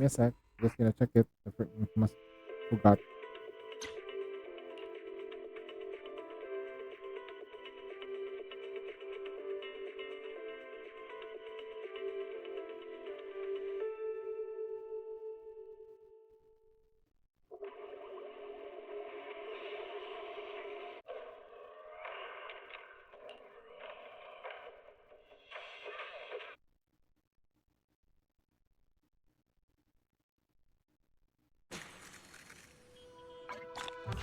a sec. Just gonna check it. Must forgot.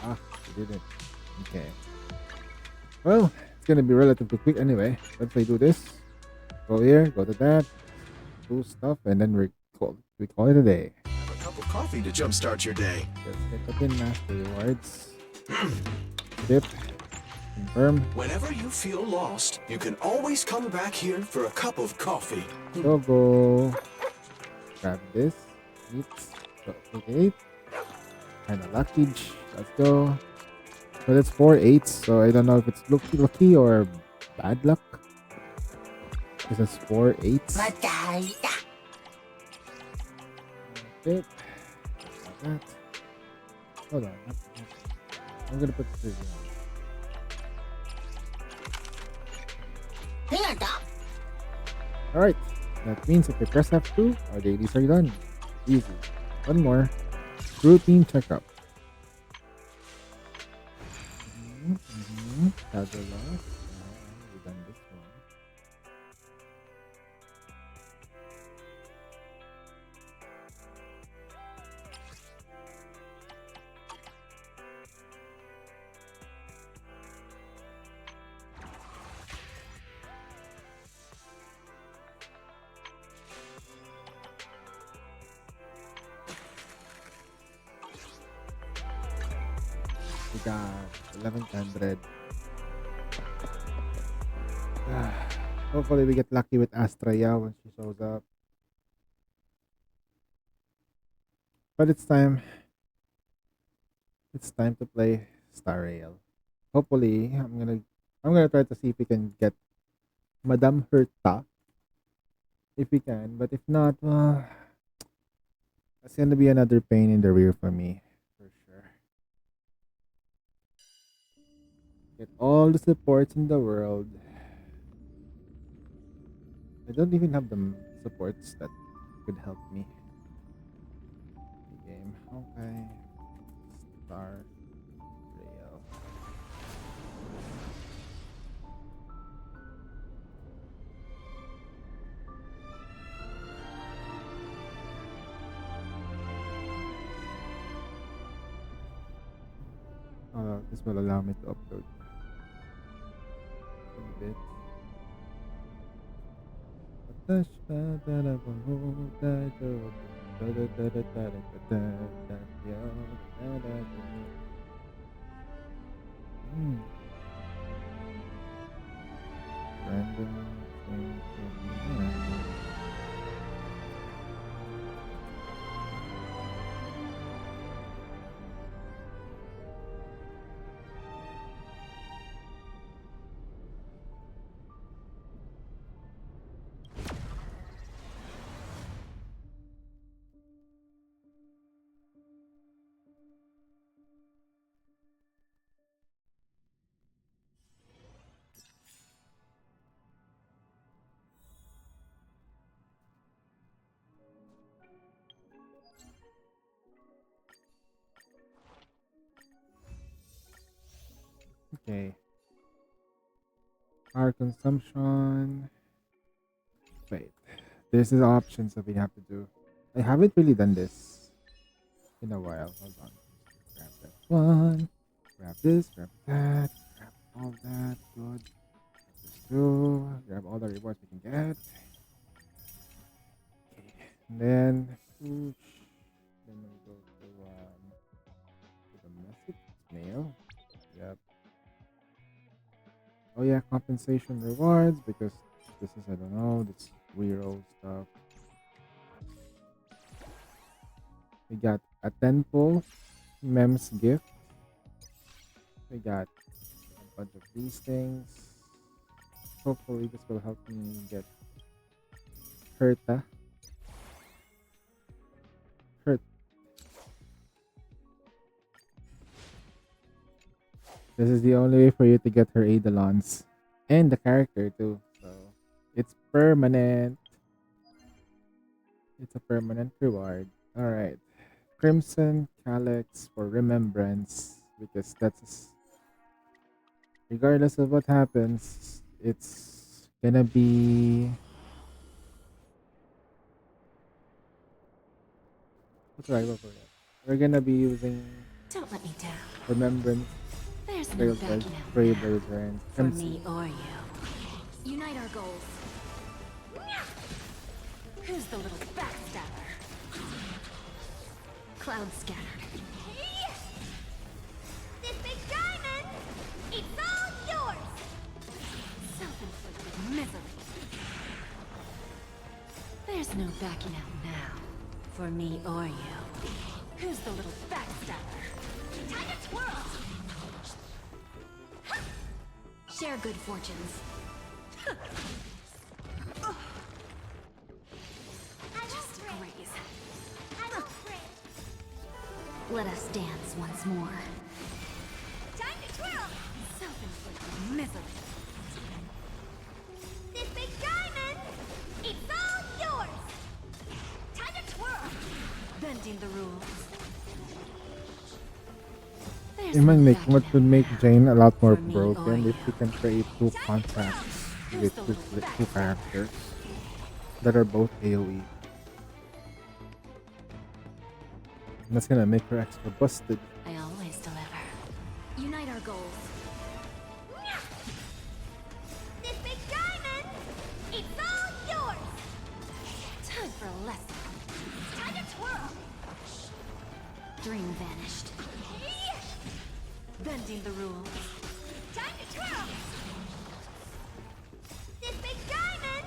Ah, we didn't. Okay. Well, it's gonna be relatively quick anyway. Once I do this, go here, go to that, do stuff, and then we call it a day. Have a cup of coffee to jumpstart your day. Just get the pin master rewards. Dip. Confirm. Whenever you feel lost, you can always come back here for a cup of coffee. Go. Grab this. Eat. So, okay. Kinda lucky. Let's go. But it's 4 8s, so I don't know if it's lucky or bad luck. This is 4 8s. Okay. Like that. Hold on. I'm gonna put this on. Alright. That means if we press F2, our dailies are done. Easy. One more. Routine checkup. Shadow loss. We've done this one. We got 1100. Hopefully we get lucky with Astraya when she shows up. But it's time. It's time to play Star Rail. Hopefully, I'm gonna try to see if we can get Madame Herta. If we can, but if not, it's gonna be another pain in the rear for me, for sure. Get all the supports in the world. I don't even have the supports that could help me. The game. Okay. Star Rail. Oh, this will allow me to upload some bits. Hmm. Random thing. Okay. Power consumption. Wait. This is options that we have to do. I haven't really done this in a while. Hold on. Grab that one. Grab this. Grab that. Grab all that. Good. Grab this too. Grab all the rewards we can get. Okay. And then push. Then we go to the message mail. Yep. Oh yeah, compensation rewards because this is I don't know, this reroll stuff. We got a 10 pull, Mems gift. We got a bunch of these things. Hopefully this will help me get Herta. This is the only way for you to get her Eidolons. And the character too. So it's permanent. It's a permanent reward. Alright. Crimson Calyx for Remembrance. Because regardless of what happens, it's gonna be. What do I go for that? We're gonna be using Don't let me down. Remembrance, There's no backing out now. Trailblazer, and For Crimson. me or you. Unite our goals. Who's the little backstabber? Cloud scattered. This big diamond, it's all yours. Self-inflicted misery. There's no backing out now. For me or you. Who's the little backstabber? Time to twirl. Share good fortunes. Just a graze. I'm afraid. Let us dance once more. Time to twirl. Self-inflicted misery. This big diamond, it's all yours. Time to twirl. Bending the rules. It might make what would make Jane a lot more For me broken or if she can create two contracts with two characters that are both AoE. And that's gonna make her extra busted. I always deliver. Unite our goals. This big diamond, it's all yours. Time for a lesson. Time to twirl. Dream vanished. Bending the rules. Time to twirl. This big diamond,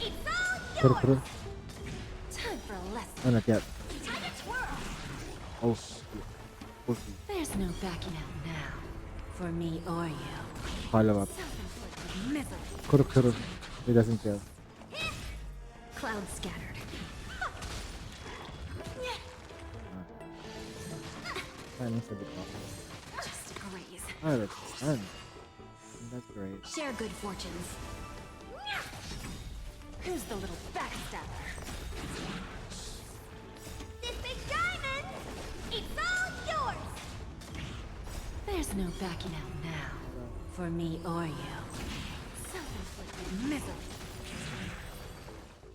it's all True, yours. true. Time for a lesson. Oh, not yet. Time to twirl. Oh, shit. Pussy. There's no backing out now. For me or you. Follow up. Self-inflicted misery. Kuru kuru. He doesn't kill. Cloud scattered. Timing's a bit off. Just a graze. Oh, that's stun. That's great. Share good fortunes. Who's the little backstabber? This big diamond, it's all yours. There's no backing out now. For me or you. Self-inflicted misery.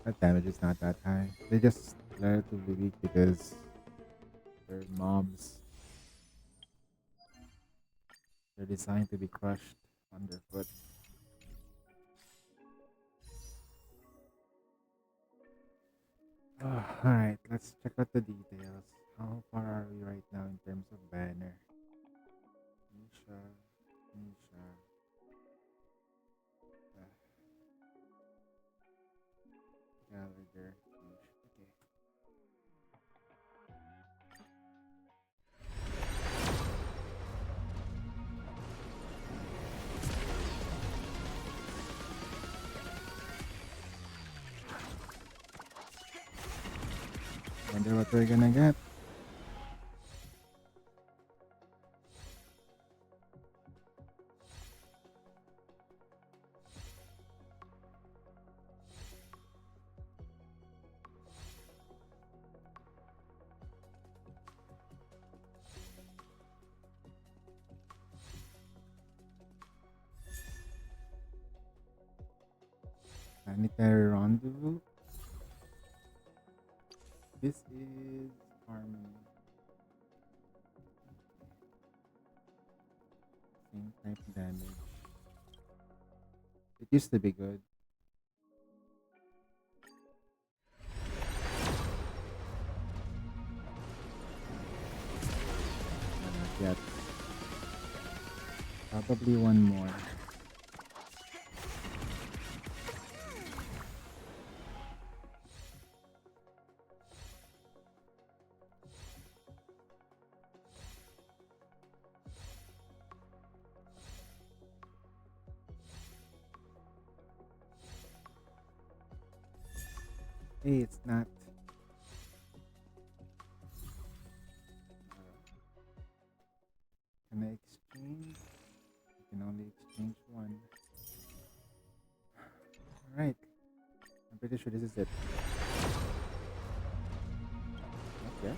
That damage is not that high. They're just relatively weak because they're mobs. They're designed to be crushed underfoot. Alright, let's check out the details. How far are we right now in terms of banner? Nisha, Nisha. Gallagher, Nisha. Okay. Wonder what we're gonna get. Planetary Rendezvous. This is Harmony. Same type of damage. It used to be good. Not yet. Probably one more. Hey, it's not. Can I exchange? Pretty sure this is it. Okay.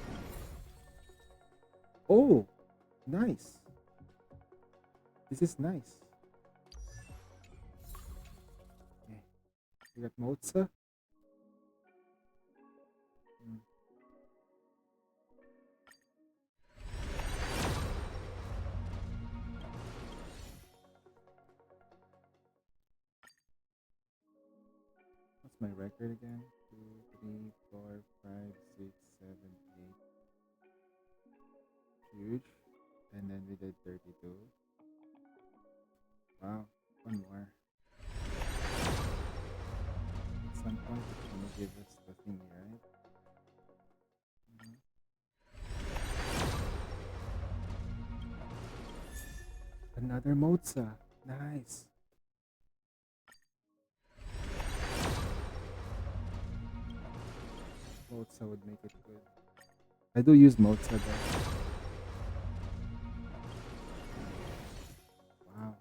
Oh, nice. This is nice. Okay. We got Moza. What's my record again? 2, 3, 4, 5, 6, 7, 8. Huge. And then we did 32. Wow, one more. At some point, it's gonna give us the thingy, right? Another Moza. Nice. Moza would make it good. I do use Moza though. Wow.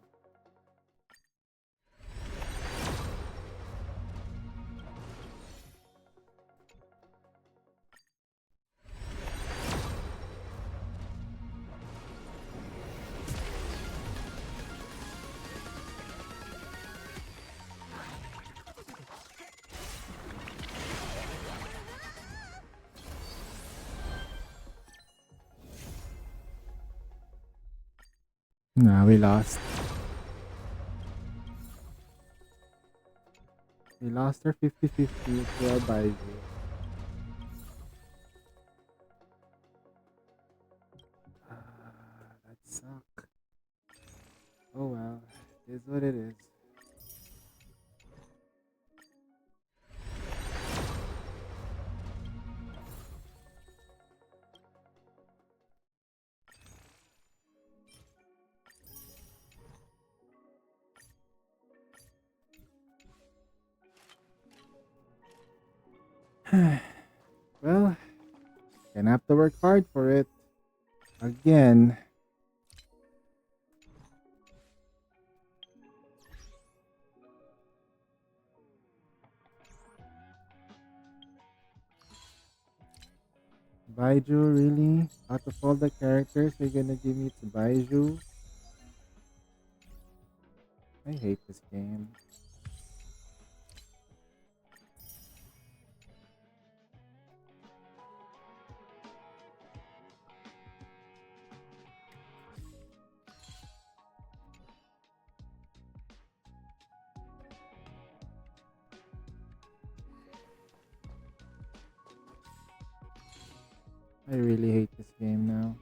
Nah, we lost. We lost our 50-50 to our Baidu. That suck. Oh well, it is what it is. Well, gonna have to work hard for it. Again. Baiju, really? Out of all the characters, you're gonna give me to Baiju? I hate this game. I really hate this game now.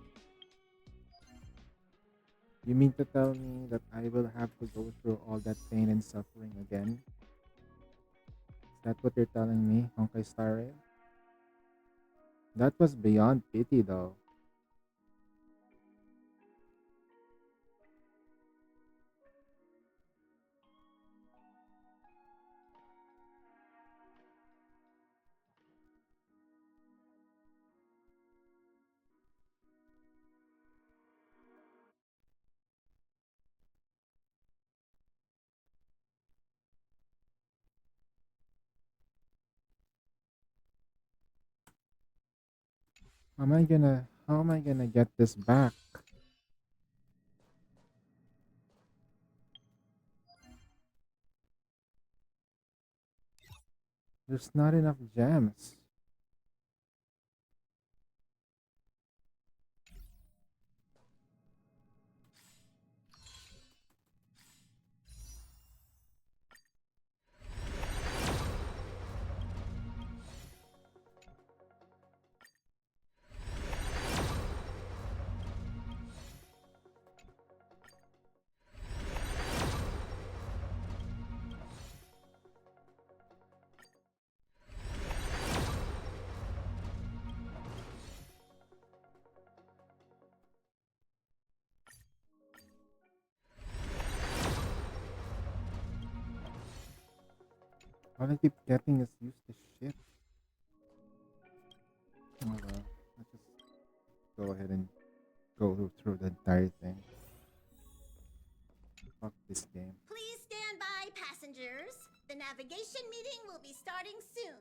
You mean to tell me that I will have to go through all that pain and suffering again? Is that what you're telling me, Honkai Star Rail? That was beyond pity though. How am I gonna get this back? There's not enough gems. All I keep getting is useless shit. Oh well, let's just go ahead and go through the entire thing. Fuck this game. Please stand by, passengers. The navigation meeting will be starting soon.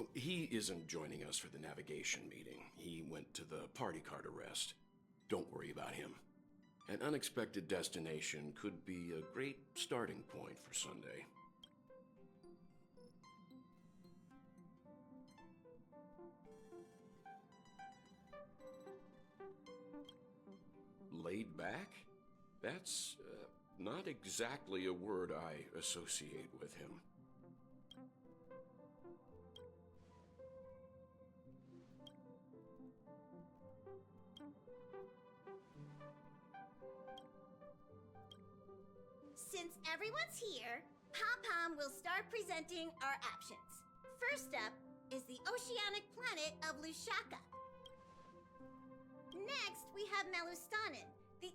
Oh, he isn't joining us for the navigation meeting. He went to the party card arrest. Don't worry about him. An unexpected destination could be a great starting point for Sunday. Laid back? That's not exactly a word I associate with him. Since everyone's here, Pom-Pom will start presenting our options. First up is the oceanic planet of Lushaka. Next, we have Melustanin, the...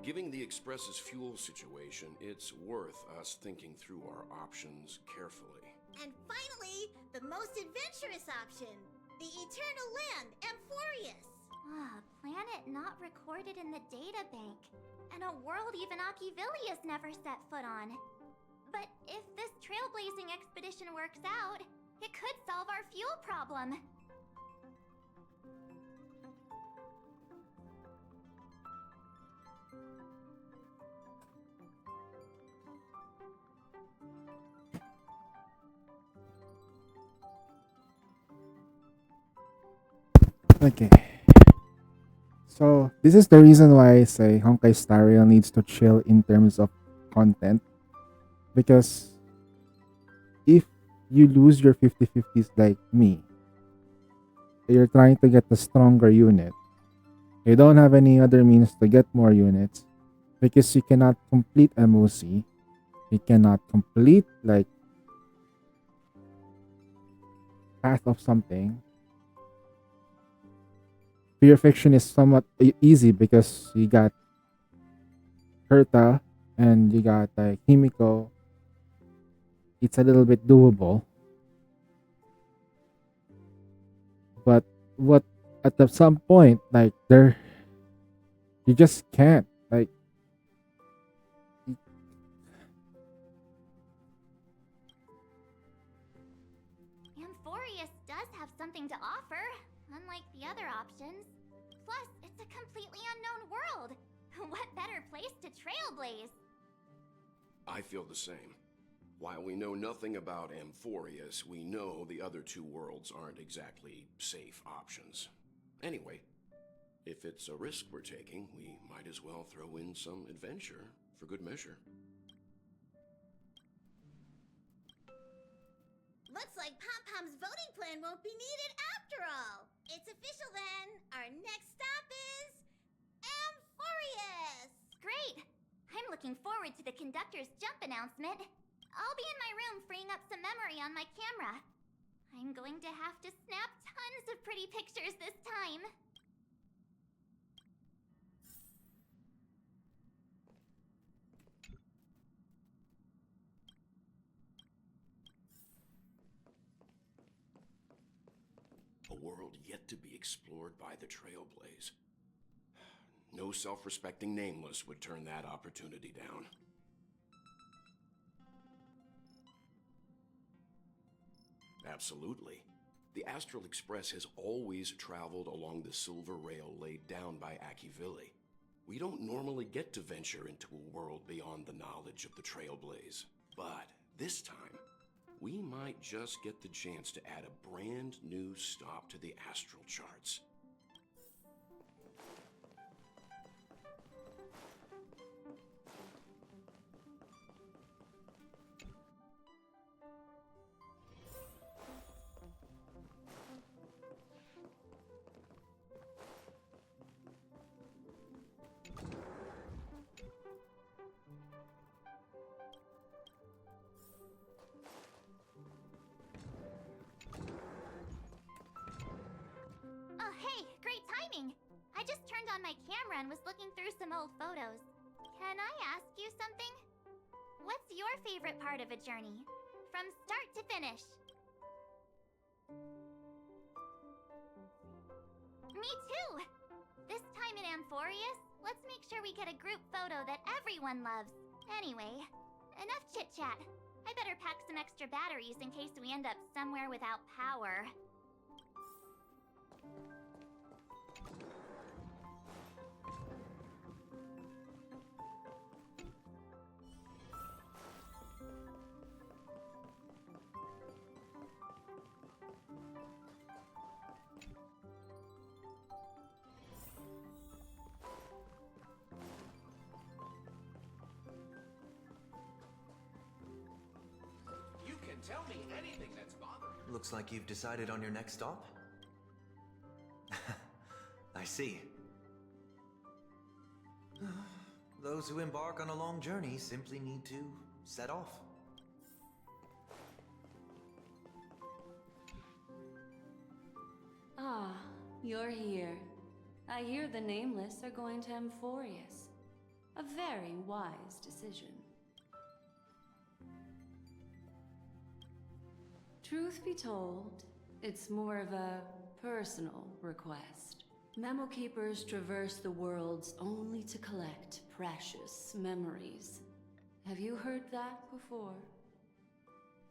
Given the Express's fuel situation, it's worth us thinking through our options carefully. And finally, the most adventurous option, the Eternal Land, Amphorius. Planet not recorded in the databank. And a world even Achivilius never set foot on. But if this trailblazing expedition works out, it could solve our fuel problem. Okay. So this is the reason why I say Honkai Star Rail needs to chill in terms of content. Because if you lose your 50-50s like me, you're trying to get a stronger unit. You don't have any other means to get more units because you cannot complete MOC. You cannot complete like Path of something. Pure Fiction is somewhat easy because you got Herta and you got like Himiko. It's a little bit doable. But what at some point like there you just can't like Amphorius does have something to offer, unlike the other options. Plus, it's a completely unknown world. What better place to trailblaze? I feel the same. While we know nothing about Amphorius, we know the other two worlds aren't exactly safe options. Anyway, if it's a risk we're taking, we might as well throw in some adventure for good measure. Looks like Pom-Pom's voting plan won't be needed after all. It's official then. Our next stop is Amphorius. Great! I'm looking forward to the conductor's jump announcement. I'll be in my room freeing up some memory on my camera. I'm going to have to snap tons of pretty pictures this time. A world yet to be explored by the Trailblaze. No self-respecting nameless would turn that opportunity down. Absolutely. The Astral Express has always traveled along the silver rail laid down by Achivili. We don't normally get to venture into a world beyond the knowledge of the Trailblaze. But this time, we might just get the chance to add a brand new stop to the astral charts. Oh, hey, great timing! I just turned on my camera and was looking through some old photos. Can I ask you something? What's your favorite part of a journey? From start to finish? Me too! This time in Amphorius, Let's make sure we get a group photo that everyone loves. Anyway, enough chit-chat. I better pack some extra batteries in case we end up somewhere without power. You can tell me anything that's bothering you. Looks like you've decided on your next stop. I see. Those who embark on a long journey simply need to set off. Ah, you're here. I hear the Nameless are going to Amphorius. A very wise decision. Truth be told, it's more of a personal request. Memo Keepers traverse the worlds only to collect precious memories. Have you heard that before?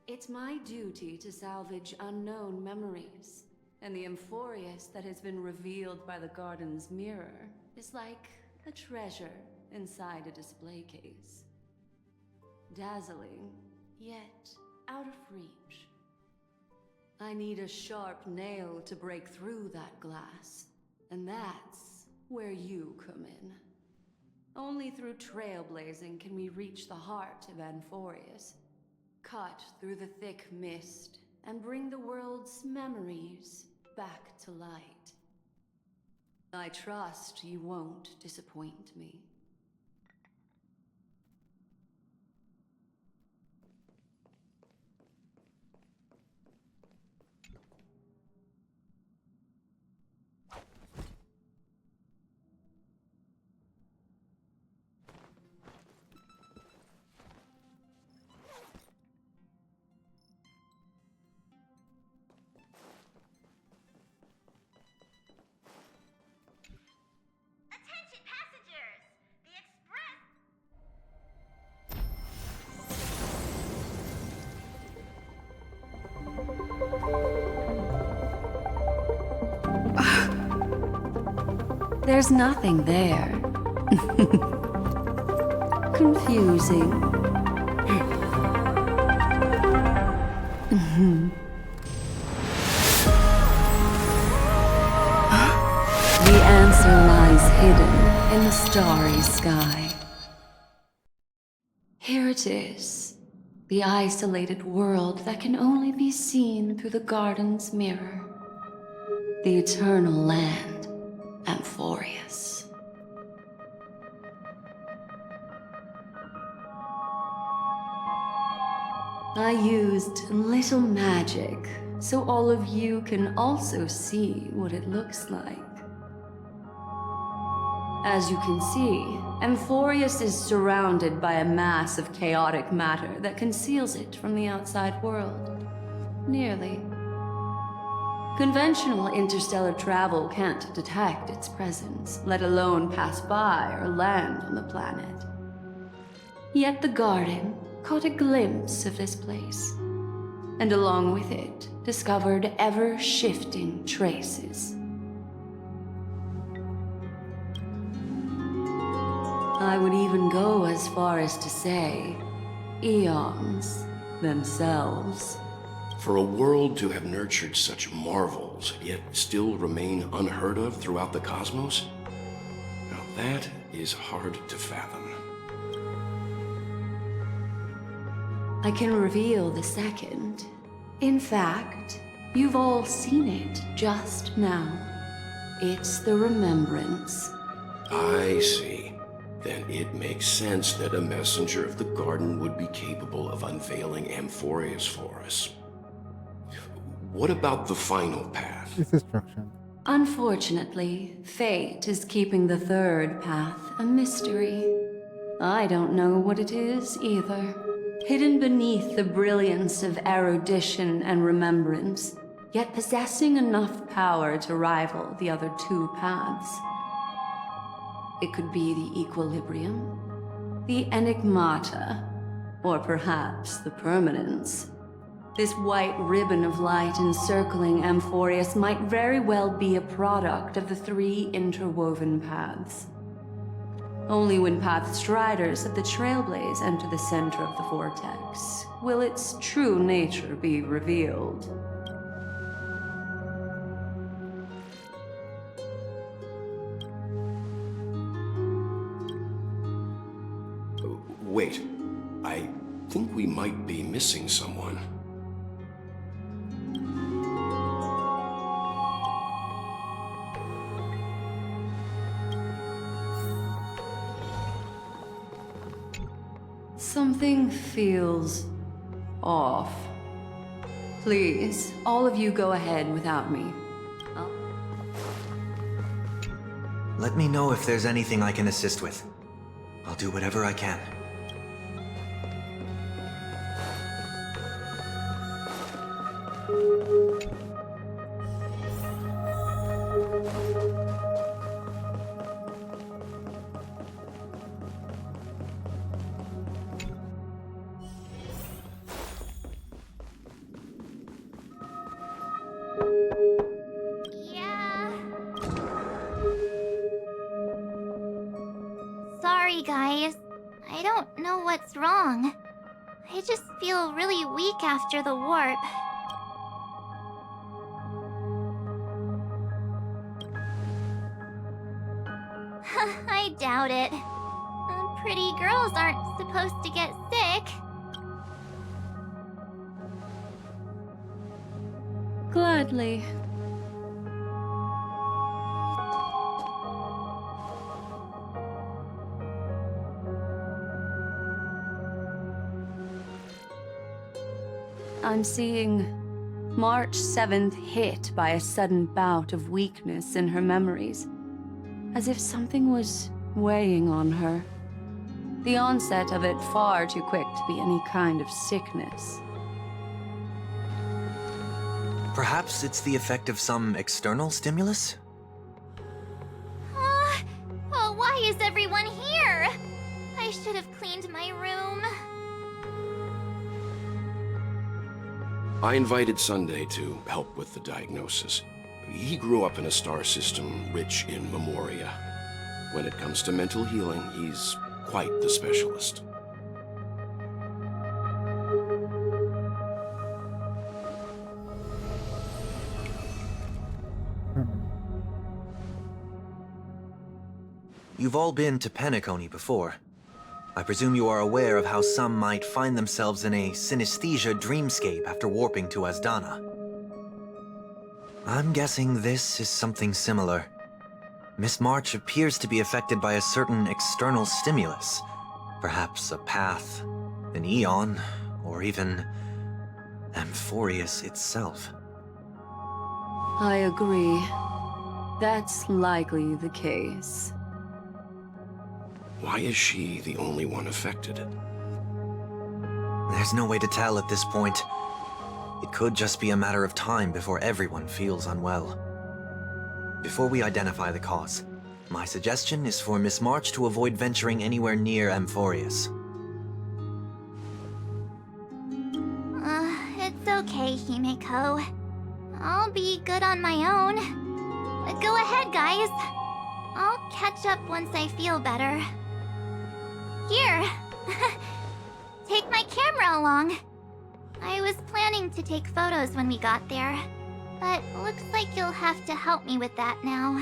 It's my duty to salvage unknown memories, and the Amphorius that has been revealed by the garden's mirror is like a treasure inside a display case. Dazzling, yet out of reach. I need a sharp nail to break through that glass, and that's where you come in. Only through trailblazing can we reach the heart of Amphorius, cut through the thick mist, and bring the world's memories back to light. I trust you won't disappoint me. Attention passengers! The express... There's nothing there. Confusing. The answer lies hidden in the starry sky. Here it is, the isolated world that can only be seen through the garden's mirror. The eternal land, Amphorius. I used little magic so all of you can also see what it looks like. As you can see, Amphorius is surrounded by a mass of chaotic matter that conceals it from the outside world. Nearly. Conventional interstellar travel can't detect its presence, let alone pass by or land on the planet. Yet the Garden caught a glimpse of this place, and along with it, discovered ever-shifting traces. I would even go as far as to say, eons themselves. For a world to have nurtured such marvels, yet still remain unheard of throughout the cosmos? Now that is hard to fathom. I can reveal the second. In fact, you've all seen it just now. It's the Remembrance. I see. Then it makes sense that a messenger of the garden would be capable of unveiling Amphorius for us. What about the final path? It's destruction. Unfortunately, fate is keeping the third path a mystery. I don't know what it is either. Hidden beneath the brilliance of erudition and remembrance, yet possessing enough power to rival the other two paths. It could be the equilibrium, the enigmata, or perhaps the permanence. This white ribbon of light encircling Amphorius might very well be a product of the three interwoven paths. Only when Path Striders of the Trailblaze enter the center of the vortex will its true nature be revealed. Wait, I think we might be missing someone. Something feels off. Please, all of you go ahead without me. Let me know if there's anything I can assist with. I'll do whatever I can. Yeah. Sorry, guys. I don't know what's wrong. I just feel really weak after the warp. I doubt it. Pretty girls aren't supposed to get sick. Gladly. I'm seeing March 7th hit by a sudden bout of weakness in her memories, as if something was weighing on her. The onset of it far too quick to be any kind of sickness. Perhaps it's the effect of some external stimulus? Oh, why is everyone here? I should have cleaned my room. I invited Sunday to help with the diagnosis. He grew up in a star system rich in memoria. When it comes to mental healing, he's quite the specialist. You've all been to Penacony before. I presume you are aware of how some might find themselves in a synesthesia dreamscape after warping to Asdana. I'm guessing this is something similar. Miss March appears to be affected by a certain external stimulus. Perhaps a path, an eon, or even Amphorius itself. I agree. That's likely the case. Why is she the only one affected? There's no way to tell at this point. It could just be a matter of time before everyone feels unwell. Before we identify the cause, my suggestion is for Miss March to avoid venturing anywhere near Amphorius. It's okay, Himeko. I'll be good on my own. Go ahead, guys. I'll catch up once I feel better. Here. Take my camera along. I was planning to take photos when we got there, but looks like you'll have to help me with that now.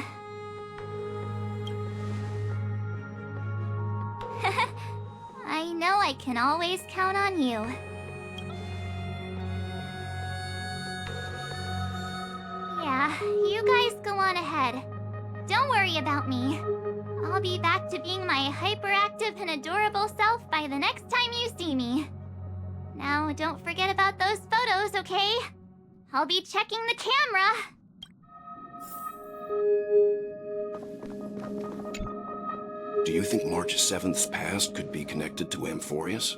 I know I can always count on you. Yeah, you guys go on ahead. Don't worry about me. I'll be back to being my hyperactive and adorable self by the next time you see me. Now, don't forget about those photos, okay? I'll be checking the camera. Do you think March 7th's past could be connected to Amphorius?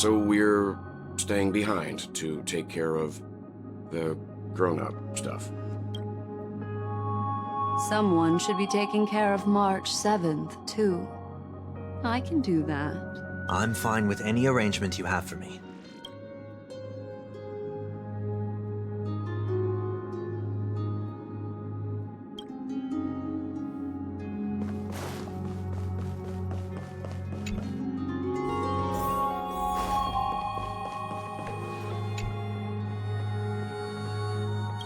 So we're staying behind to take care of the grown-up stuff. Someone should be taking care of March 7th, too. I can do that. I'm fine with any arrangement you have for me.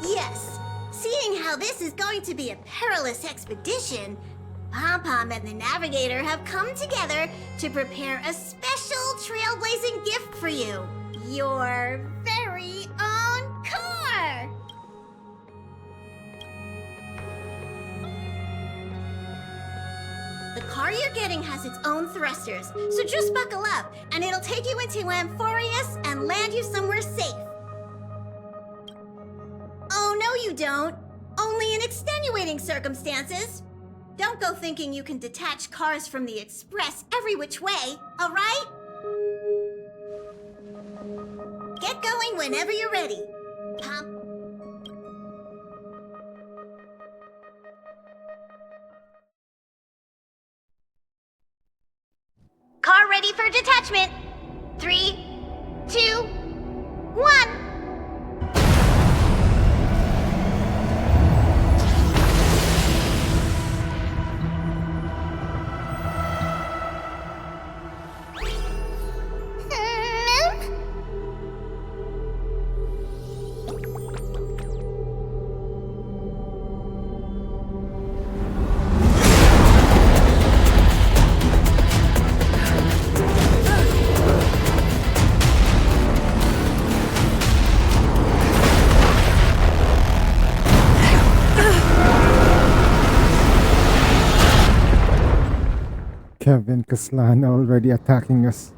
Yes, seeing how this is going to be a perilous expedition, Pom-Pom and the Navigator have come together to prepare a special trailblazing gift for you. Your very own car! The car you're getting has its own thrusters, so just buckle up, and it'll take you into Amphorius and land you somewhere safe. Oh, no you don't. Only in extenuating circumstances. Don't go thinking you can detach cars from the Express every which way, all right? Get going whenever you're ready. Pop. Car ready for detachment. 3, 2, 1. Kevin Caslana already attacking us.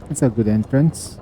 It's a good entrance.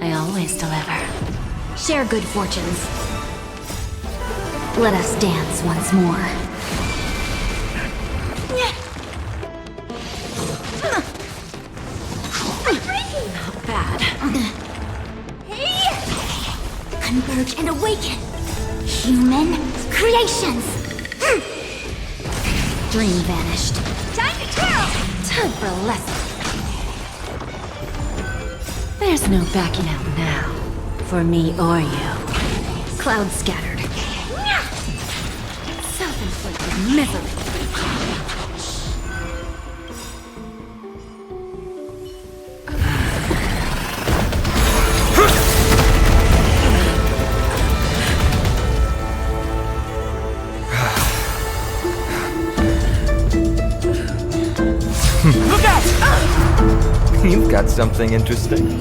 I always deliver. Share good fortunes. Let us dance once more. Not bad. Converge and awaken! Human creations! Dream vanished. Time to twirl! Time for a lesson. There's no backing out now. For me or you. Cloud scattered. Self-inflicted misery. Look out! You've got something interesting.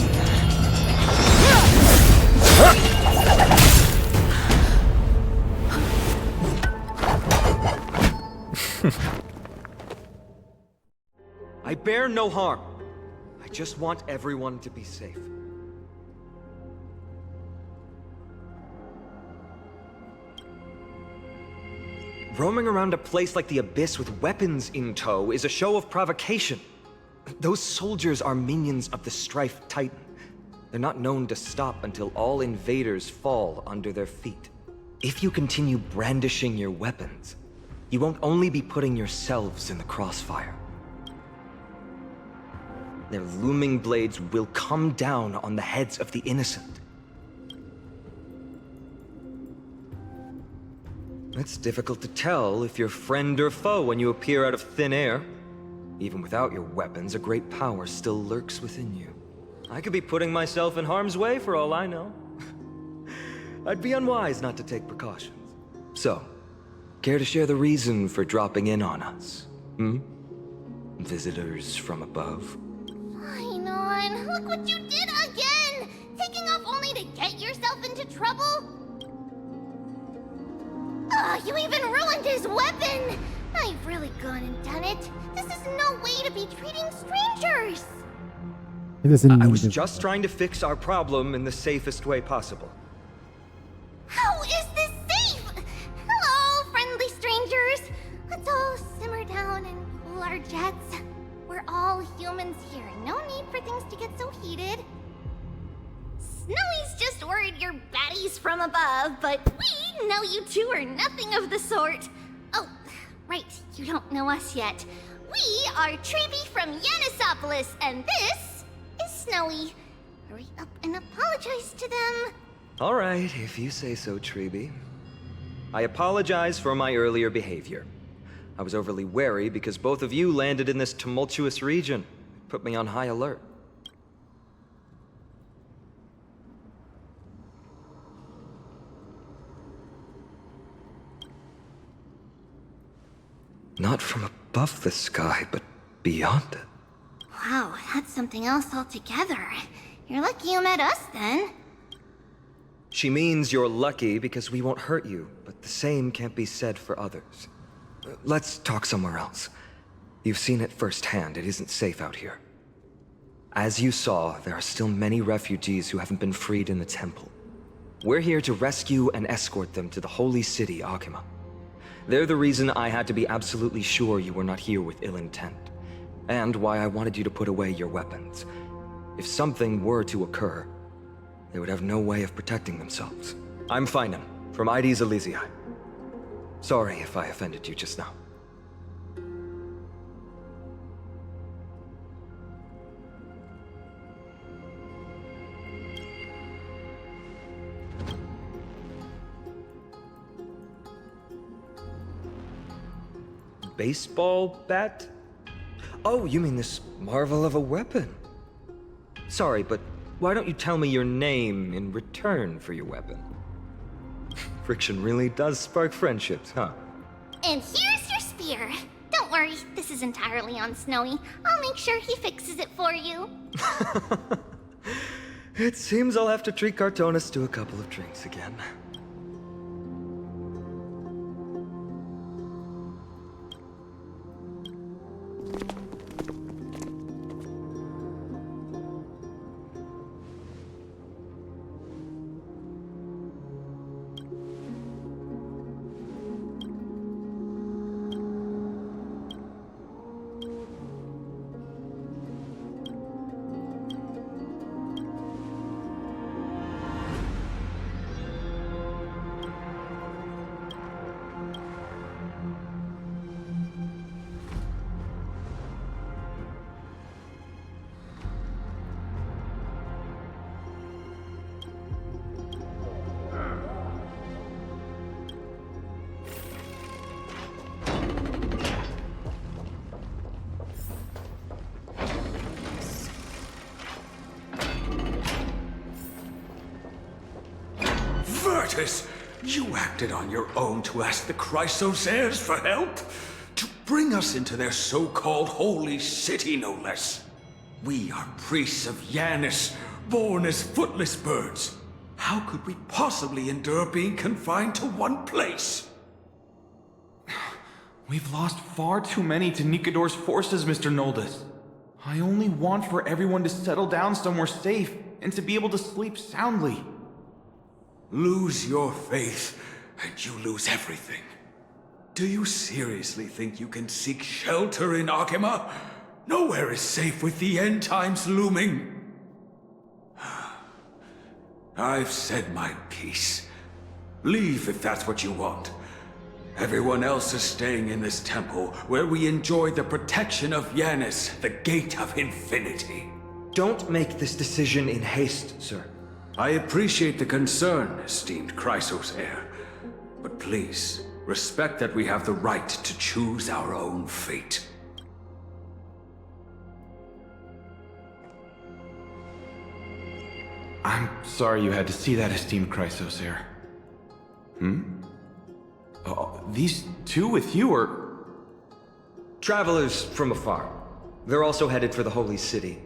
I bear no harm. I just want everyone to be safe. Roaming around a place like the Abyss with weapons in tow is a show of provocation. Those soldiers are minions of the Strife Titan. They're not known to stop until all invaders fall under their feet. If you continue brandishing your weapons, you won't only be putting yourselves in the crossfire. Their looming blades will come down on the heads of the innocent. It's difficult to tell if you're friend or foe when you appear out of thin air. Even without your weapons, a great power still lurks within you. I could be putting myself in harm's way for all I know. I'd be unwise not to take precautions. So, care to share the reason for dropping in on us? Visitors from above? Ainon, look what you did again! Taking off only to get yourself into trouble? Oh, you even ruined his weapon! Now you've really gone and done it. This is no way to be treating strangers! It doesn't I need was to- just trying to fix our problem in the safest way possible. How is this safe? Hello, friendly strangers. Let's all simmer down and cool our jets. We're all humans here. No need for things to get so heated. Snowy's just worried you're baddies from above, but we know you two are nothing of the sort. Oh, right, you don't know us yet. We are Treeby from Yanisopolis, and this is Snowy. Hurry up and apologize to them. All right, if you say so, Treeby. I apologize for my earlier behavior. I was overly wary because both of you landed in this tumultuous region. It put me on high alert. Not from above the sky, but beyond it. Wow, that's something else altogether. You're lucky you met us then. She means you're lucky because we won't hurt you, but the same can't be said for others. Let's talk somewhere else. You've seen it firsthand. It isn't safe out here. As you saw, there are still many refugees who haven't been freed in the temple. We're here to rescue and escort them to the holy city, Akima. They're the reason I had to be absolutely sure you were not here with ill intent, and why I wanted you to put away your weapons. If something were to occur, they would have no way of protecting themselves. I'm Finan, from Ides Elysiae. Sorry if I offended you just now. Baseball bat? Oh, you mean this marvel of a weapon? Sorry, but why don't you tell me your name in return for your weapon? Friction really does spark friendships, huh? And here's your spear. Don't worry, this is entirely on Snowy. I'll make sure he fixes it for you. It seems I'll have to treat Cartonis to a couple of drinks again. Virtus, you acted on your own to ask the Chrysosaires for help? To bring us into their so-called holy city, no less. We are priests of Yanis, born as footless birds. How could we possibly endure being confined to one place? We've lost far too many to Nikador's forces, Mr. Noldus. I only want for everyone to settle down somewhere safe and to be able to sleep soundly. Lose your faith, and you lose everything. Do you seriously think you can seek shelter in Akima? Nowhere is safe with the end times looming. I've said my piece. Leave if that's what you want. Everyone else is staying in this temple, where we enjoy the protection of Yanis, the Gate of Infinity. Don't make this decision in haste, sir. I appreciate the concern, esteemed Chrysosaire. But please, respect that we have the right to choose our own fate. I'm sorry you had to see that, esteemed Chrysosaire. These two with you are... Travelers from afar. They're also headed for the Holy City.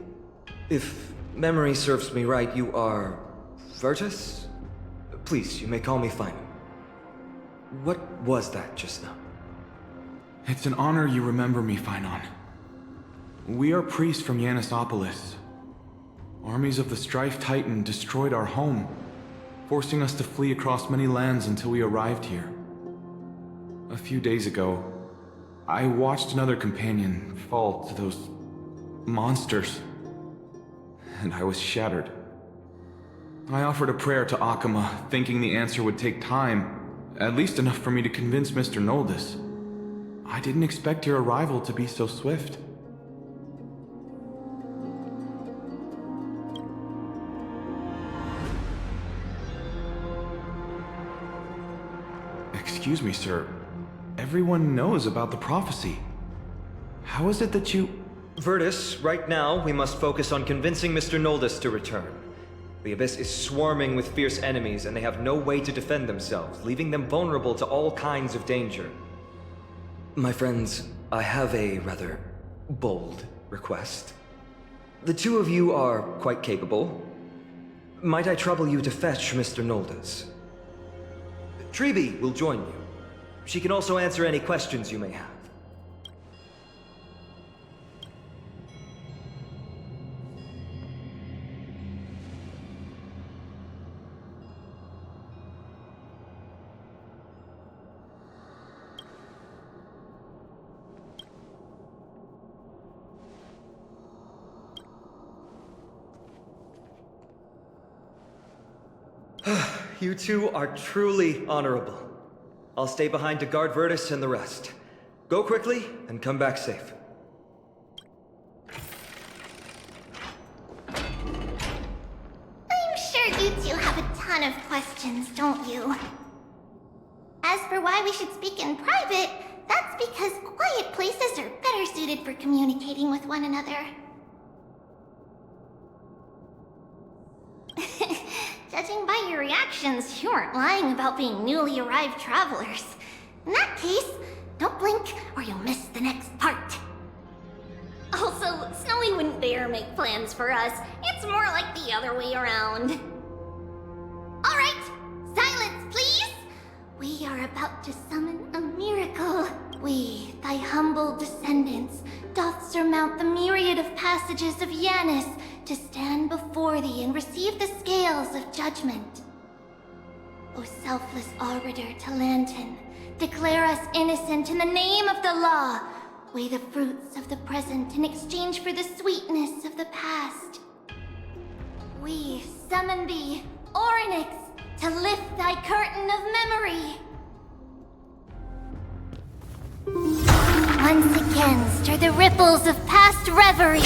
If memory serves me right, you are... Virtus? Please, you may call me Phainon. What was that just now? It's an honor you remember me, Phainon. We are priests from Yanisopolis. Armies of the Strife Titan destroyed our home, forcing us to flee across many lands until we arrived here. A few days ago, I watched another companion fall to those monsters, and I was shattered. I offered a prayer to Akima, thinking the answer would take time, at least enough for me to convince Mr. Noldus. I didn't expect your arrival to be so swift. Excuse me, sir. Everyone knows about the prophecy. How is it that you... Virtus, right now, we must focus on convincing Mr. Noldus to return. The Abyss is swarming with fierce enemies, and they have no way to defend themselves, leaving them vulnerable to all kinds of danger. My friends, I have a rather bold request. The two of you are quite capable. Might I trouble you to fetch Mr. Noldus? Treeby will join you. She can also answer any questions you may have. You two are truly honorable. I'll stay behind to guard Virtus and the rest. Go quickly and come back safe. I'm sure you two have a ton of questions, don't you? As for why we should speak in private, that's because quiet places are better suited for communicating with one another. Judging by your reactions, you aren't lying about being newly arrived travelers. In that case, don't blink or you'll miss the next part. Also, Snowy wouldn't dare make plans for us. It's more like the other way around. Alright, silence please! We are about to summon a miracle. We, thy humble descendants, doth surmount the myriad of passages of Yanis to stand before thee and receive the scales of judgment. O selfless arbiter Talantin, declare us innocent in the name of the law. Weigh the fruits of the present in exchange for the sweetness of the past. We summon thee, Orynyx, to lift thy curtain of memory. Once again, stir the ripples of past reverie.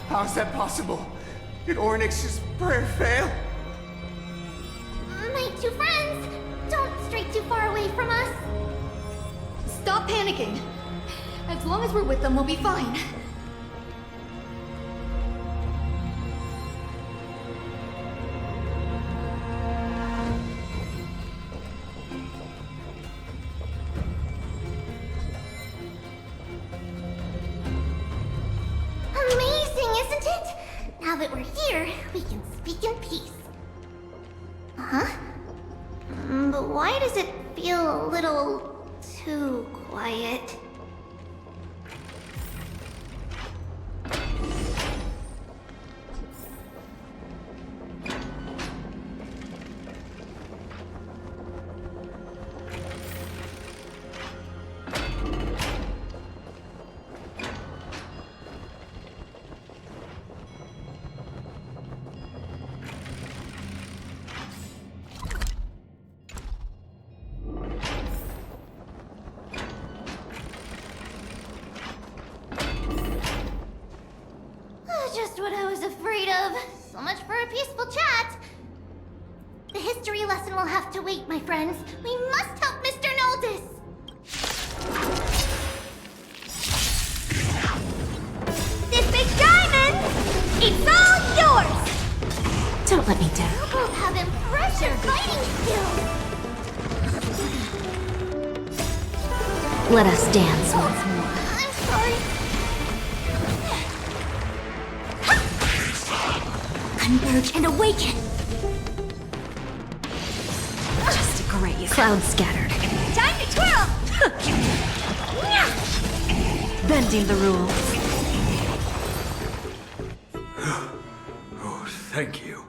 How is that possible? Did Ornyx's prayer fail? My two friends! Don't stray too far away from us! Stop panicking! As long as we're with them, we'll be fine. Amazing, isn't it? Now that we're here, we can speak in peace. Huh? But why does it feel a little too quiet? Just what I was afraid of. So much for a peaceful chat. The history lesson will have to wait, my friends. We must help Mr. Noldus. This big diamond, it's all yours. Don't let me down. You both have impressive fighting skills. Let us dance once more. I'm sorry. Converge and awaken! Just a graze. Cloud scattered. Time to twirl! Bending the rules. Oh, thank you.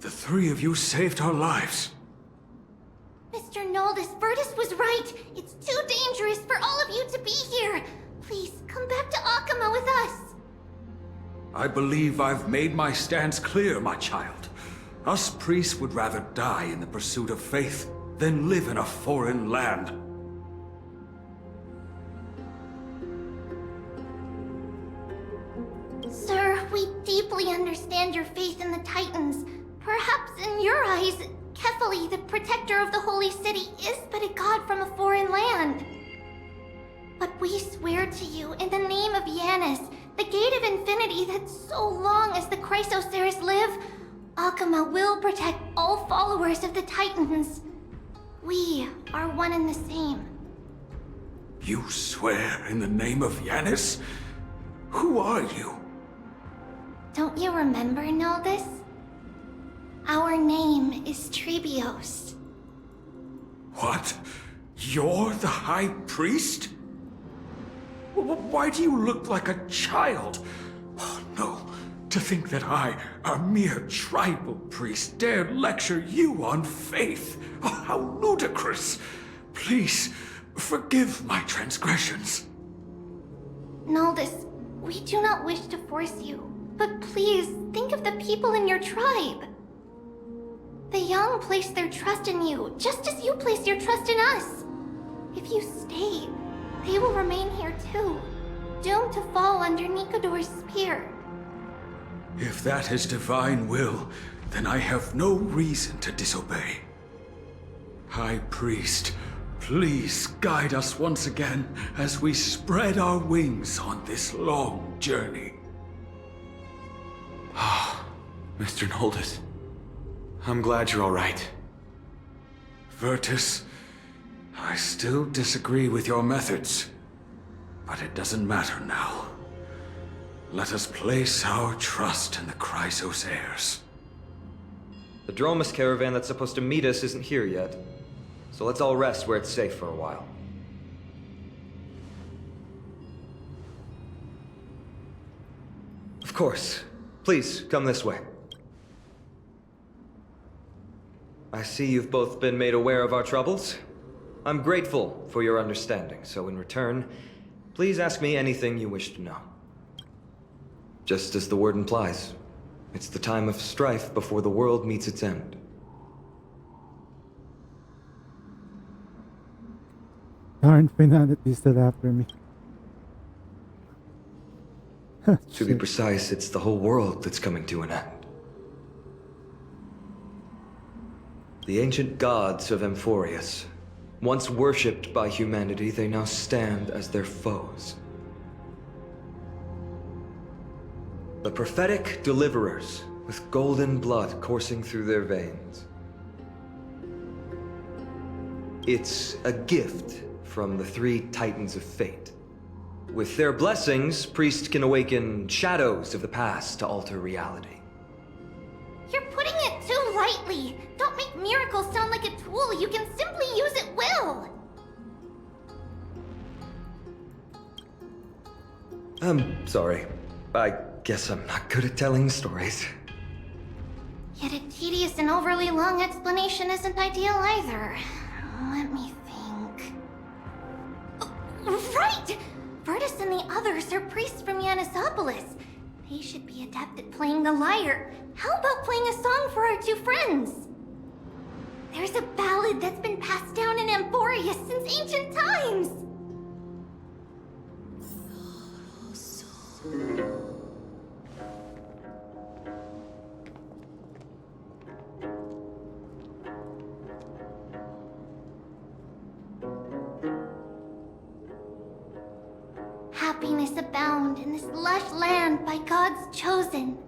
The three of you saved our lives. Mr. Noldus, Virtus was right. It's too dangerous for all of you to be here. Please, come back to Akama with us. I believe I've made my stance clear, my child. Us priests would rather die in the pursuit of faith than live in a foreign land. Sir, we deeply understand your faith in the Titans. Perhaps in your eyes, Kefali, the protector of the Holy City, is but a god from a foreign land. But we swear to you, in the name of Yanis, the Gate of Infinity, that so long as the Chrysoceres live, Akama will protect all followers of the Titans. We are one and the same. You swear in the name of Yanis? Who are you? Don't you remember, Noldus? Our name is Trebios. What? You're the High Priest? Why do you look like a child? Oh, no. To think that I, a mere tribal priest, dare lecture you on faith. Oh, how ludicrous. Please, forgive my transgressions. Noldus, we do not wish to force you, but please think of the people in your tribe. The young place their trust in you, just as you place your trust in us. If you stay, they will remain here too, doomed to fall under Nikodor's spear. If that is divine will, then I have no reason to disobey. High Priest, please guide us once again as we spread our wings on this long journey. Ah, Mr. Noldus. I'm glad you're all right. Virtus, I still disagree with your methods, but it doesn't matter now. Let us place our trust in the Chrysoceres. The Dromus caravan that's supposed to meet us isn't here yet, so let's all rest where it's safe for a while. Of course. Please, come this way. I see you've both been made aware of our troubles. I'm grateful for your understanding, so in return, please ask me anything you wish to know. Just as the word implies, it's the time of strife before the world meets its end. Darn finality still after me. To be precise, it's the whole world that's coming to an end. The ancient gods of Amphorius. Once worshipped by humanity, they now stand as their foes. The prophetic deliverers, with golden blood coursing through their veins. It's a gift from the three Titans of Fate. With their blessings, priests can awaken shadows of the past to alter reality. You're putting it too lightly. Don't make miracles sound like a tool you can simply use at will. I'm sorry. I guess I'm not good at telling stories. Yet a tedious and overly long explanation isn't ideal either. Let me think. Right! Virtus and the others are priests from Yanisopolis. They should be adept at playing the lyre. How about playing a song for our two friends? There's a ballad that's been passed down in Amphorius since ancient times. Happiness abound in this lush land by God's chosen.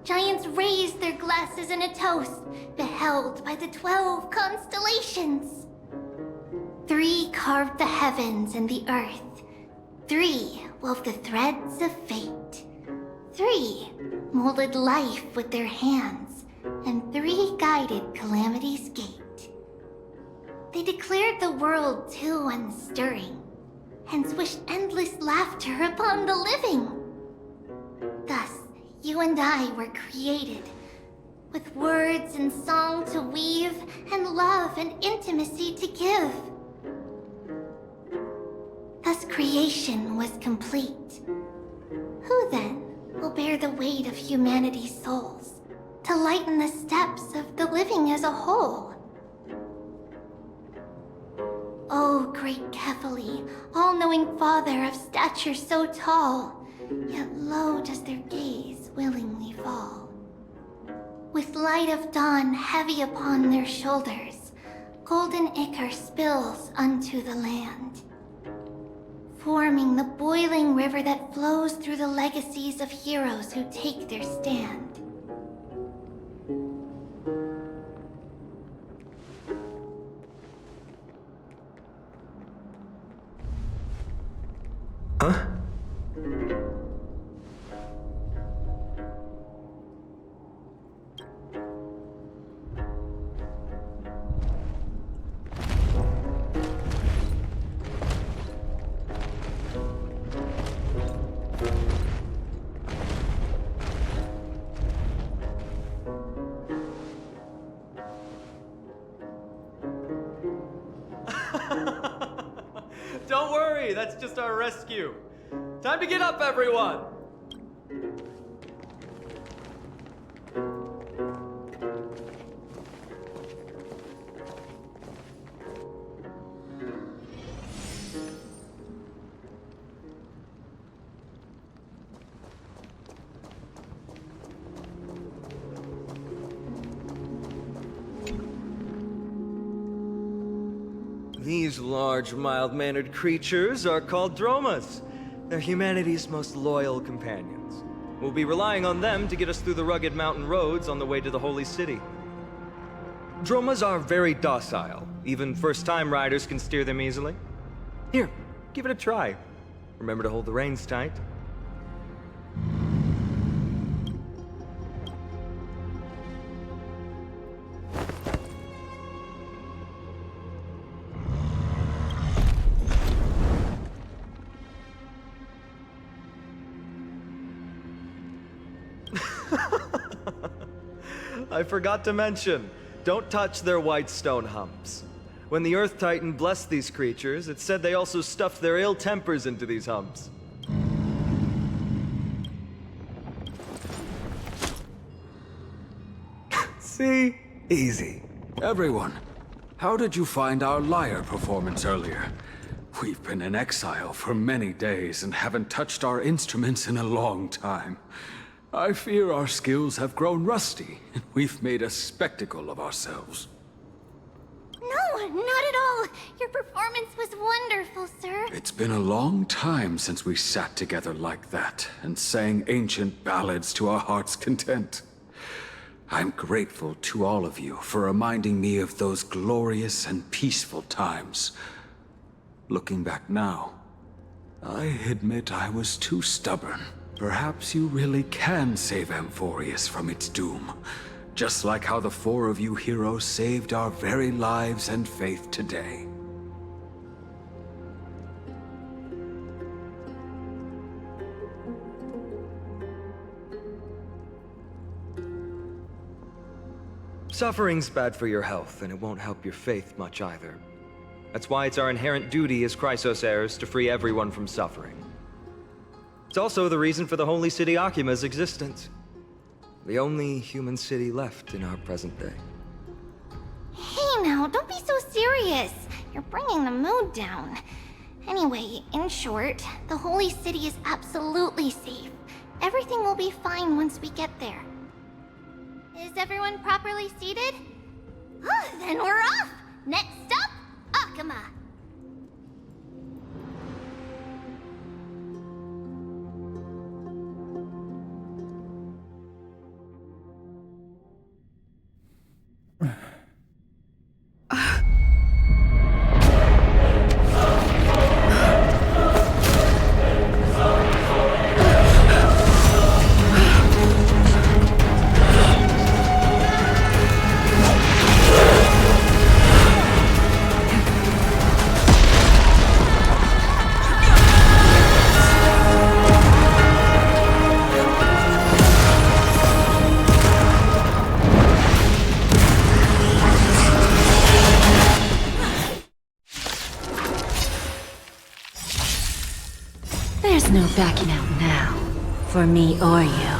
Giants raise their glasses in a toast, beheld by the 12 constellations. 3 carved the heavens and the earth. 3 wove the threads of fate. 3 molded life with their hands, and 3 guided calamity's gate. They declared the world too unstirring, hence wished endless laughter upon the living. Thus, you and I were created, with words and song to weave, and love and intimacy to give. Thus creation was complete. Who then will bear the weight of humanity's souls, to lighten the steps of the living as a whole? O great Kefali, all-knowing father of stature so tall, yet low does their gaze willingly fall. With light of dawn heavy upon their shoulders, golden ichor spills unto the land, forming the boiling river that flows through the legacies of heroes who take their stand. Huh? Don't worry, that's just our rescue. Time to get up, everyone! These large, mild-mannered creatures are called Dromas. They're humanity's most loyal companions. We'll be relying on them to get us through the rugged mountain roads on the way to the Holy City. Dromas are very docile. Even first-time riders can steer them easily. Here, give it a try. Remember to hold the reins tight. I forgot to mention, don't touch their white stone humps. When the Earth Titan blessed these creatures, it said they also stuffed their ill tempers into these humps. See? Easy. Everyone, how did you find our lyre performance earlier? We've been in exile for many days and haven't touched our instruments in a long time. I fear our skills have grown rusty, and we've made a spectacle of ourselves. Oh, not at all. Your performance was wonderful, sir. It's been a long time since we sat together like that and sang ancient ballads to our heart's content. I'm grateful to all of you for reminding me of those glorious and peaceful times. Looking back now, I admit I was too stubborn. Perhaps you really can save Amphorius from its doom. Just like how the four of you heroes saved our very lives and faith today. Suffering's bad for your health, and it won't help your faith much either. That's why it's our inherent duty as Chrysos heirs to free everyone from suffering. It's also the reason for the Holy City Akima's existence. The only human city left in our present day. Hey now, don't be so serious. You're bringing the mood down. Anyway, in short, the Holy City is absolutely safe. Everything will be fine once we get there. Is everyone properly seated? Then we're off! Next stop, Akima! There's no backing out now, for me or you.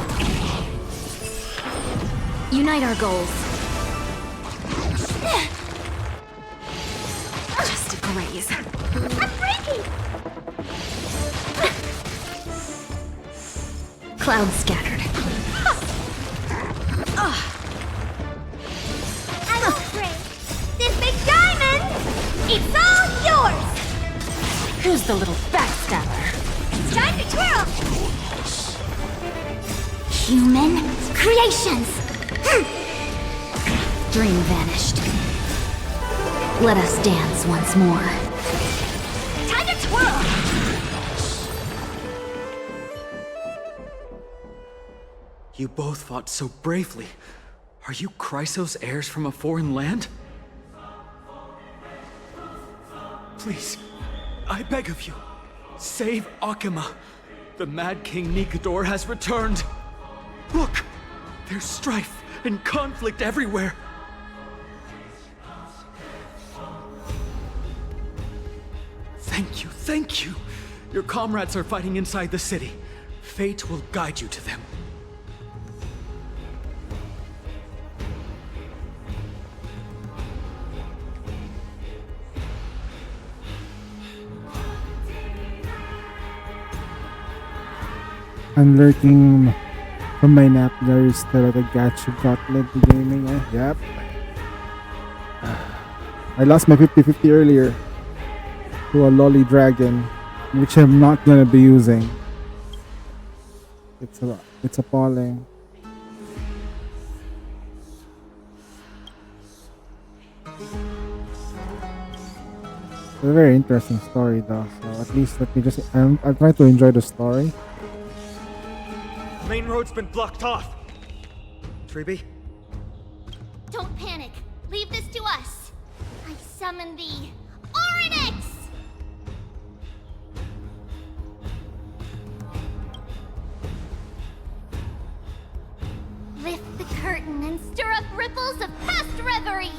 Unite our goals. Just a graze. I'm breaking! Clouds scattered. I'm afraid. This big diamond, it's all yours! Who's the little backstabber? It's time to twirl! Human creations! Dream vanished. Let us dance once more. Time to twirl! You both fought so bravely. Are you Chrysos heirs from a foreign land? Please, I beg of you, save Akima. The Mad King Nikador has returned. Look, there's strife and conflict everywhere. Thank you, thank you. Your comrades are fighting inside the city. Fate will guide you to them. I'm lurking from my nap. There is still the gacha gauntlet gaming. Yep. I lost my 50-50 earlier to a lolly dragon, which I'm not gonna be using. It's appalling. It's a very interesting story though, so at least let me just I'm trying to enjoy the story. Main road's been blocked off. Treeby? Don't panic. Leave this to us. I summon the Oryx! Lift the curtain and stir up ripples of past reverie.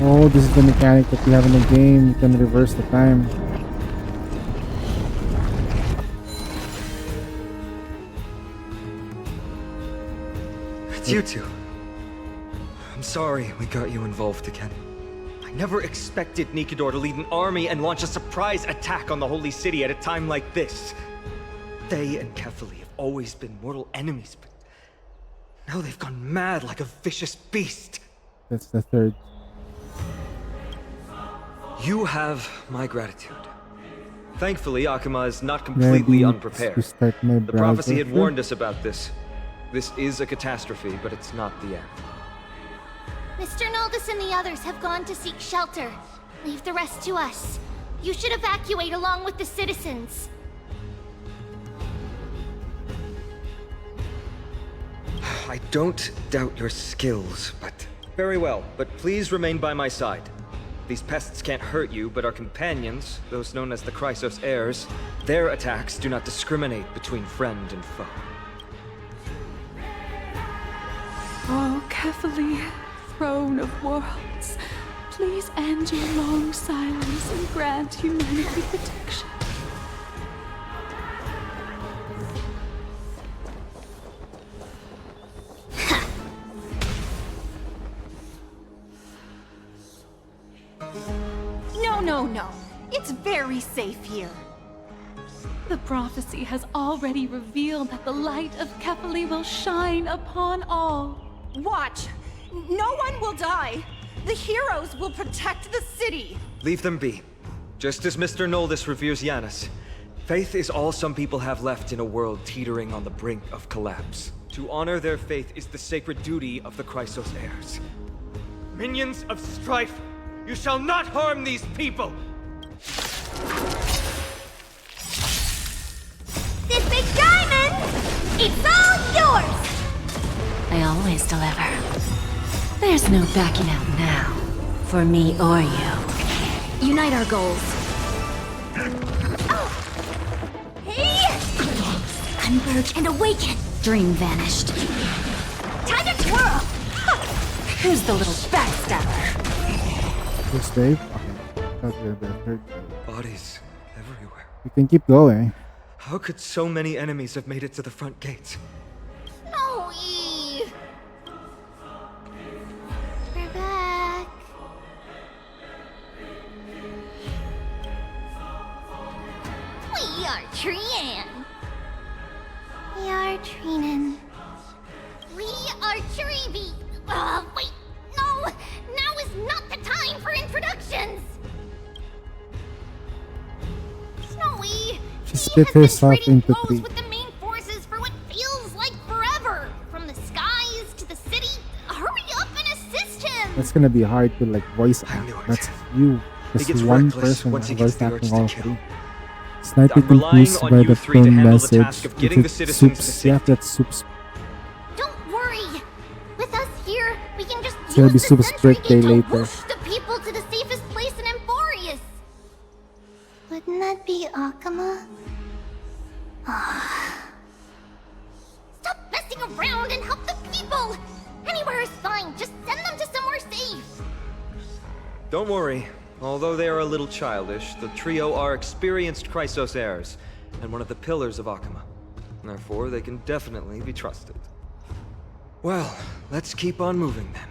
Oh, this is the mechanic that we have in the game. You can reverse the time. It's you two. I'm sorry we got you involved again. I never expected Nikador to lead an army and launch a surprise attack on the Holy City at a time like this. They and Kefali have always been mortal enemies, but now they've gone mad like a vicious beast. That's the third. You have my gratitude. Thankfully, Akuma is not completely unprepared. Restart my The prophecy had browser. warned us about this. This is a catastrophe, but it's not the end. Mr. Noldus and the others have gone to seek shelter. Leave the rest to us. You should evacuate along with the citizens. I don't doubt your skills, but... Very well, but please remain by my side. These pests can't hurt you, but our companions, those known as the Chrysos heirs, their attacks do not discriminate between friend and foe. Oh, Kefali, throne of worlds, please end your long silence and grant humanity protection. No. It's very safe here. The prophecy has already revealed that the light of Kefali will shine upon all. Watch! No one will die! The heroes will protect the city! Leave them be. Just as Mr. Noldus reveres Yanis, faith is all some people have left in a world teetering on the brink of collapse. To honor their faith is the sacred duty of the Chrysos heirs. Minions of strife, you shall not harm these people! This big diamond, it's all yours! I always deliver. There's no backing out now, for me or you. Unite our goals. Hey! Converge and awaken! Dream vanished. Time to twirl! Who's the little backstabber? This Dave? Okay. That's the third. Bodies everywhere. You can keep going. How could so many enemies have made it to the front gates? Snowy! We're back. We are Trian. We are Trinan. We are Trivi. Wait. No! Now is not the time for introductions! Snowy! She split herself into three. With the main forces for what feels like forever! From the skies to the city, hurry up and assist him! That's gonna be hard to like voice act. That's you. Just gets one reckless person once he voice gets the acting urge all to three. Slightly I'm relying confused on by you the three to tone handle the message. task of getting the If it's citizens to soups, yeah, that's soups. Don't worry! With us here, we can just It's gonna be use the Soup's sentry birthday gate to later. whoosh the people to the safest place in Emporius! Wouldn't that be Akuma? Stop messing around and help the people! Anywhere is fine, just send them to somewhere safe! Don't worry. Although they are a little childish, the trio are experienced Chrysos heirs, and one of the pillars of Akuma. Therefore, they can definitely be trusted. Well, let's keep on moving then.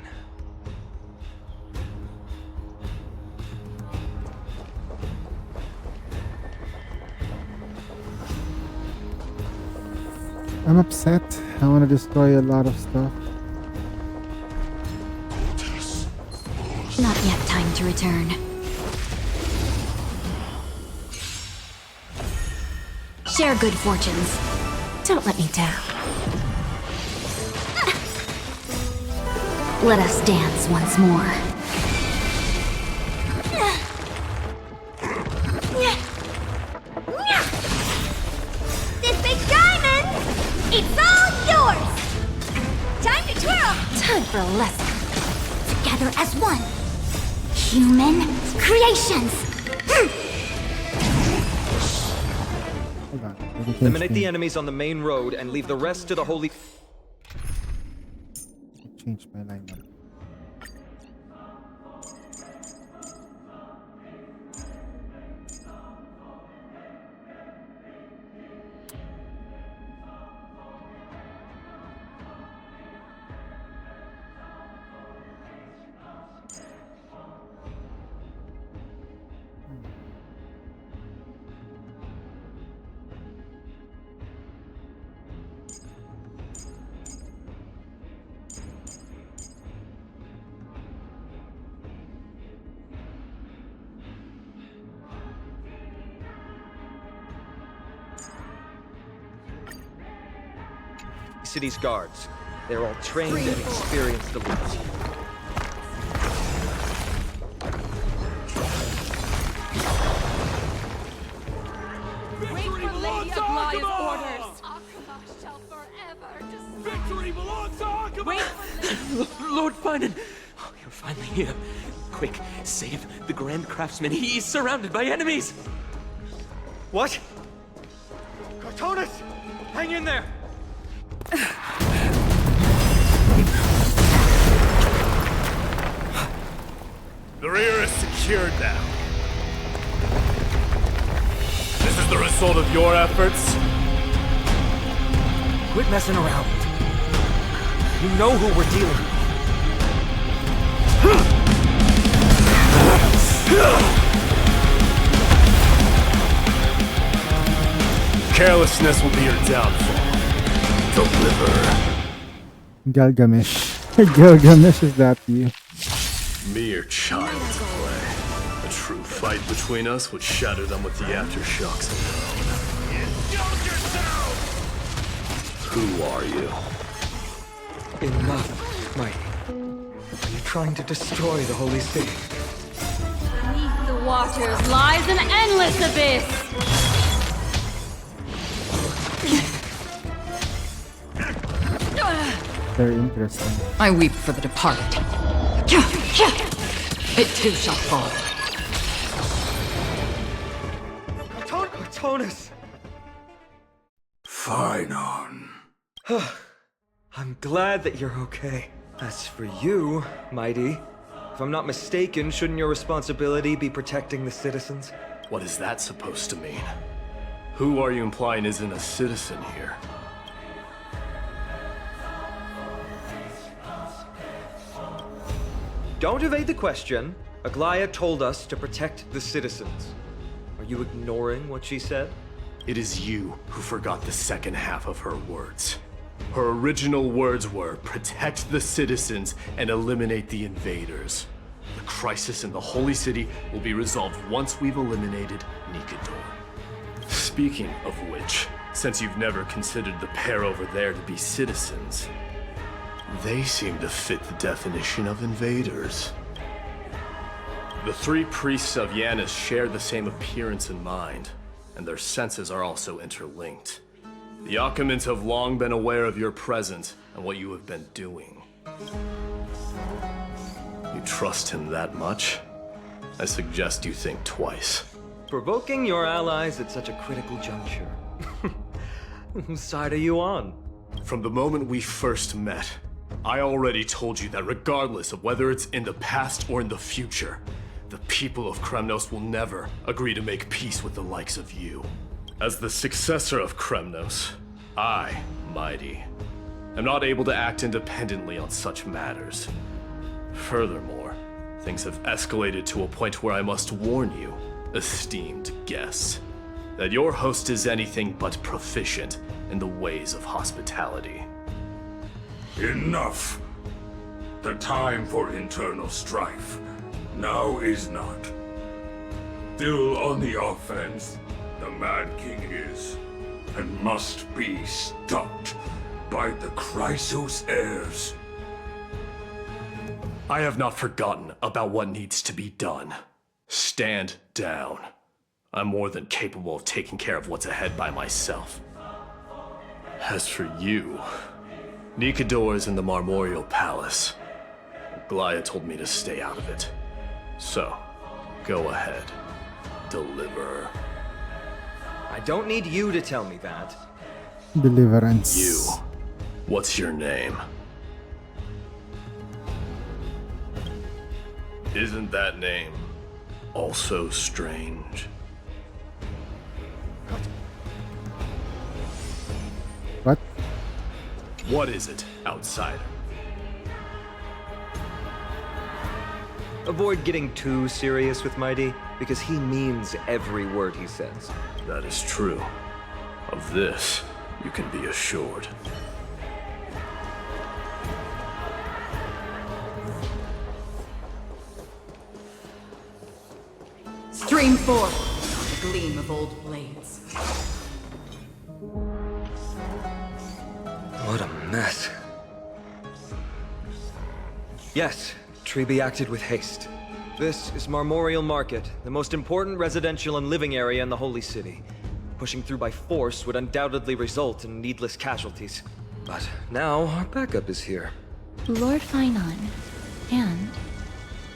I'm upset. I want to destroy a lot of stuff. Not yet time to return. Share good fortunes. Don't let me down. Let us dance once more. This big diamond, it's all yours! Time to twirl! Time for a lesson. Together as one! Human creations! Hold on. Eliminate the enemies on the main road and leave the rest to the holy... Change my lineup. city's guards. They're all trained and experienced elites. Wait for Lady Aglaya's orders! Akama shall forever Victory belongs to Akama! Wait Lord Finan! Oh, you're finally here. Quick, save the Grand Craftsman. He's surrounded by enemies! What? Cartonis! Hang in there! The rear is secured now. This is the result of your efforts? Quit messing around. You know who we're dealing with. Carelessness will be your downfall. Deliver. Gilgamesh. Gilgamesh, is that you? Mere child's play. A true fight between us would shatter them with the aftershocks alone. Who are you? Enough, Mighty. Are you trying to destroy the Holy City? Beneath the waters lies an endless abyss! Very interesting. I weep for the departed. It too shall fall. Cartonis! Finon. I'm glad that you're okay. As for you, Mighty, if I'm not mistaken, shouldn't your responsibility be protecting the citizens? What is that supposed to mean? Who are you implying isn't a citizen here? Don't evade the question. Aglaya told us to protect the citizens. Are you ignoring what she said? It is you who forgot the second half of her words. Her original words were, protect the citizens and eliminate the invaders. The crisis in the Holy City will be resolved once we've eliminated Nikador. Speaking of which, since you've never considered the pair over there to be citizens, they seem to fit the definition of invaders. The three priests of Yanis share the same appearance and mind, and their senses are also interlinked. The Akamans have long been aware of your presence and what you have been doing. You trust him that much? I suggest you think twice. Provoking your allies at such a critical juncture. Whose side are you on? From the moment we first met, I already told you that regardless of whether it's in the past or in the future, the people of Kremnos will never agree to make peace with the likes of you. As the successor of Kremnos, I, Mighty, am not able to act independently on such matters. Furthermore, things have escalated to a point where I must warn you, esteemed guests, that your host is anything but proficient in the ways of hospitality. Enough. The time for internal strife now is not. Still on the offense, the Mad King is, and must be stopped by the Chrysos heirs. I have not forgotten about what needs to be done. Stand down. I'm more than capable of taking care of what's ahead by myself. As for you, Nikador is in the Marmorial Palace. Aglaya told me to stay out of it. So, go ahead. Deliver. I don't need you to tell me that. Deliverance. You. What's your name? Isn't that name also strange? What? What is it, outsider? Avoid getting too serious with Mighty, because he means every word he says. That is true. Of this, you can be assured. Stream forth, the gleam of old blades. What a mess. Yes, Treby acted with haste. This is Marmorial Market, the most important residential and living area in the Holy City. Pushing through by force would undoubtedly result in needless casualties. But now our backup is here. Lord Finon, and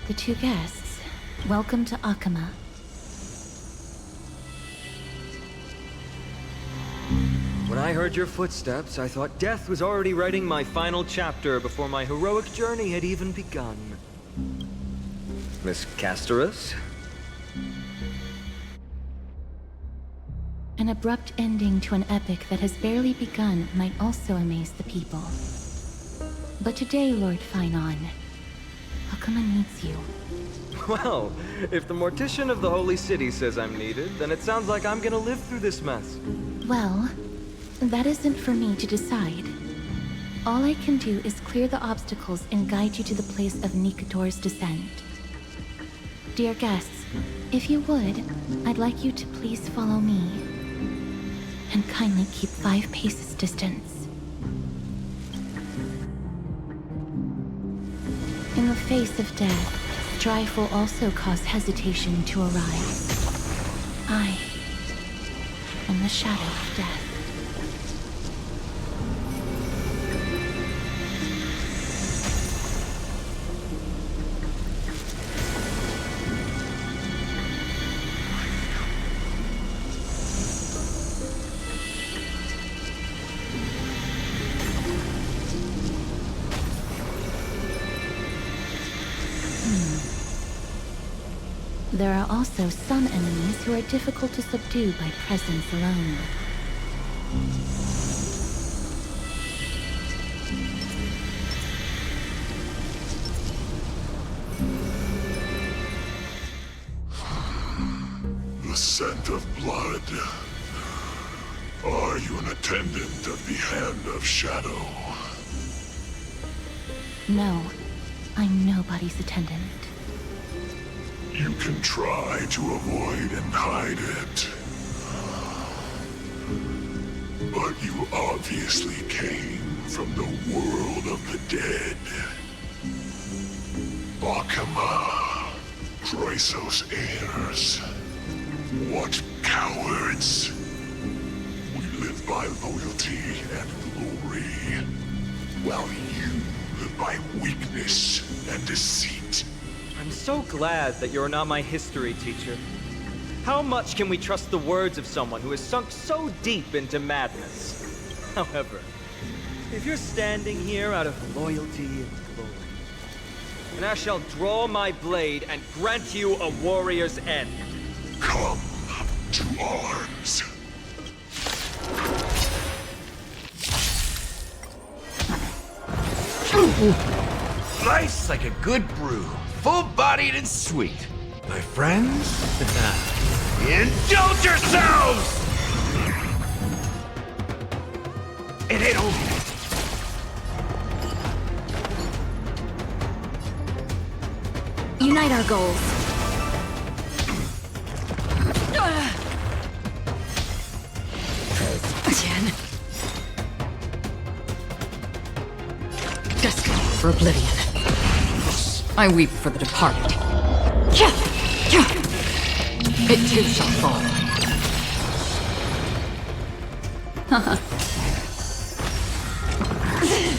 the two guests, welcome to Akama. When I heard your footsteps, I thought death was already writing my final chapter before my heroic journey had even begun. Miss Casterus? An abrupt ending to an epic that has barely begun might also amaze the people. But today, Lord Finon, Akama needs you. Well, if the Mortician of the Holy City says I'm needed, then it sounds like I'm gonna live through this mess. Well, that isn't for me to decide. All I can do is clear the obstacles and guide you to the place of Nikator's descent. Dear guests, if you would, I'd like you to please follow me. And kindly keep 5 paces distance. In the face of death, strife will also cause hesitation to arise. I am the shadow of death. There are also some enemies who are difficult to subdue by presence alone. The scent of blood. Are you an attendant of the Hand of Shadow? No, I'm nobody's attendant. You can try to avoid and hide it. But you obviously came from the world of the dead. Akama, Chrysos heirs. What cowards! We live by loyalty and glory, while you live by weakness and deceit. I'm so glad that you're not my history teacher. How much can we trust the words of someone who has sunk so deep into madness? However, if you're standing here out of loyalty and glory, then I shall draw my blade and grant you a warrior's end. Come to arms. Life's like a good brew, full-bodied and sweet. My friends, indulge yourselves! It ain't over yet. Unite our goals. Again. Destiny for oblivion. I weep for the departed. It too shall fall.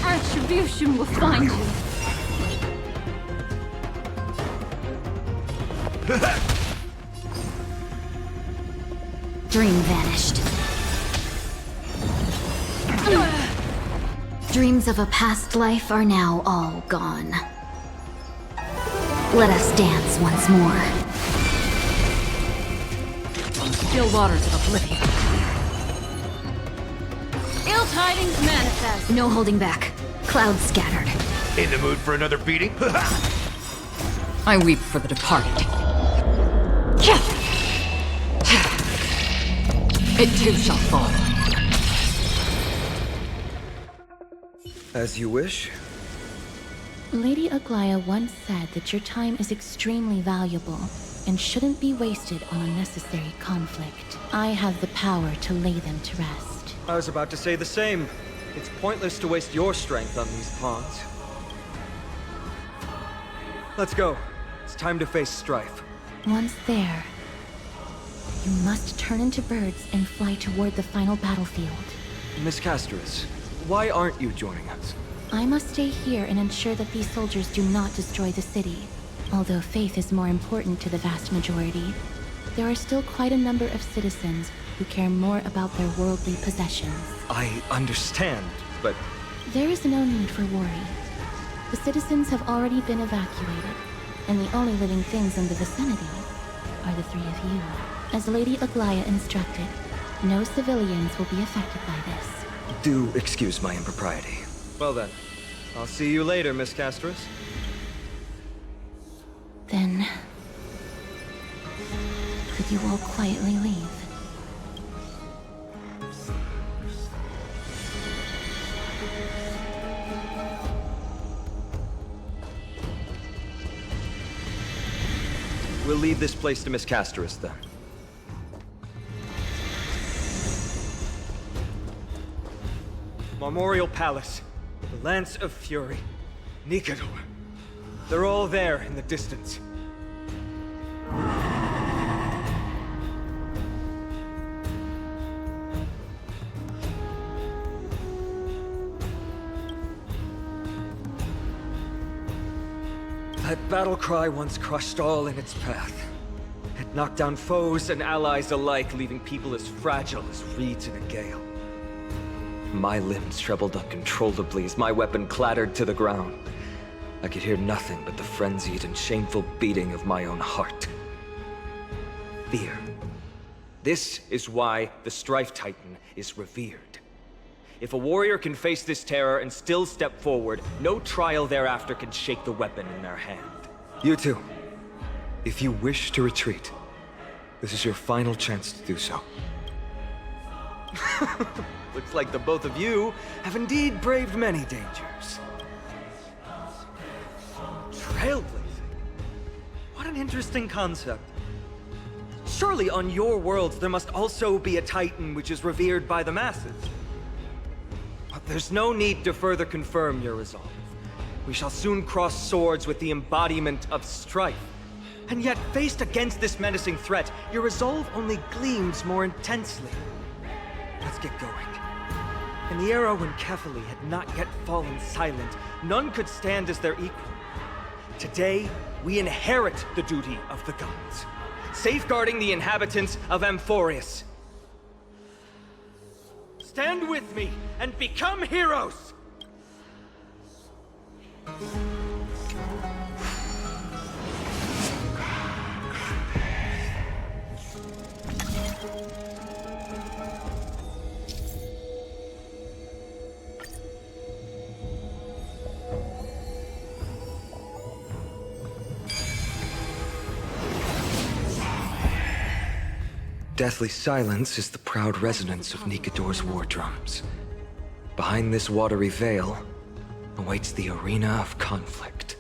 Retribution will find you. Dream vanished. Dreams of a past life are now all gone. Let us dance once more. On still waters of oblivion. Ill tidings manifest. No holding back. Clouds scattered. In the mood for another beating? I weep for the departed. It too shall fall. As you wish. Lady Aglaya once said that your time is extremely valuable and shouldn't be wasted on unnecessary conflict. I have the power to lay them to rest. I was about to say the same. It's pointless to waste your strength on these pawns. Let's go. It's time to face Strife. Once there, you must turn into birds and fly toward the final battlefield. Miss Castris, why aren't you joining us? I must stay here and ensure that these soldiers do not destroy the city. Although faith is more important to the vast majority, there are still quite a number of citizens who care more about their worldly possessions. I understand, but... There is no need for worry. The citizens have already been evacuated, and the only living things in the vicinity are the three of you. As Lady Aglaya instructed, no civilians will be affected by this. Do excuse my impropriety. Well then, I'll see you later, Miss Castris. Then... could you all quietly leave? We'll leave this place to Miss Castris, then. Memorial Palace, the Lance of Fury, Nicator. They're all there in the distance. That battle cry once crushed all in its path. It knocked down foes and allies alike, leaving people as fragile as reeds in a gale. My limbs trembled uncontrollably as my weapon clattered to the ground. I could hear nothing but the frenzied and shameful beating of my own heart. Fear. This is why the Strife Titan is revered. If a warrior can face this terror and still step forward, no trial thereafter can shake the weapon in their hand. You two, if you wish to retreat, this is your final chance to do so. Looks like the both of you have indeed braved many dangers. Trailblazing? What an interesting concept. Surely on your worlds there must also be a Titan which is revered by the masses. But there's no need to further confirm your resolve. We shall soon cross swords with the embodiment of strife. And yet, faced against this menacing threat, your resolve only gleams more intensely. Let's get going. In the era when Kefali had not yet fallen silent, none could stand as their equal. Today, we inherit the duty of the gods, safeguarding the inhabitants of Amphorius. Stand with me and become heroes! Deathly silence is the proud resonance of Nicator's war drums. Behind this watery veil awaits the arena of conflict.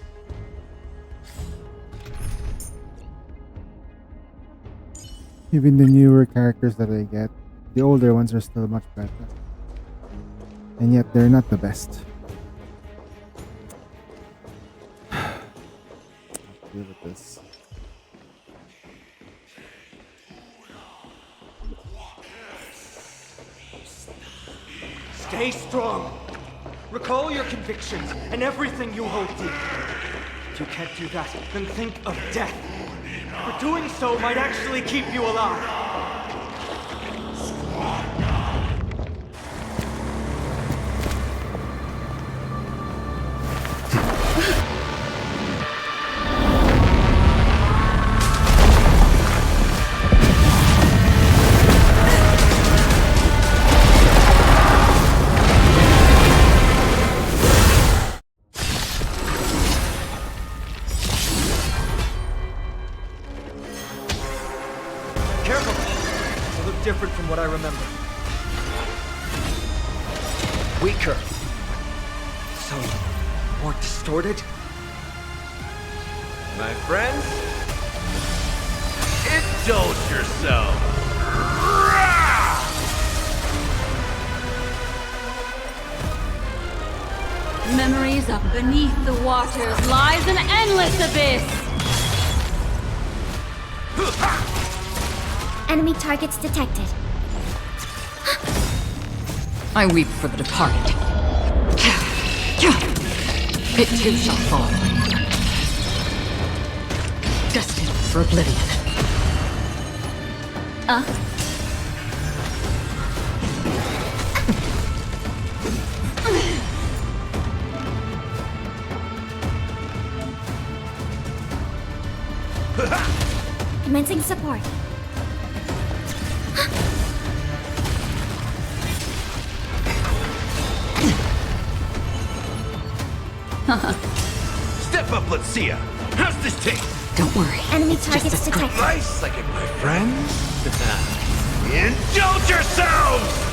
Even the newer characters that I get, the older ones are still much better. And yet they're not the best. Let's deal with this. Stay strong. Recall your convictions and everything you hold dear. If you can't do that, then think of death. For doing so might actually keep you alive. Different from what I remember. Weaker. So, more distorted? My friends, indulge yourself. Rise up beneath the waters lies an endless abyss! Enemy targets detected. I weep for the departed. It too shall fall. Destined for oblivion. Commencing support. Step up, let's see ya. How's this taste? Don't worry. Enemy targets detected. Nice like it, my friends. Indulge yourselves!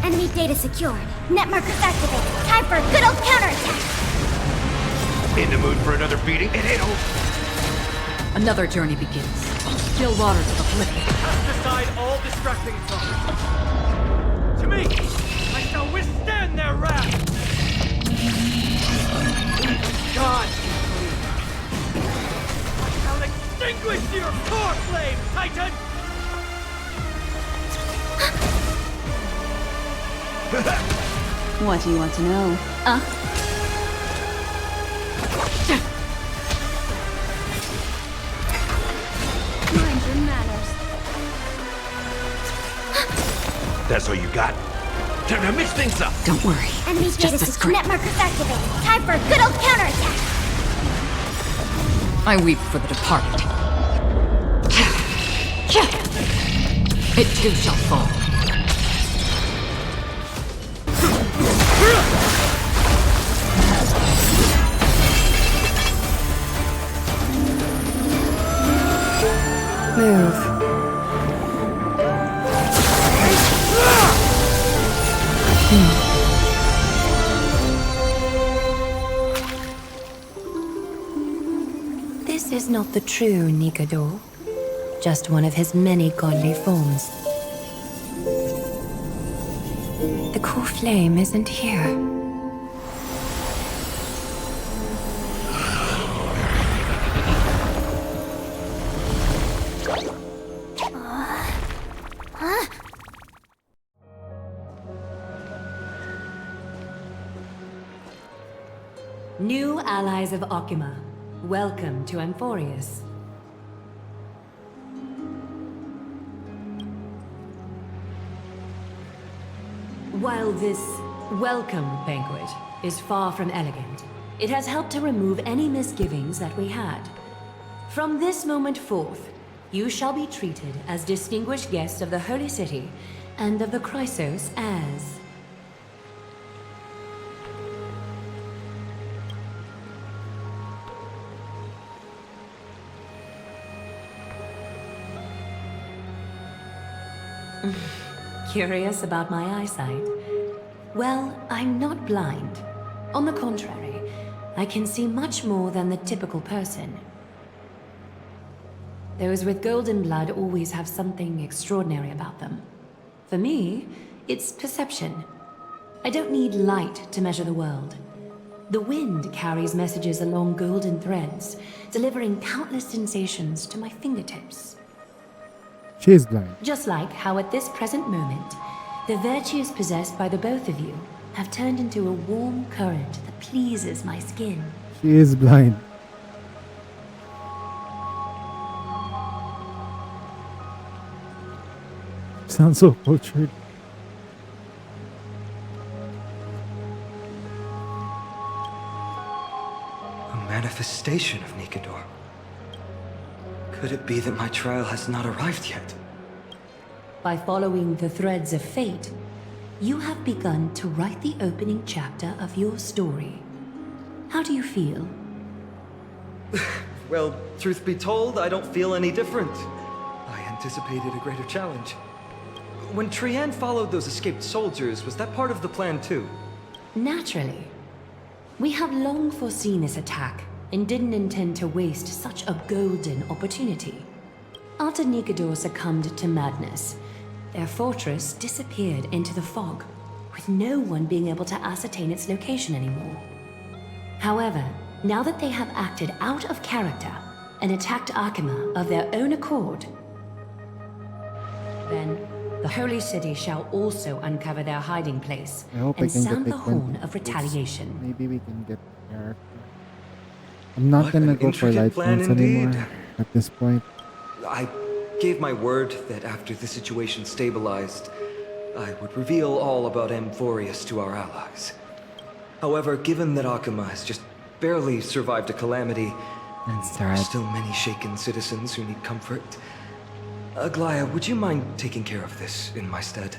Enemy data secured. Net markers activated. Time for a good old counterattack. In the mood for another beating? It ain't over. Another journey begins. Still waters of oblivion. Cast aside all distracting thoughts. To me, I shall withstand their wrath. God, I shall extinguish your core flame, Titan. What do you want to know? Mind your manners. That's all you got? Time to mix things up. Don't worry. Enemy It's data just a secured. script. Net markers activated. Time for a good old counterattack. I weep for the departed. It too shall fall. Move. This is not the true Nikado, just one of his many godly forms. The core flame isn't here. New allies of Okima, welcome to Amphorius. While this welcome banquet is far from elegant, it has helped to remove any misgivings that we had. From this moment forth, you shall be treated as distinguished guests of the Holy City and of the Chrysos as... Curious about my eyesight? Well, I'm not blind. On the contrary, I can see much more than the typical person. Those with golden blood always have something extraordinary about them. For me, it's perception. I don't need light to measure the world. The wind carries messages along golden threads, delivering countless sensations to my fingertips. She is blind. Just like how at this present moment, the virtues possessed by the both of you have turned into a warm current that pleases my skin. She is blind. Sounds so cultured. A manifestation of Nikador. Could it be that my trial has not arrived yet? By following the threads of fate, you have begun to write the opening chapter of your story. How do you feel? Well, truth be told, I don't feel any different. I anticipated a greater challenge. When Trian followed those escaped soldiers, was that part of the plan too? Naturally. We have long foreseen this attack and didn't intend to waste such a golden opportunity. After Nikador succumbed to madness, their fortress disappeared into the fog, with no one being able to ascertain its location anymore. However, now that they have acted out of character and attacked Arkema of their own accord, then the Holy City shall also uncover their hiding place I hope I and can get sound the like horn 20 of retaliation. Maybe we can get the character. I'm not What gonna an go for intricate light plan points indeed. anymore at this point. I gave my word that after the situation stabilized, I would reveal all about Amphorius to our allies. However, given that Akuma has just barely survived a calamity, and there are still many shaken citizens who need comfort, Aglaya, would you mind taking care of this in my stead?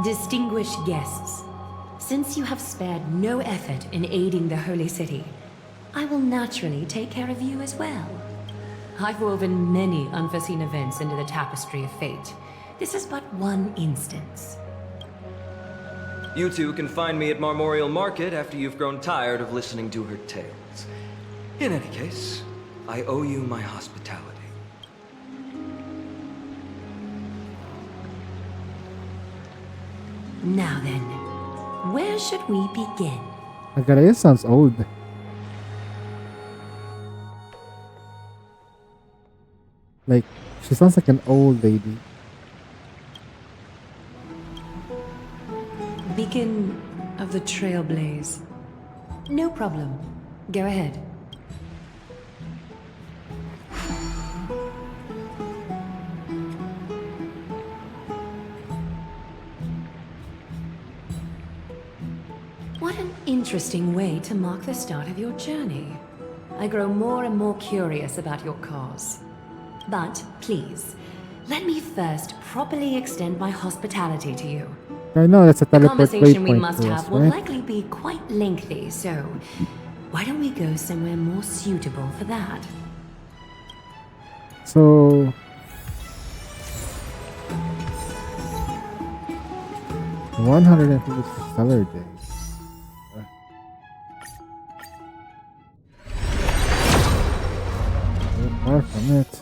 Distinguished guests, since you have spared no effort in aiding the Holy City, I will naturally take care of you as well. I've woven many unforeseen events into the tapestry of fate. This is but one instance. You two can find me at Marmorial Market after you've grown tired of listening to her tales. In any case, I owe you my hospitality. Now then, where should we begin? Agaraya sounds old. Like, she sounds like an old lady. Beacon of the Trailblaze. No problem. Go ahead. What an interesting way to mark the start of your journey. I grow more and more curious about your cause. But please, let me first properly extend my hospitality to you. I know that's a The teleport conversation we waypoint must to have us, will right? likely be quite lengthy, so why don't we go somewhere more suitable for that? So 150 stellar days. Far from it.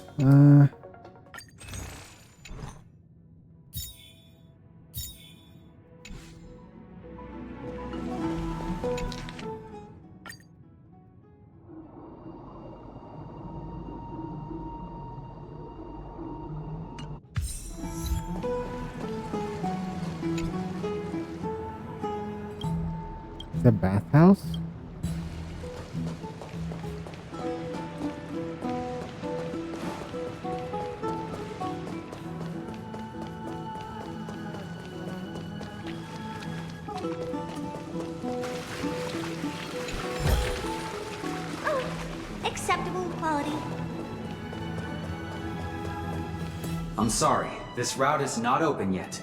The bathhouse? Acceptable quality. I'm sorry, this route is not open yet.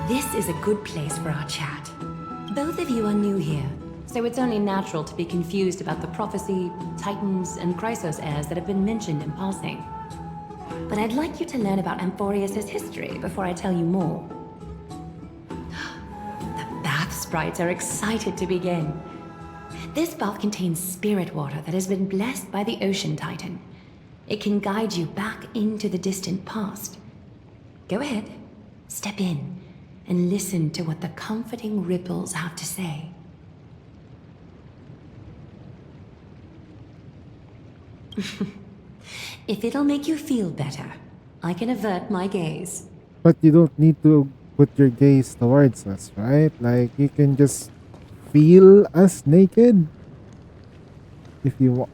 This is a good place for our chat. Both of you are new here, so it's only natural to be confused about the prophecy, titans, and Chrysos heirs that have been mentioned in passing. But I'd like you to learn about Amphorius' history before I tell you more. The bath sprites are excited to begin. This bath contains spirit water that has been blessed by the Ocean Titan. It can guide you back into the distant past. Go ahead, step in, and listen to what the comforting ripples have to say. If it'll make you feel better, I can avert my gaze. But you don't need to put your gaze towards us, right? Like, you can just feel us naked if you want.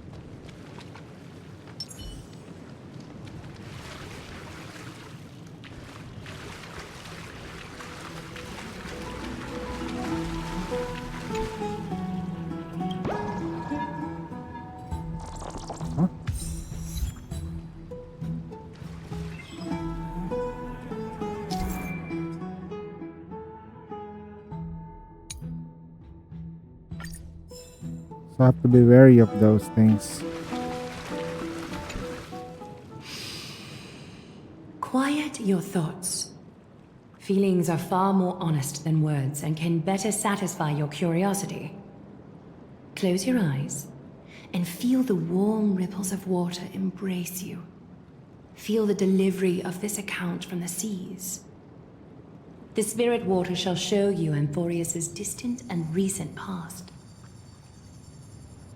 So I have to be wary of those things. Quiet your thoughts. Feelings are far more honest than words and can better satisfy your curiosity. Close your eyes and feel the warm ripples of water embrace you. Feel the delivery of this account from the seas. The spirit water shall show you Anthorius' distant and recent past.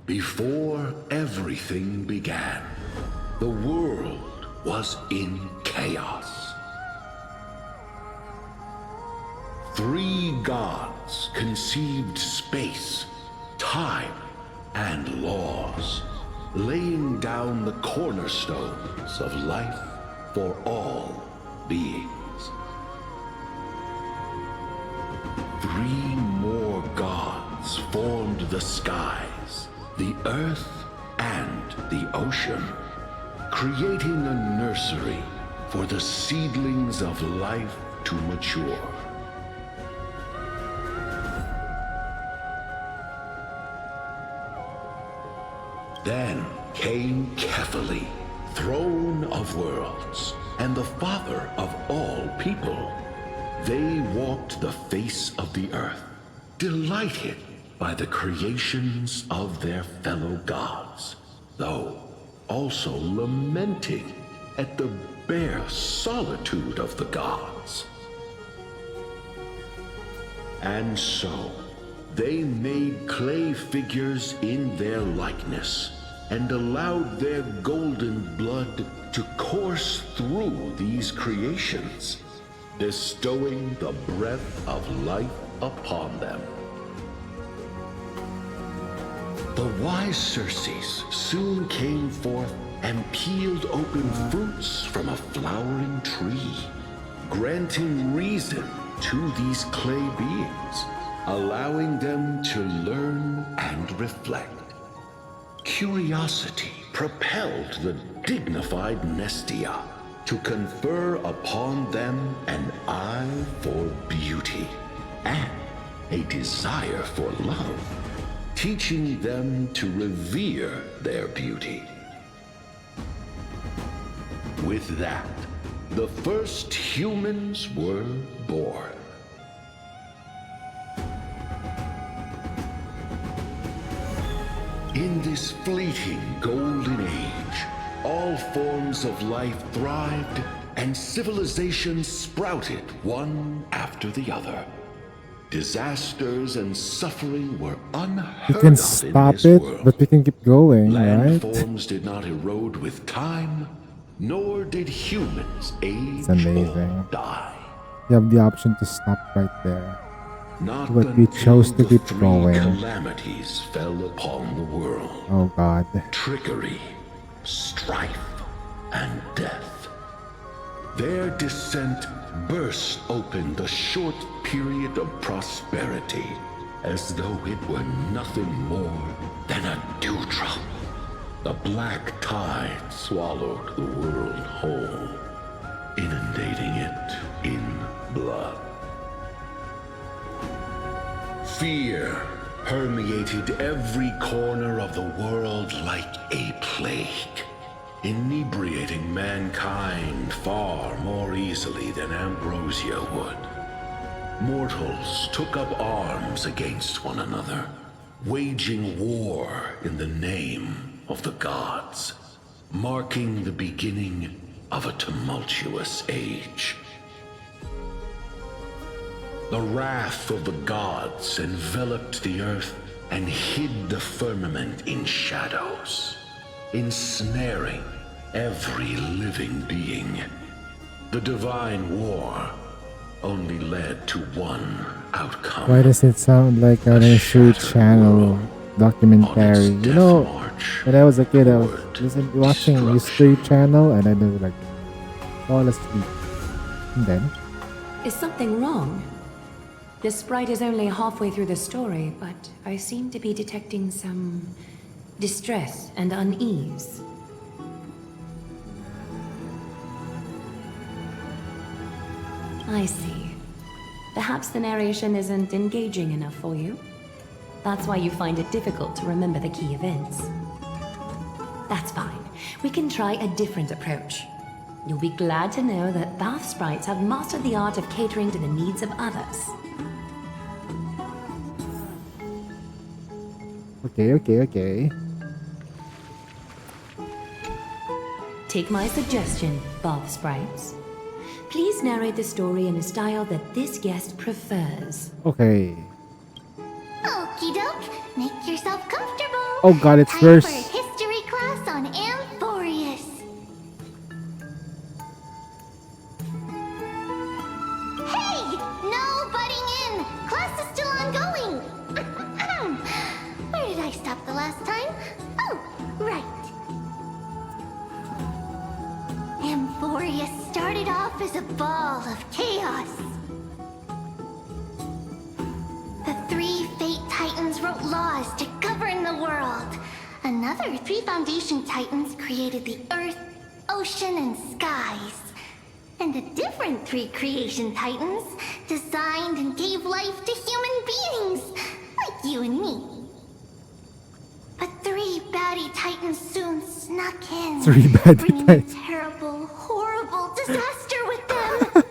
Before everything began, the world was in chaos. 3 gods conceived space, time, and laws, laying down the cornerstones of life for all beings. 3 more gods formed the skies, the earth, and the ocean, creating a nursery for the seedlings of life to mature. Then came Kefali, throne of worlds, and the father of all people. They walked the face of the earth, delighted by the creations of their fellow gods, though also lamenting at the bare solitude of the gods. And so, they made clay figures in their likeness, and allowed their golden blood to course through these creations, bestowing the breath of life upon them. The wise Circes soon came forth and peeled open fruits from a flowering tree, granting reason to these clay beings, allowing them to learn and reflect. Curiosity propelled the dignified Nestia to confer upon them an eye for beauty and a desire for love, teaching them to revere their beauty. With that, the first humans were born. In this fleeting golden age, all forms of life thrived and civilizations sprouted one after the other. Disasters and suffering were unheard We can of stop in this it, world. but we can keep going, right? Landforms did not erode with time, nor did humans age It's amazing. or die. You have the option to stop right there. Not But we chose to until keep the 3 going. calamities fell upon the world. Oh god. Trickery, strife, and death. Their descent burst open the short period of prosperity, as though it were nothing more than a dewdrop. The black tide swallowed the world whole, inundating it in blood. Fear permeated every corner of the world like a plague, inebriating mankind far more easily than ambrosia would. Mortals took up arms against one another, waging war in the name of the gods, marking the beginning of a tumultuous age. The wrath of the gods enveloped the earth and hid the firmament in shadows, ensnaring every living being. The divine war only led to one outcome. Why does it sound like a History Channel documentary? You know, when I was a kid, I was watching History Channel and I would like fall asleep. And then, Is something wrong? The sprite is only halfway through the story, but I seem to be detecting some distress and unease. I see. Perhaps the narration isn't engaging enough for you. That's why you find it difficult to remember the key events. That's fine. We can try a different approach. You'll be glad to know that bath sprites have mastered the art of catering to the needs of others. Okay. Take my suggestion, bath sprites. Please narrate the story in a style that this guest prefers. Okay. Okie doke, make yourself comfortable. Oh god, it's Time first. for a history class on Amphorius. Hey! No butting in! Class is still ongoing! Where did I stop the last time? Oh, right. Amphorius started off as a ball of chaos. The 3 Fate Titans wrote laws to govern the world. Another 3 Foundation Titans created the earth, ocean, and skies. And a different 3 Creation Titans designed and gave life to human beings, like you and me. But 3 baddie Titans soon snuck in, 3 baddie bringing Titans. a terrible, horrible disaster with them.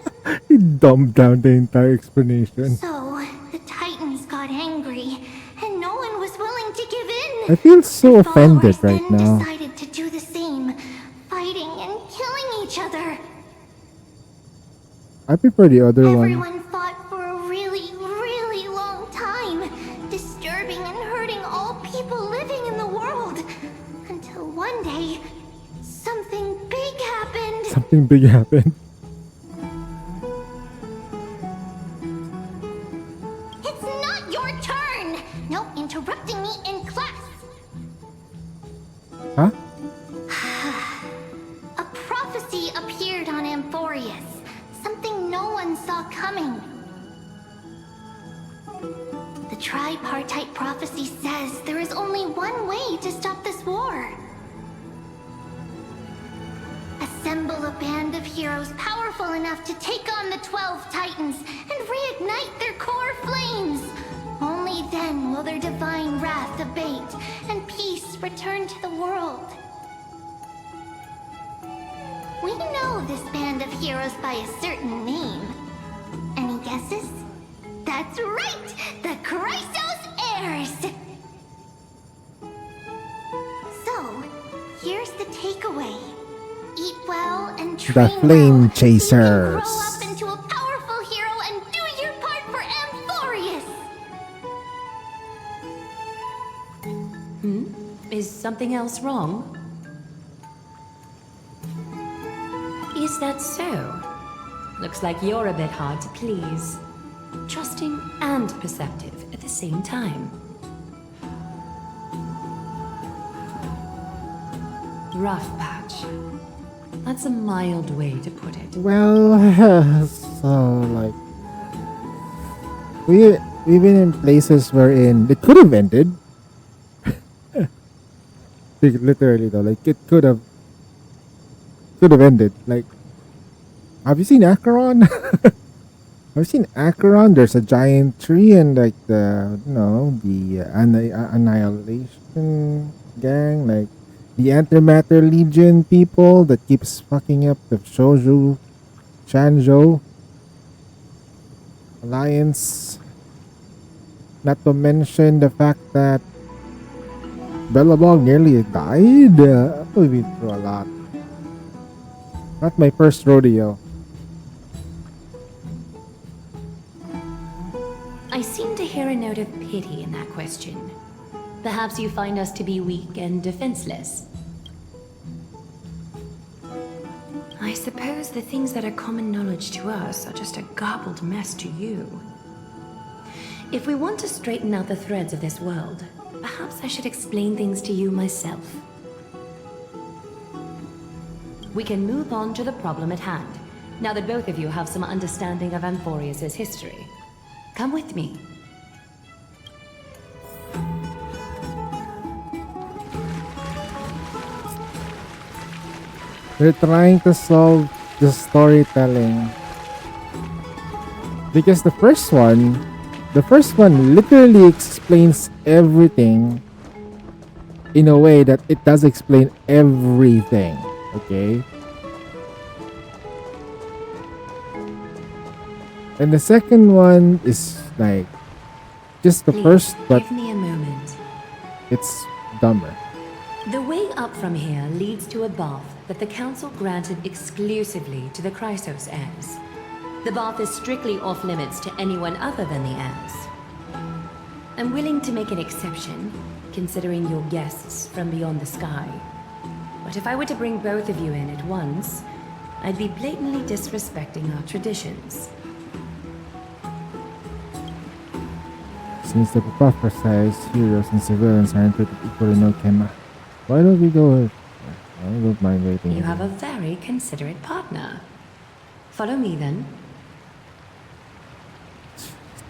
He dumbed down the entire explanation. So, the Titans got angry, and no one was willing to give in. I feel so Their offended followers right then now. decided to do the same, fighting and killing each other. I prefer the other one. Everyone fought for a really, really long time, disturbing and hurting all people living in the world. Until one day, something big happened. Something big happened. It's not your turn! No interrupting me in class! Huh? A prophecy appeared on Amphorius. Something no one saw coming. The tripartite prophecy says there is only one way to stop this war. Assemble a band of heroes powerful enough to take on the 12 Titans and reignite their core flames. Only then will their divine wrath abate and peace return to the world. We know this band of heroes by a certain name. Any guesses? That's right! The Chrysos Heirs! So, here's the takeaway. Eat well and train The Flame well, so you can Chasers. grow up into a powerful hero and do your part for Amphorius! Is something else wrong? Is that so? Looks like you're a bit hard to please. Trusting and perceptive at the same time. Rough patch. That's a mild way to put it. Well, so like we've been in places wherein it could have ended. Literally though, like it could have ended. Like, have you seen Acheron? Have you seen Acheron? There's a giant tree and like the Annihilation gang, like the Antimatter Legion people that keeps fucking up the Shanzhou Alliance. Not to mention the fact that Bellabog nearly died. We've been through a lot. Not my first rodeo. I seem to hear a note of pity in that question. Perhaps you find us to be weak and defenseless. I suppose the things that are common knowledge to us are just a garbled mess to you. If we want to straighten out the threads of this world, perhaps I should explain things to you myself. We can move on to the problem at hand, now that both of you have some understanding of Amphorius' history. Come with me. We're trying to solve the storytelling. Because the first one, The first one literally explains everything in a way that it does explain everything. Okay? And the second one is like just the Please, first, but give me a moment. it's dumber. The way up from here leads to a bath that the Council granted exclusively to the Chrysos heirs. The bath is strictly off limits to anyone other than the heirs. I'm willing to make an exception, considering your guests from beyond the sky. But if I were to bring both of you in at once, I'd be blatantly disrespecting our traditions. Since the prophesized heroes and civilians are treated equally, no Kema. Why don't we go? I don't mind waiting. You have a very considerate partner. Follow me then.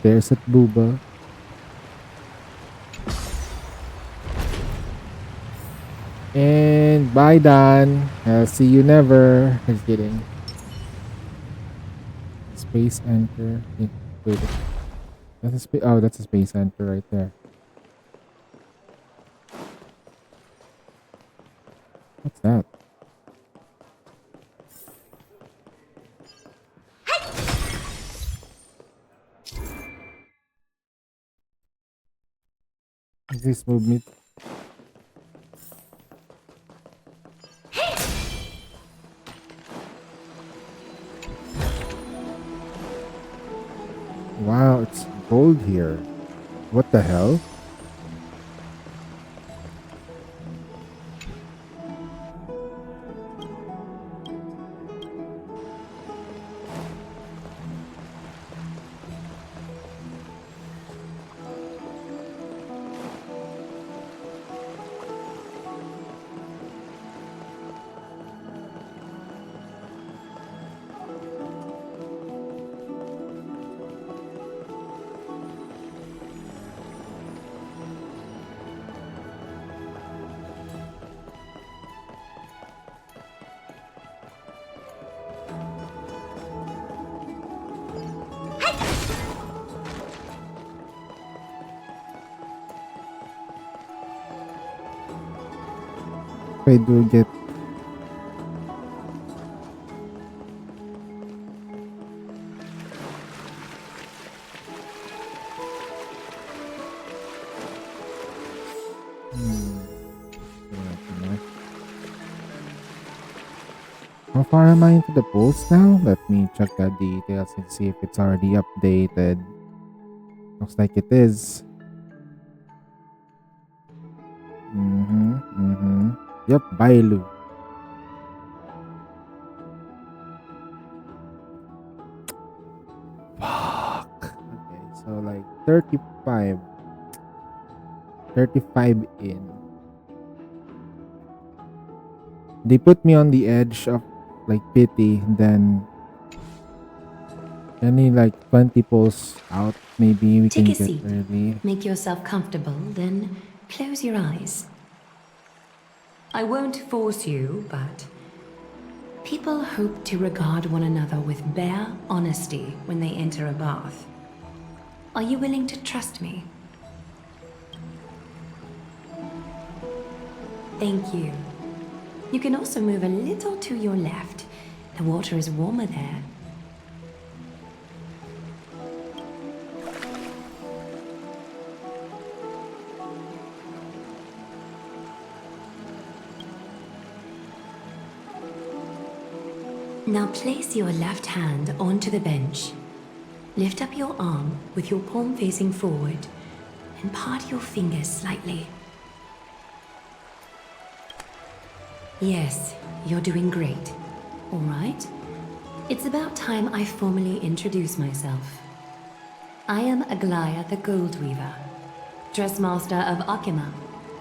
There's at Booba. And bye, Dan. I'll see you never. Just kidding. Space anchor. Wait. That's a that's a space anchor right there. What's that? Is this movement? Wow, it's gold here. What the hell? I do get How far am I into the post now? Let me check the details and see if it's already updated. Looks like it is. Yep, Bailu. Fuck. Okay, so like 35. 35 in. They put me on the edge of like pity, then any like 20 pulls out, maybe we Take can a get seat. early. Make yourself comfortable, then close your eyes. I won't force you, but people hope to regard one another with bare honesty when they enter a bath. Are you willing to trust me? Thank you. You can also move a little to your left. The water is warmer there. Now place your left hand onto the bench. Lift up your arm with your palm facing forward and part your fingers slightly. Yes, you're doing great. All right. It's about time I formally introduce myself. I am Aglaya the Gold Weaver, Dressmaster of Akima,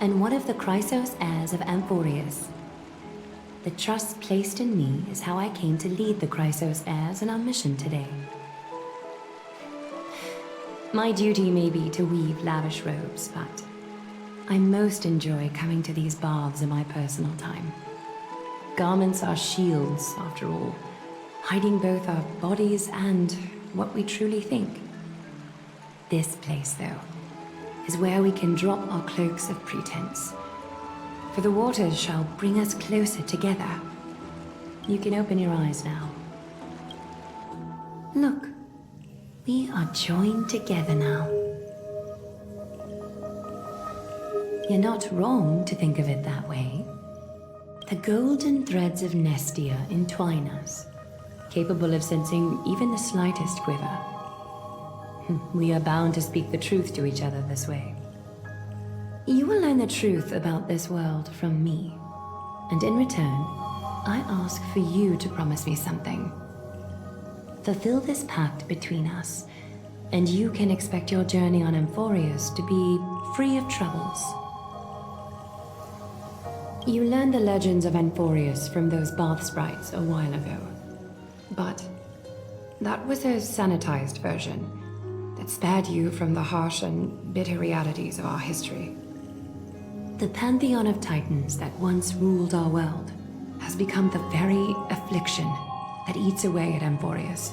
and one of the Chrysos heirs of Amphorius. The trust placed in me is how I came to lead the Chrysos heirs in our mission today. My duty may be to weave lavish robes, but I most enjoy coming to these baths in my personal time. Garments are shields, after all, hiding both our bodies and what we truly think. This place, though, is where we can drop our cloaks of pretense. For the waters shall bring us closer together. You can open your eyes now. Look, we are joined together now. You're not wrong to think of it that way. The golden threads of Nestia entwine us, capable of sensing even the slightest quiver. We are bound to speak the truth to each other this way. You will learn the truth about this world from me, and in return, I ask for you to promise me something. Fulfill this pact between us, and you can expect your journey on Amphorius to be free of troubles. You learned the legends of Amphorius from those bath sprites a while ago. But that was a sanitized version that spared you from the harsh and bitter realities of our history. The pantheon of titans that once ruled our world has become the very affliction that eats away at Amphorius.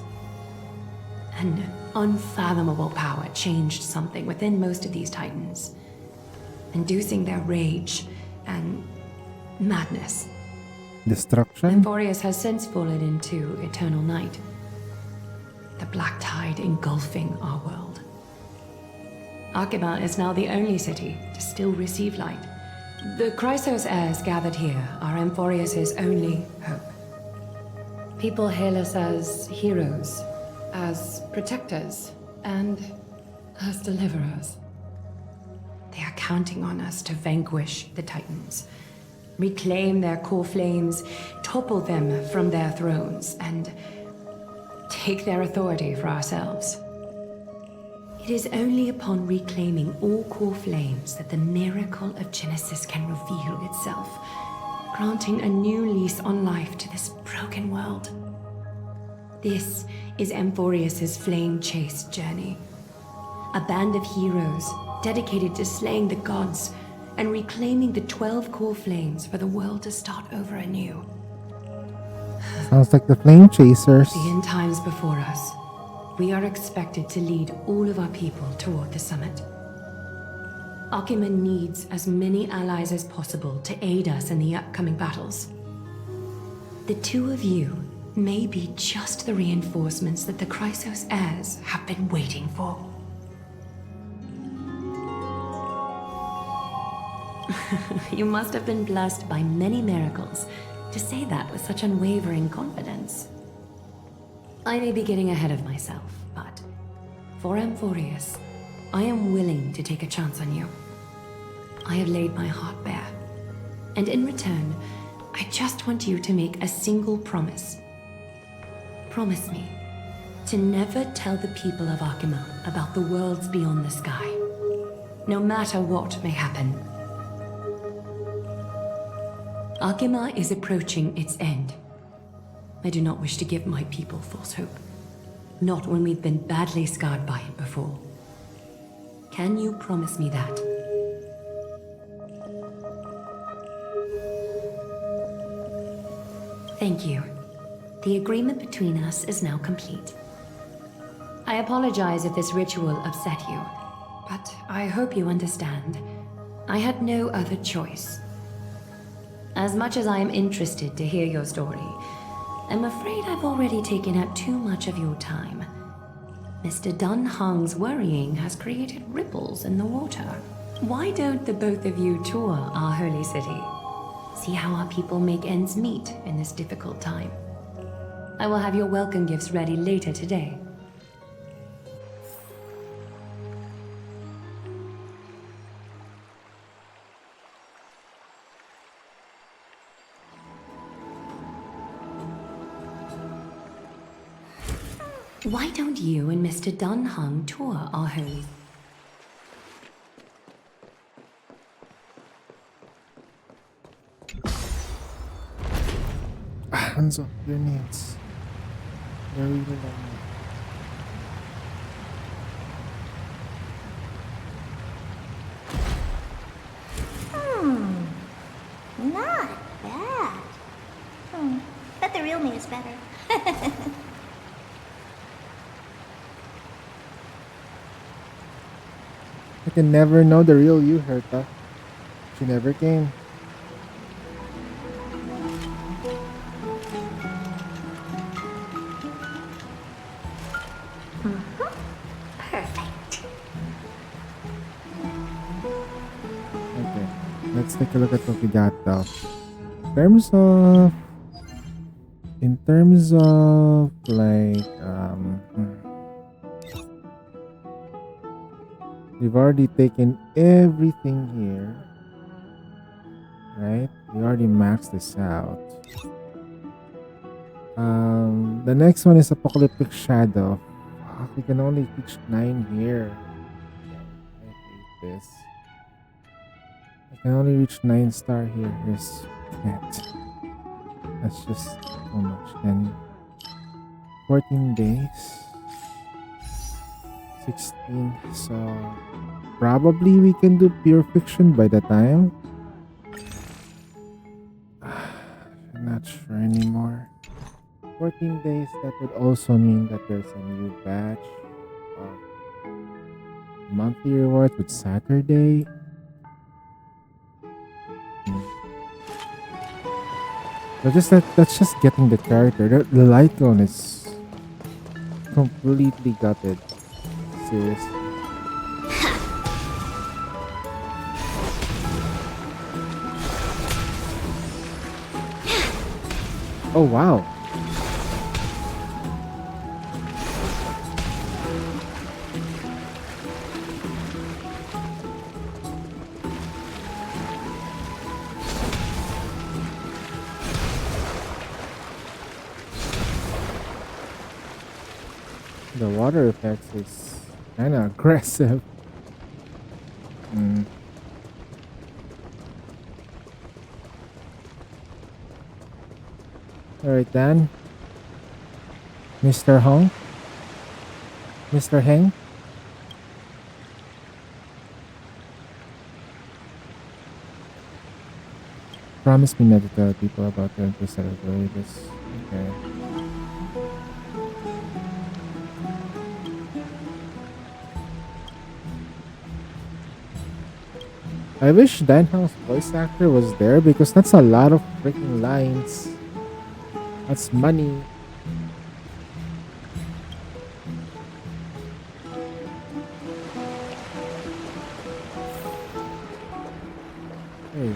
An unfathomable power changed something within most of these titans, inducing their rage and madness. Destruction? Amphorius has since fallen into eternal night, the black tide engulfing our world. Arkhima is now the only city to still receive light. The Chrysos heirs gathered here are Amphorius' only hope. People hail us as heroes, as protectors, and as deliverers. They are counting on us to vanquish the Titans, reclaim their core flames, topple them from their thrones, and take their authority for ourselves. It is only upon reclaiming all core flames that the miracle of Genesis can reveal itself, granting a new lease on life to this broken world. This is Amphorius' flame-chased journey. A band of heroes dedicated to slaying the gods and reclaiming the 12 core flames for the world to start over anew. Sounds like the Flame Chasers. The end times before us. We are expected to lead all of our people toward the summit. Arkhima needs as many allies as possible to aid us in the upcoming battles. The two of you may be just the reinforcements that the Chrysos heirs have been waiting for. You must have been blessed by many miracles to say that with such unwavering confidence. I may be getting ahead of myself, but for Amphorius, I am willing to take a chance on you. I have laid my heart bare, and in return, I just want you to make a single promise. Promise me to never tell the people of Arkhima about the worlds beyond the sky, no matter what may happen. Arkhima is approaching its end. I do not wish to give my people false hope. Not when we've been badly scarred by it before. Can you promise me that? Thank you. The agreement between us is now complete. I apologize if this ritual upset you, but I hope you understand. I had no other choice. As much as I am interested to hear your story, I'm afraid I've already taken up too much of your time. Mr. Dunhung's worrying has created ripples in the water. Why don't the both of you tour our holy city? See how our people make ends meet in this difficult time. I will have your welcome gifts ready later today. Why don't you and Mr. Dunhung tour our holy? Hands up your knees. They're really long. Not bad. But the real me is better. I can never know the real you, Herta. She never came. Perfect. Okay, let's take a look at what we got though. In terms of like we've already taken everything here, right? We already maxed this out. The next one is Apocalyptic Shadow. Fuck, we can only reach 9 here. I hate this. I can only reach 9-star here. There's can't. That's just so much. Then 14 days. 16. So probably we can do Pure Fiction by the time. I'm not sure anymore. 14 days, that would also mean that there's a new batch of monthly rewards with Saturday. But that's just getting the character. The Lycon is completely gutted. Seriously. Oh wow. The water effects is kind of aggressive. Alright then. Mr. Hong? Mr. Heng? Promise me not to tell people about the episode of this. Okay. I wish Danhau's voice actor was there because that's a lot of freaking lines. That's money. Hey,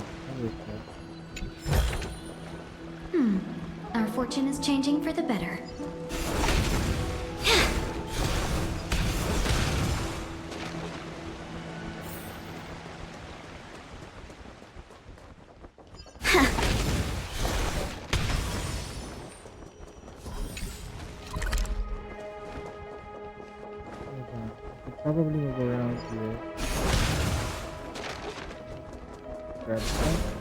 Our fortune is changing for the better. probably move around here. Grab that.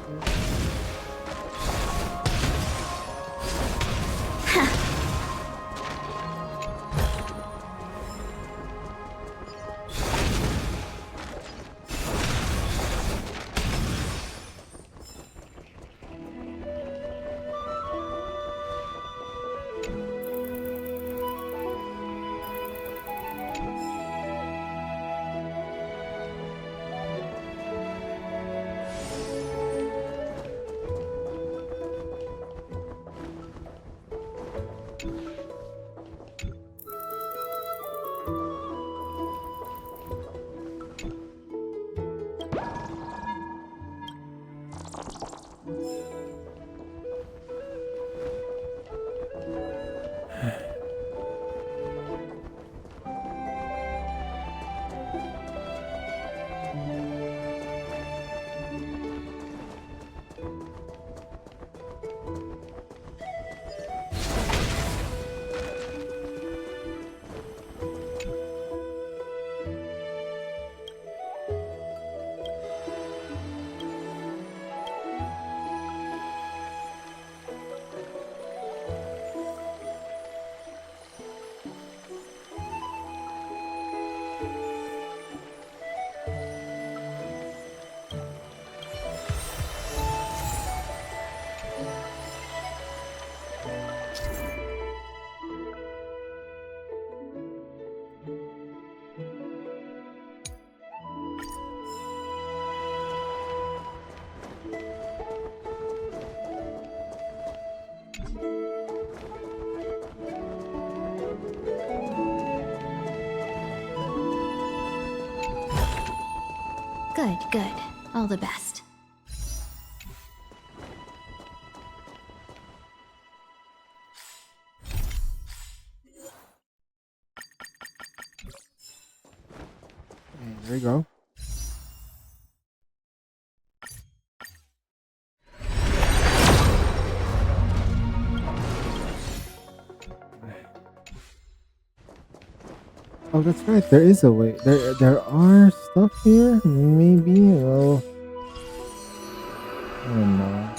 Good, good. All the best. And there we go. Oh, that's right. There is a way. There are stuff here. Maybe. Well, I don't know.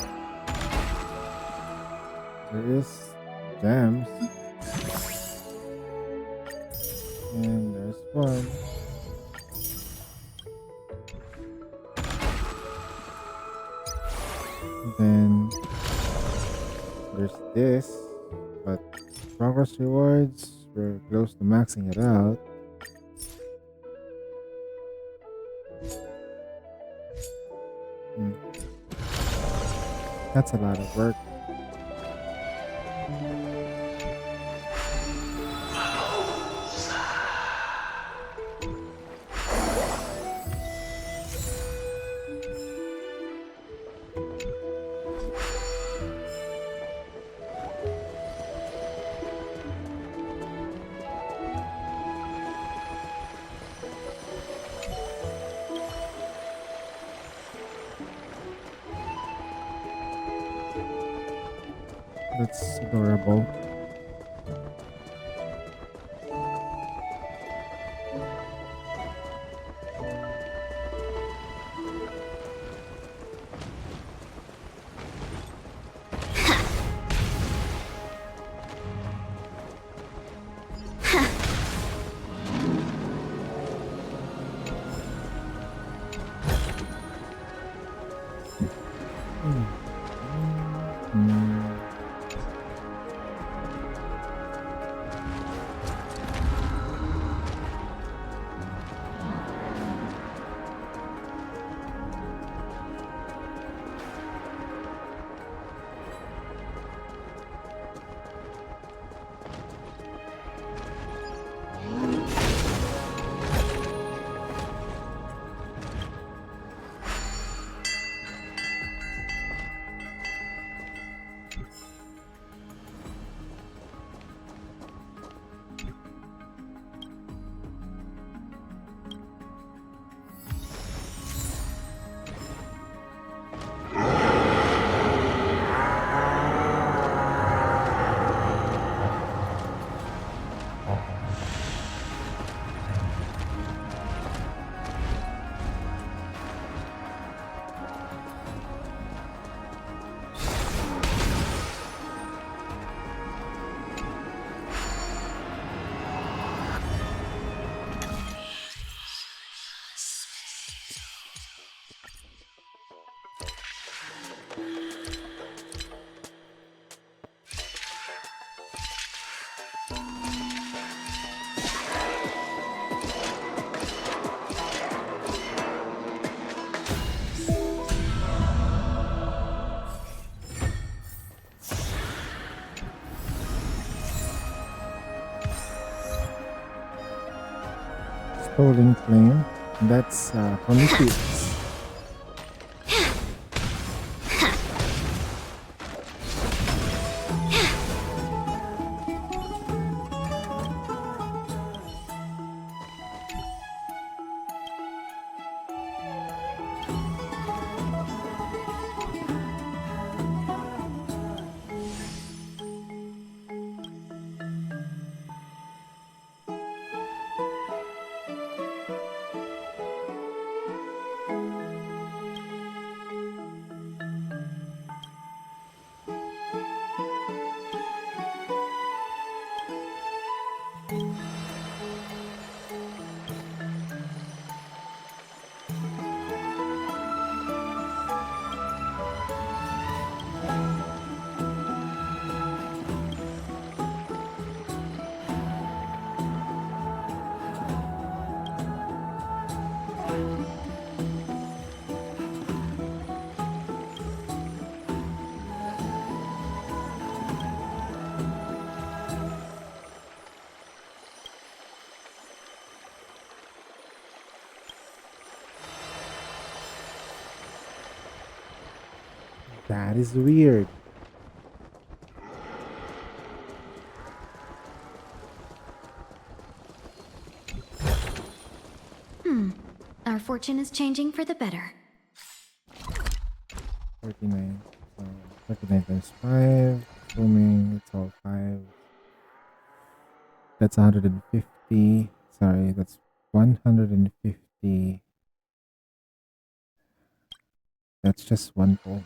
There is gems, and there's one. Then there's this, but progress rewards. We're close to maxing it out. That's a lot of work. That's adorable. Stolen flame. That's from the fields. That is weird. Our fortune is changing for the better. 49. So 49 times 5. Assuming it's all 5. That's 150. Sorry, that's 150. That's just one pull.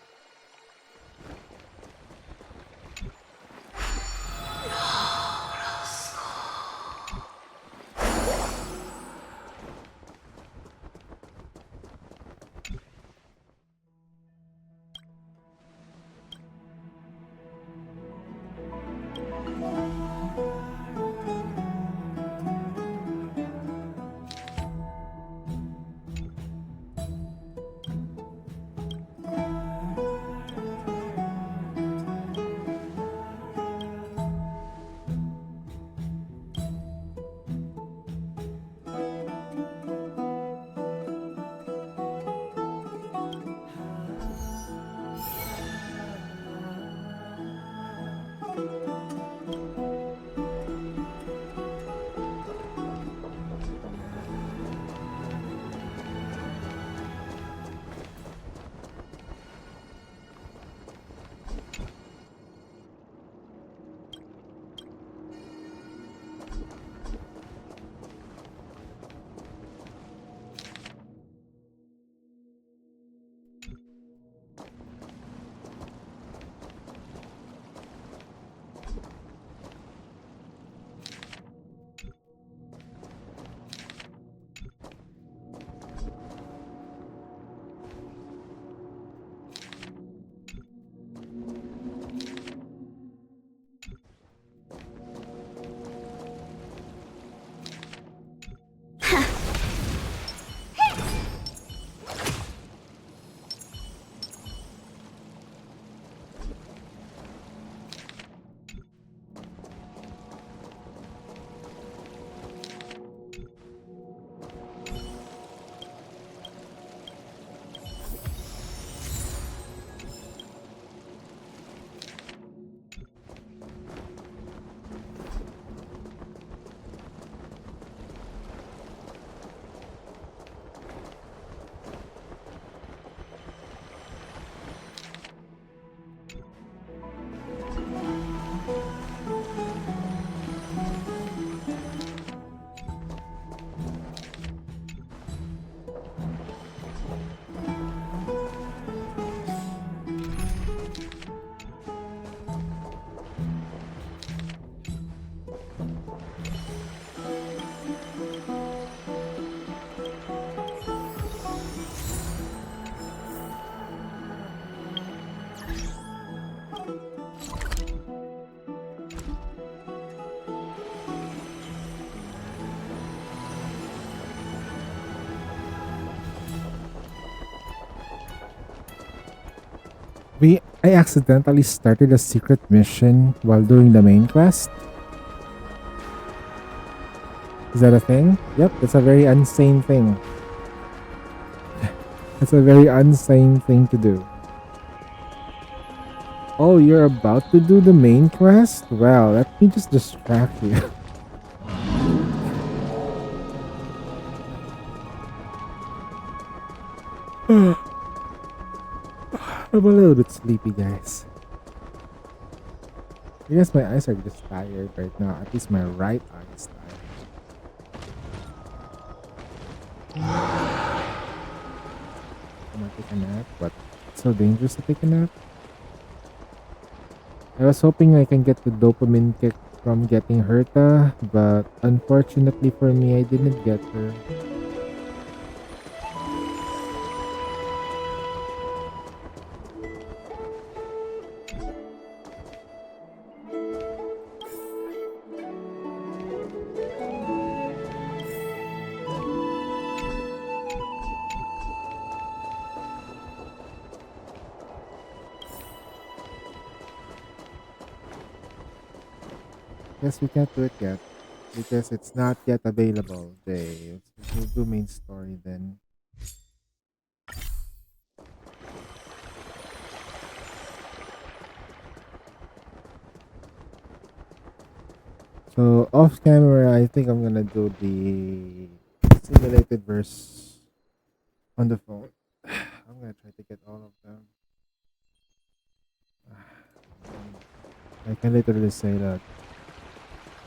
I accidentally started a secret mission while doing the main quest. Is that a thing? Yep, it's a very insane thing. It's a very insane thing to do. Oh, you're about to do the main quest? Well, let me just distract you. I'm a little bit sleepy, guys. I guess my eyes are just tired right now. At least my right eye is tired. I'm gonna take a nap, but it's so dangerous to take a nap. I was hoping I can get the dopamine kick from getting Herta, but unfortunately for me, I didn't get her. Guess we can't do it yet because it's not yet available. We'll do main story then. So off camera, I think I'm gonna do the simulated verse on the phone. I'm gonna try to get all of them. I can literally say that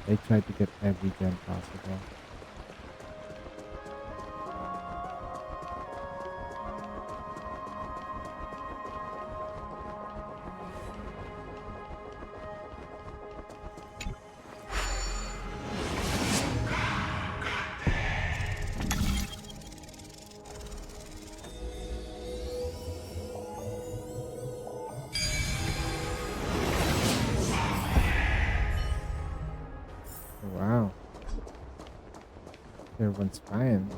I tried to get every gem possible. Wow. Everyone's fine.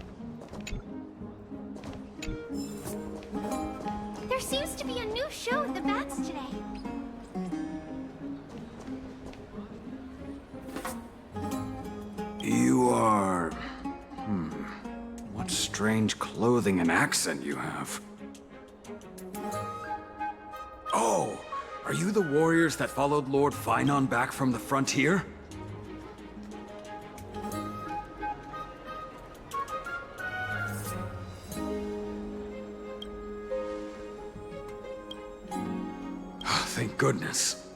There seems to be a new show at the bats today. You are... What strange clothing and accent you have. Oh, are you the warriors that followed Lord Finon back from the frontier? Thank goodness.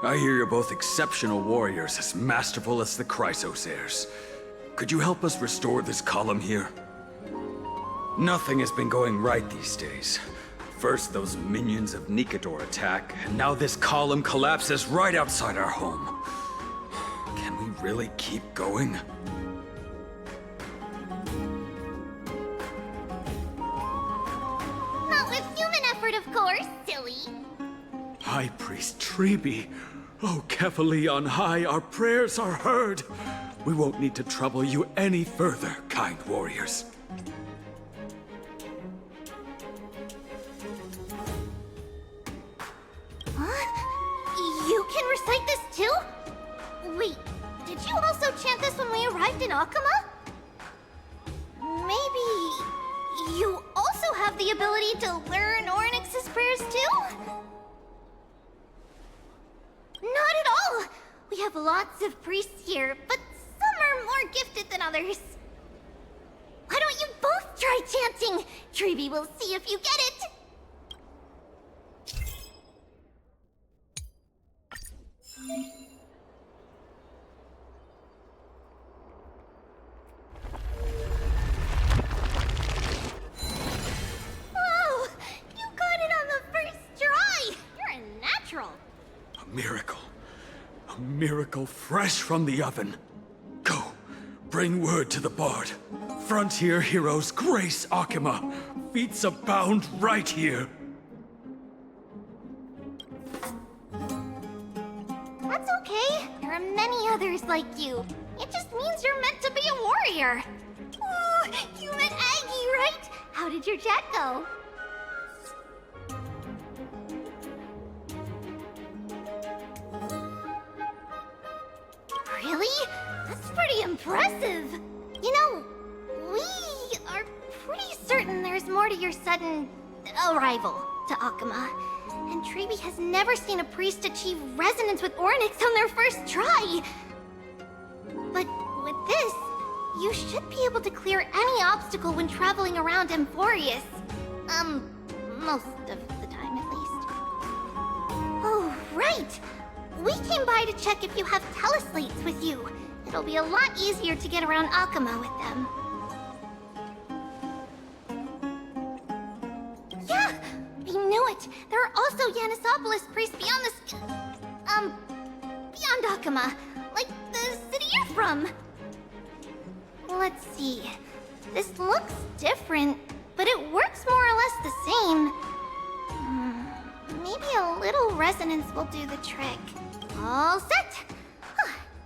I hear you're both exceptional warriors, as masterful as the Chrysosairs. Could you help us restore this column here? Nothing has been going right these days. First those minions of Nicator attack, and now this column collapses right outside our home. Can we really keep going? Not with human effort, of course, silly. High Priest Treeby, oh Kefali on high, our prayers are heard. We won't need to trouble you any further, kind warriors. Huh? You can recite this too? Wait, did you also chant this when we arrived in Akama? Maybe you also have the ability to learn Ornyx's prayers too? Not at all! We have lots of priests here, but some are more gifted than others. Why don't you both try chanting? Treeby will see if you get it. Oh, you got it on the first try! You're a natural. A miracle. A miracle fresh from the oven. Go, bring word to the bard. Frontier heroes grace Akama. Feats abound right here. That's okay. There are many others like you. It just means you're meant to be a warrior. Ooh, you met Aggie, right? How did your chat go? Really? That's pretty impressive. You know, we are pretty certain there's more to your sudden arrival to Akama. And Treeby has never seen a priest achieve resonance with Ornyx on their first try. But with this, you should be able to clear any obstacle when traveling around Amphorius. Most of the time at least. Oh, right! We came by to check if you have teleslates with you. It'll be a lot easier to get around Akama with them. Yeah! I knew it! There are also Yanisopolis priests beyond the beyond Akama. Like the city you're from. Let's see. This looks different, but it works more or less the same. Maybe a little resonance will do the trick. All set!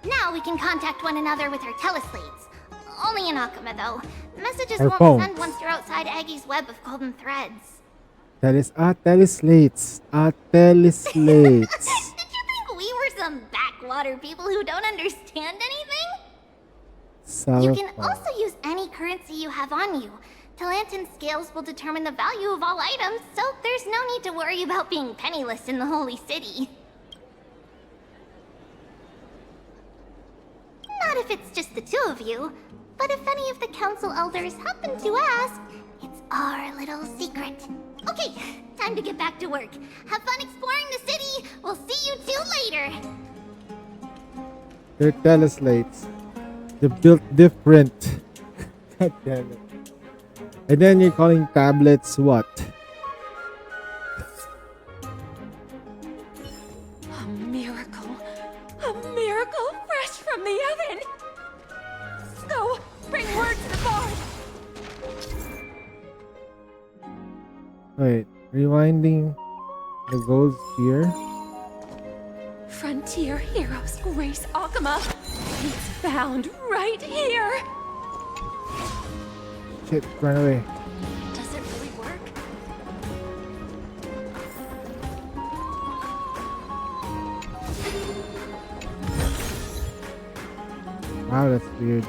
Now we can contact one another with our teleslates. Only in Akama, though. Messages Our won't phones. send once you're outside Aggie's web of golden threads. That is teleslates. Teleslates. Did you think we were some backwater people who don't understand anything? You can also use any currency you have on you. Talantan scales will determine the value of all items, so there's no need to worry about being penniless in the Holy City. Not if it's just the two of you. But if any of the council elders happen to ask, it's our little secret. Okay, time to get back to work. Have fun exploring the city. We'll see you two later. They're teleslates. They're built different. God damn it. And then you're calling tablets what? A miracle. A miracle fresh from the oven. So, bring word to the bard. Wait, rewinding the goals here? Frontier heroes Grace Akama. It's found right here. Shit, run away. Does it really work? Wow, that's weird.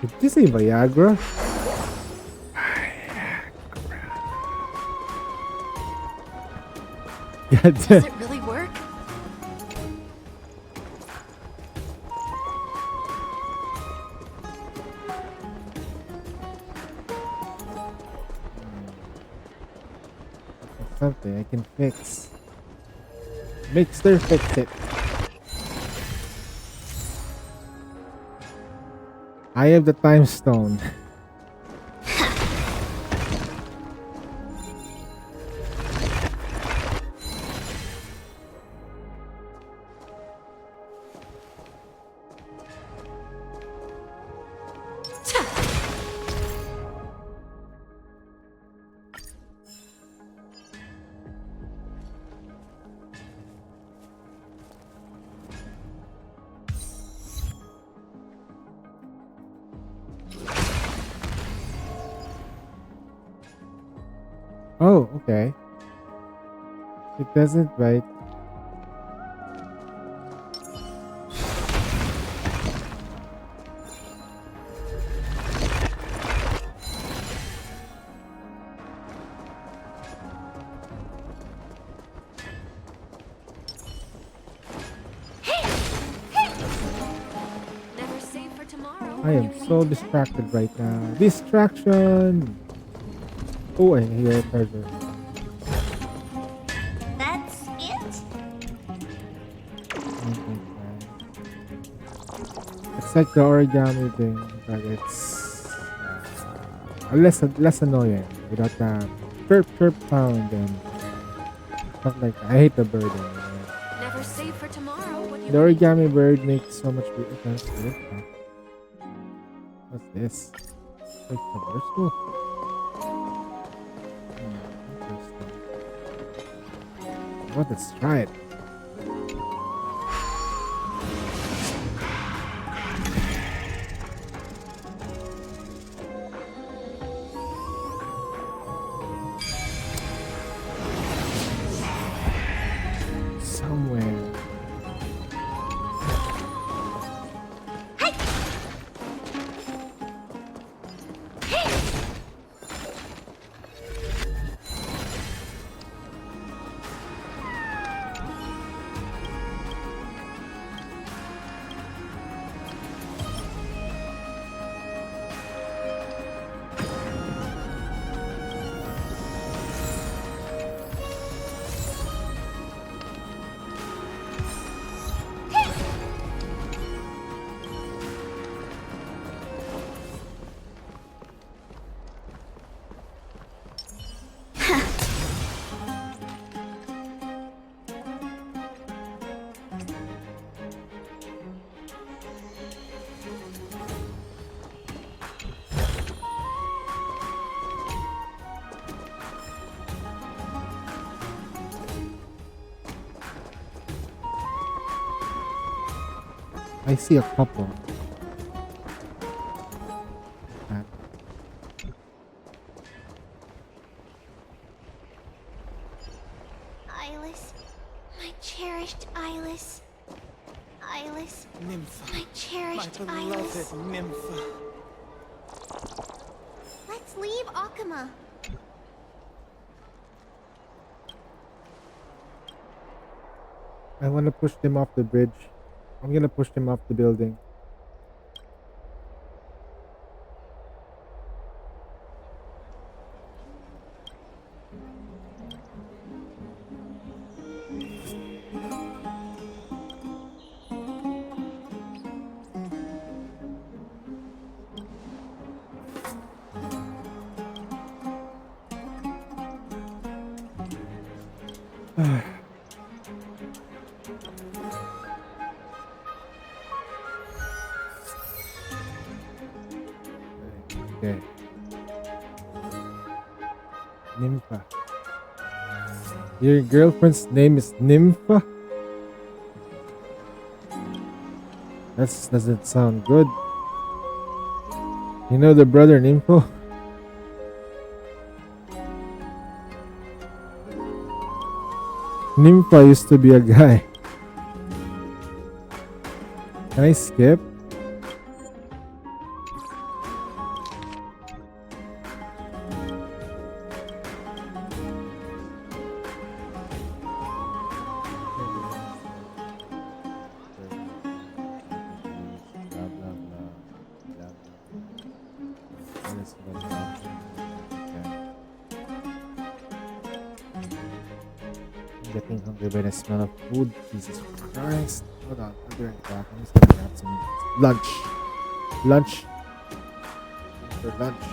Did you say Viagra? God Does damn. it really work? Something I can fix. Mixter, fix it. I have the time stone. Oh, okay. It doesn't bite. Never save for tomorrow. I am so distracted right now. Distraction! Oh, I hear a treasure. That's it? It's like the origami thing, but it's less annoying without the chirp sound and stuff like that. I hate the bird. Never save for tomorrow. What do you The origami bird makes so much difference. What's this? Like traversal? What? Let's try it. Somewhere. I see a couple. Eyeless. My cherished Eyeless. Eyeless. Nympha. My cherished My Eyeless. beloved Nympha. Let's leave Akuma. I want to push them off the bridge. I'm gonna push them off the building. Okay. Nympha. Your girlfriend's name is Nympha? That doesn't sound good. You know the brother Nympho? Nympha used to be a guy. Can I skip? Getting hungry by the smell of food. Jesus Christ. Hold on. I'll be right back. I'm just gonna grab some lunch. Lunch. For lunch.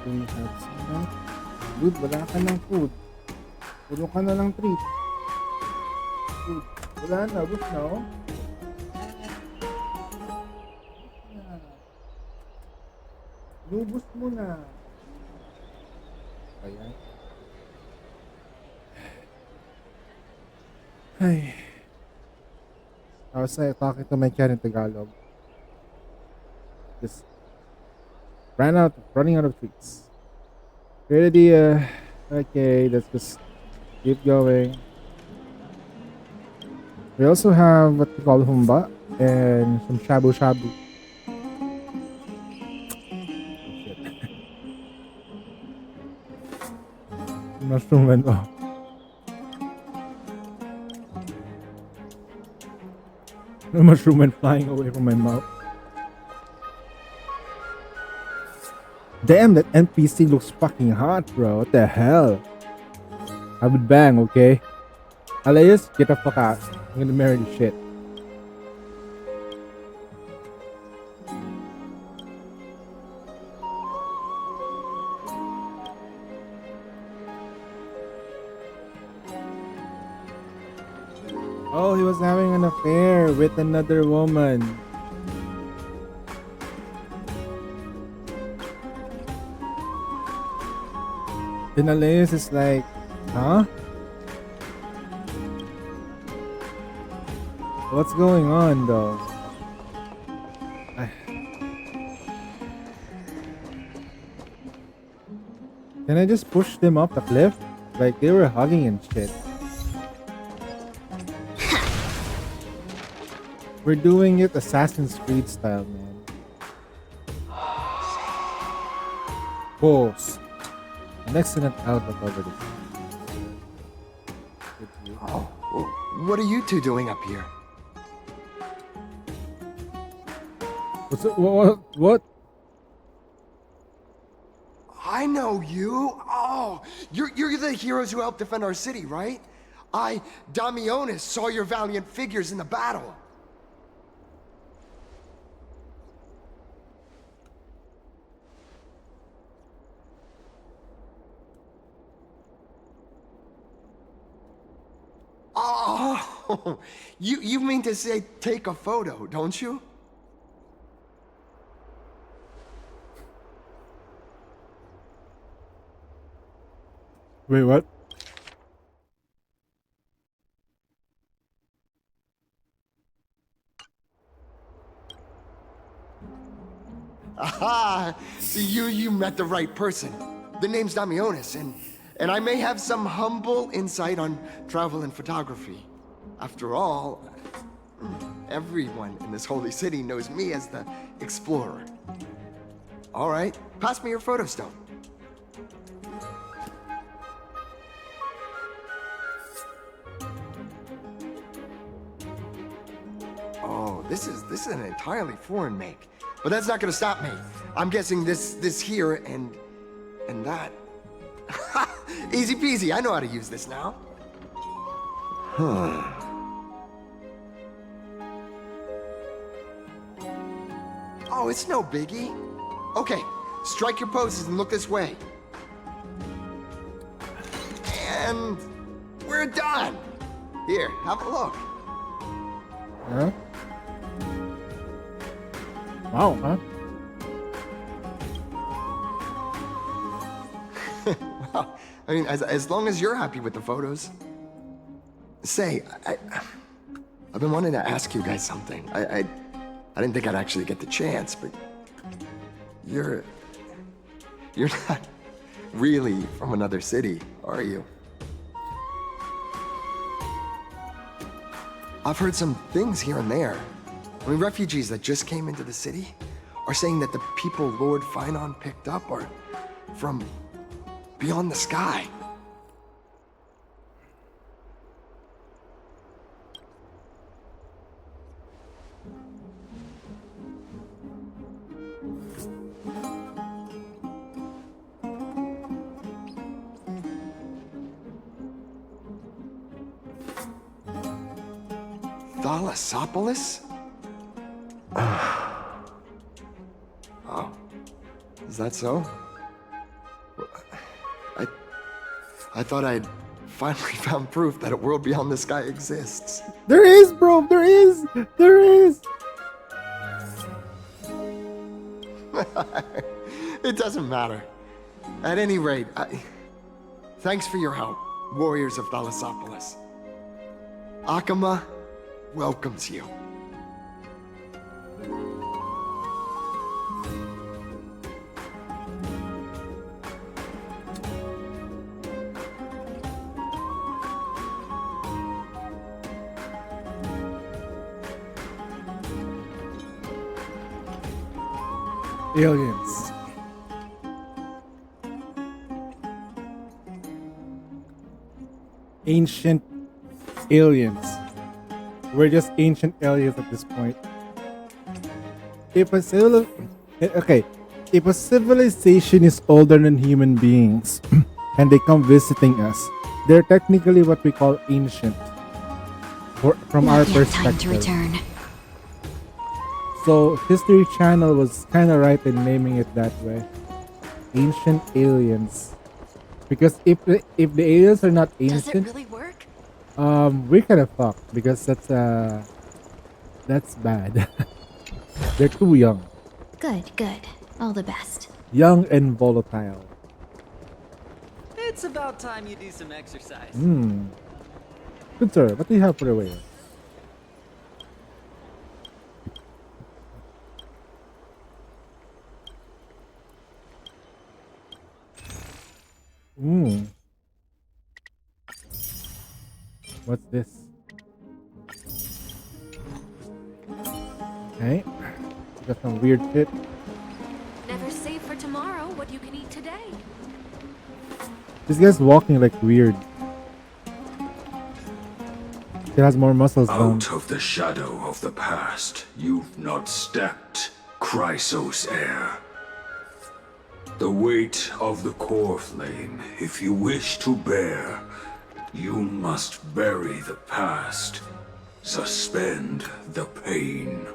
we have some. Dude, wala ka ng food. Puro ka na lang treat. Dude, wala na. Ubus na, oh. Lubos mo na. Ayan. Ay. I was talking to my cat in Tagalog. Just running out of treats. Great idea. Okay, let's just keep going. We also have what we call humba and some shabu shabu. Mushroom went off. The mushroom went flying away from my mouth. Damn, that NPC looks fucking hot, bro. What the hell? I would bang, okay? Elias, get the fuck out. I'm gonna marry this shit. Oh, he was having an affair with another woman. Then Elias is like, huh? What's going on though? Can I just push them off the cliff? Like they were hugging and shit. We're doing it Assassin's Creed style, man. Pause. An excellent outlook over this. Oh, what are you two doing up here? What's it? What? I know you. Oh, you're the heroes who helped defend our city, right? I, Damionis, saw your valiant figures in the battle. Oh, you mean to say take a photo, don't you? Wait, what? Aha! So you met the right person. The name's Damionis, and I may have some humble insight on travel and photography. After all, everyone in this holy city knows me as the explorer. All right, pass me your photo stone. Oh, this is an entirely foreign make. But that's not gonna stop me. I'm guessing this here and that. Easy peasy, I know how to use this now. Huh. Oh, it's no biggie. Okay, strike your poses and look this way. And we're done. Here, have a look. Huh? Wow, huh? Well, I mean, as long as you're happy with the photos. Say, I've been wanting to ask you guys something. I didn't think I'd actually get the chance, but you're not really from another city, are you? I've heard some things here and there. I mean, refugees that just came into the city are saying that the people Lord Finon picked up are from beyond the sky. Thalassopolis? Oh, is that so? I thought I'd finally found proof that a world beyond the sky exists. There is, bro. There is. There is. It doesn't matter. At any rate, thanks for your help, warriors of Thalassopolis. Akama welcomes you. Aliens. Ancient aliens. We're just ancient aliens at this point. If a civilization is older than human beings and they come visiting us, they're technically what we call ancient from our perspective. Time to return. So History Channel was kind of right in naming it that way. Ancient aliens. Because if the aliens are not ancient, does it really work? we're kind of fucked because that's bad. They're too young. Good. All the best. Young and volatile. It's about time you do some exercise. Good sir, what do you have for the way? What's this? Okay. Got some weird shit. Never save for tomorrow what you can eat today. This guy's walking like weird. He has more muscles now. Out of the shadow of the past, you've not stepped, Chrysos heir. The weight of the core flame, if you wish to bear, you must bury the past. Suspend the pain.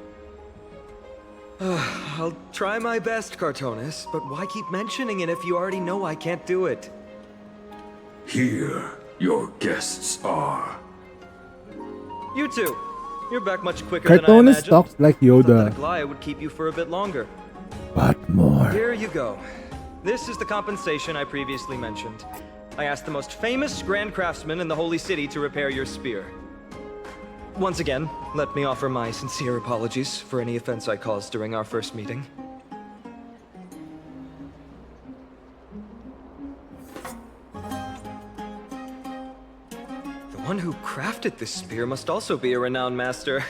I'll try my best, Cartonis, but why keep mentioning it if you already know I can't do it? Here, your guests are. You two. You're back much quicker than I Cartonis imagined. talks like I Yoda. thought that Aglaia would keep you for a bit longer. But more. Here you go. This is the compensation I previously mentioned. I asked the most famous Grand Craftsman in the Holy City to repair your spear. Once again, let me offer my sincere apologies for any offense I caused during our first meeting. The one who crafted this spear must also be a renowned master.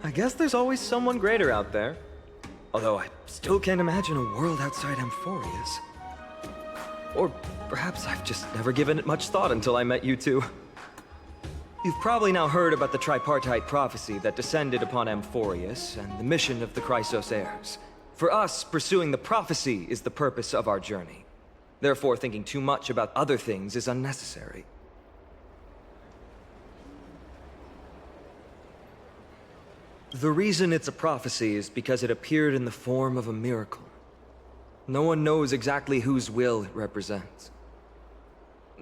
I guess there's always someone greater out there. Although I still can't imagine a world outside Amphorius. Or perhaps I've just never given it much thought until I met you two. You've probably now heard about the tripartite prophecy that descended upon Amphorius and the mission of the Chrysos heirs. For us, pursuing the prophecy is the purpose of our journey. Therefore, thinking too much about other things is unnecessary. The reason it's a prophecy is because it appeared in the form of a miracle. No one knows exactly whose will it represents.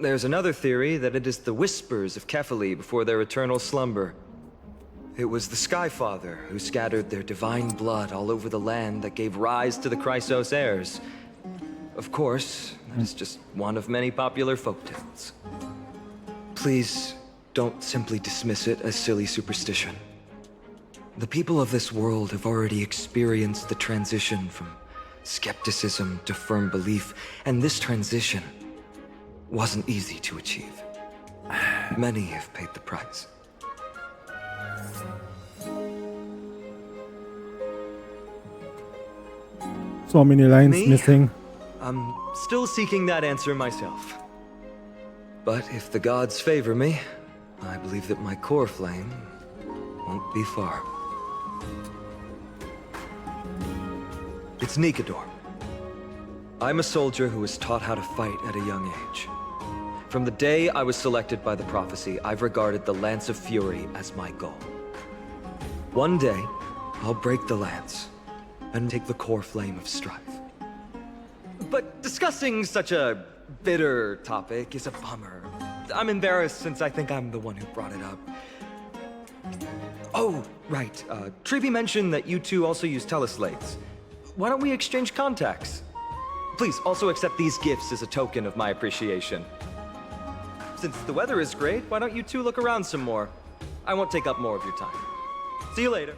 There's another theory that it is the whispers of Kefali before their eternal slumber. It was the Skyfather who scattered their divine blood all over the land that gave rise to the Chrysos heirs. Of course, that is just one of many popular folktales. Please, don't simply dismiss it as silly superstition. The people of this world have already experienced the transition from skepticism to firm belief, and this transition wasn't easy to achieve. Many have paid the price. So many lines Me? missing. I'm still seeking that answer myself. But if the gods favor me, I believe that my core flame won't be far. It's Nikador. I'm a soldier who was taught how to fight at a young age. From the day I was selected by the prophecy, I've regarded the Lance of Fury as my goal. One day, I'll break the lance and take the core flame of strife. But discussing such a bitter topic is a bummer. I'm embarrassed since I think I'm the one who brought it up. Oh, right. Treevee mentioned that you two also use teleslates. Why don't we exchange contacts? Please also accept these gifts as a token of my appreciation. Since the weather is great, why don't you two look around some more? I won't take up more of your time. See you later.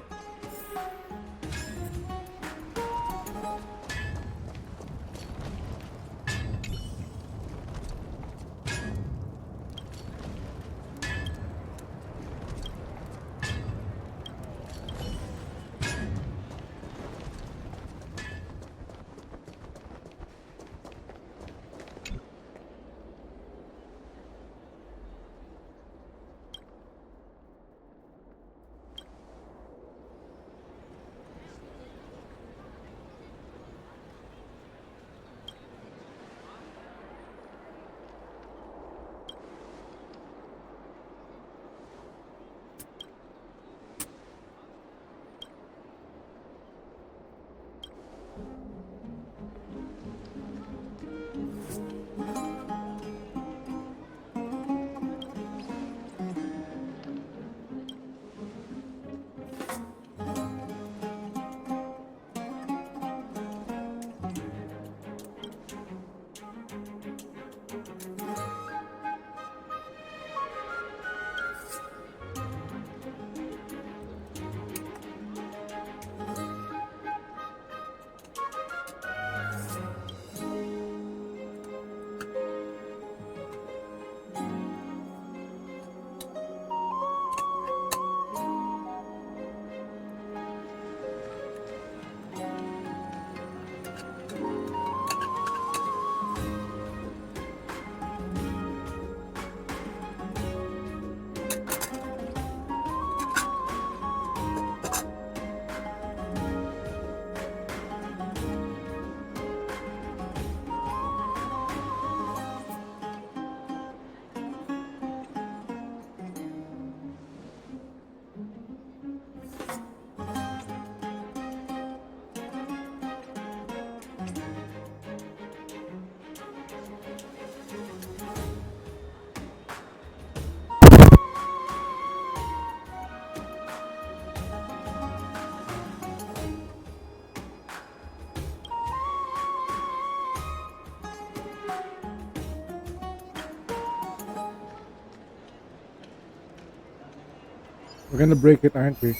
We're gonna break it, aren't we?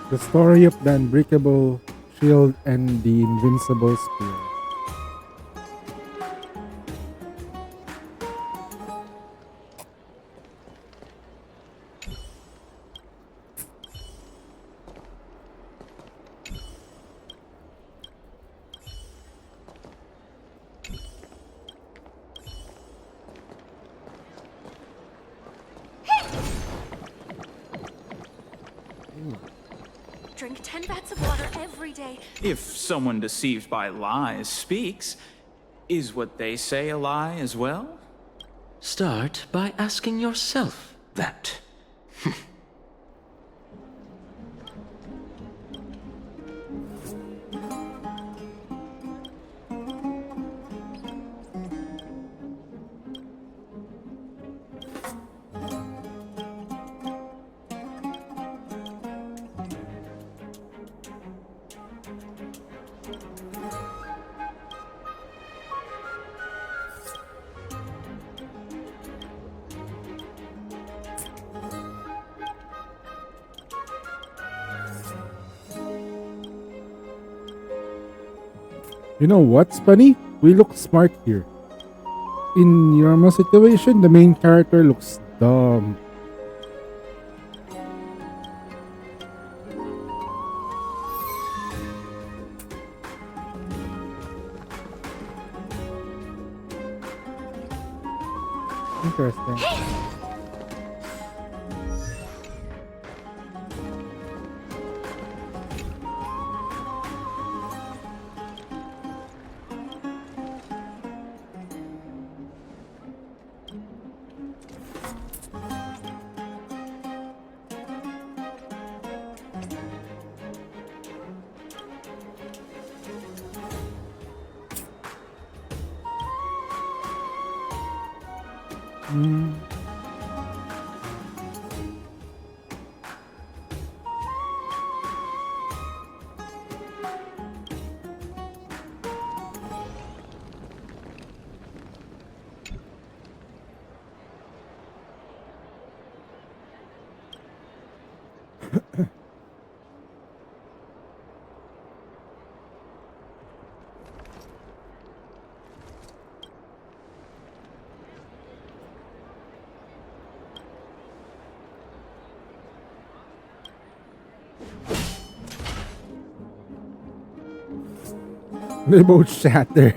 The story of the unbreakable shield and the invincible spear. Drink 10 vats of water every day. If someone deceived by lies speaks, is what they say a lie as well? Start by asking yourself that. You know what's funny? We look smart here. In normal situation, the main character looks dumb. Interesting. They both shatter.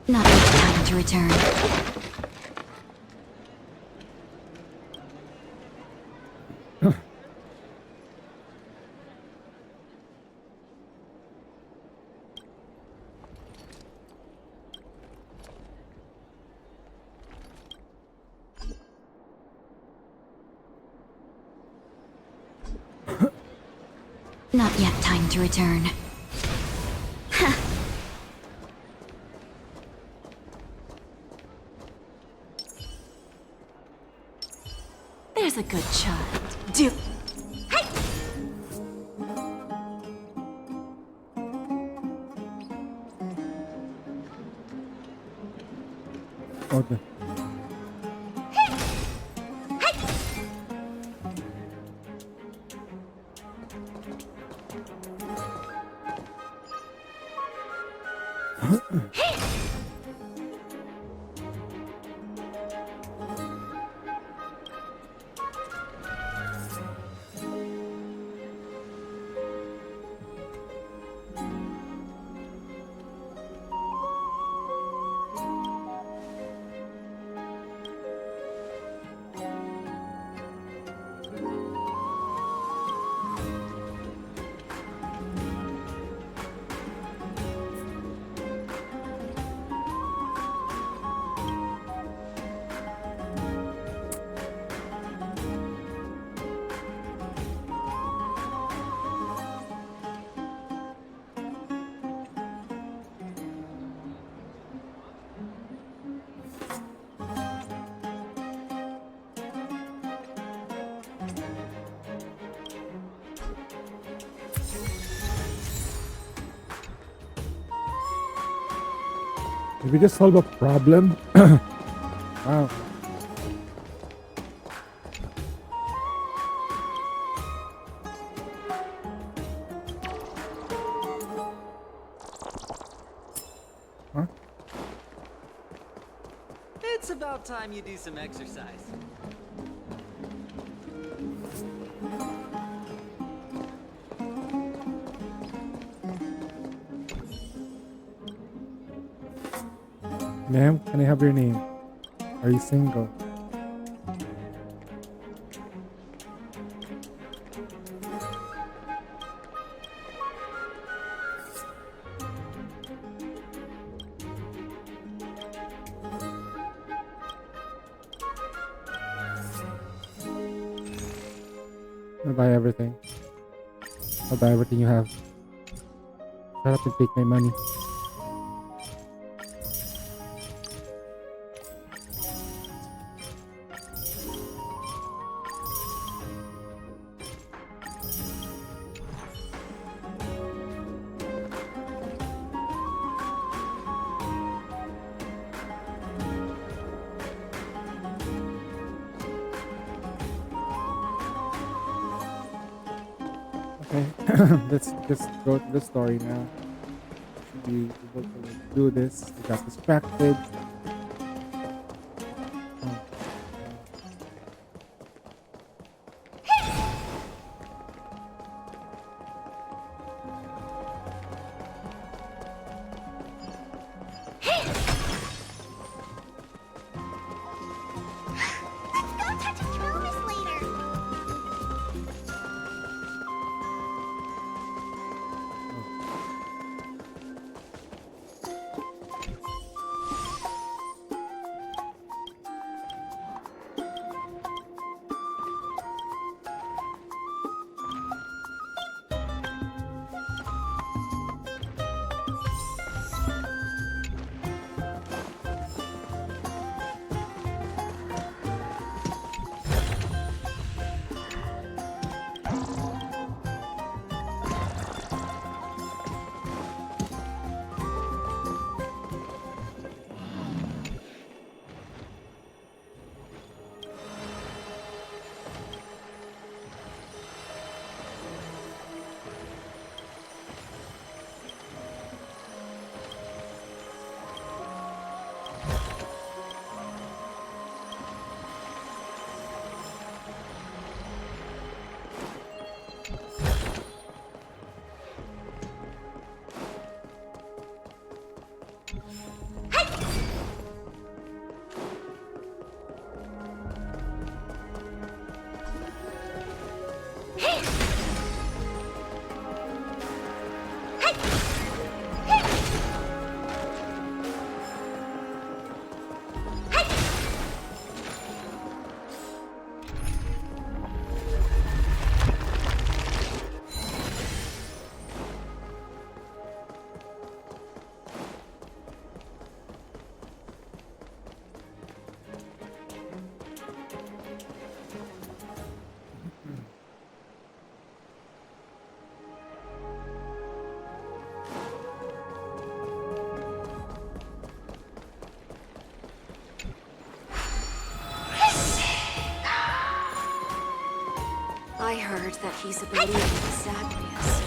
Not much time to return. Not yet time to return. There's a good child. Do. Hey! Okay. Did we just solve a problem? Wow. Huh? It's about time you do some exercise. Ma'am, can I have your name? Are you single? I'll buy everything. I'll buy everything you have. Shut up and take my money. Okay, let's just go to the story now. Should be able to do this. We got distracted. Oh. Let's go touch a Travis later. I heard that he's a believer in Zagreus.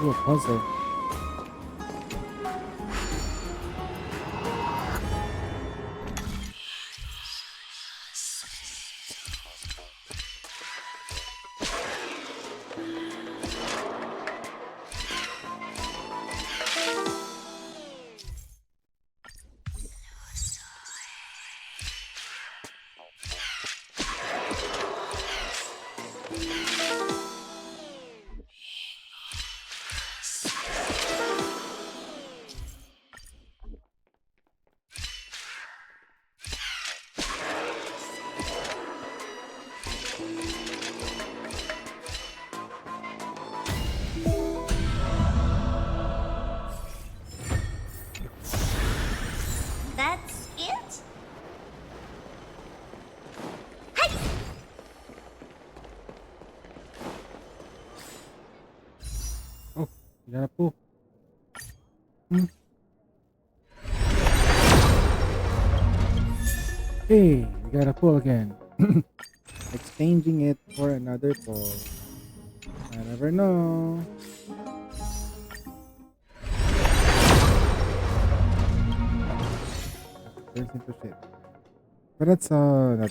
Ooh, a puzzle. That's it? Oh, you gotta poop. Hey, we got a pull again. Exchanging it for another pull. I never know. Turns into shit. But that's not really okay.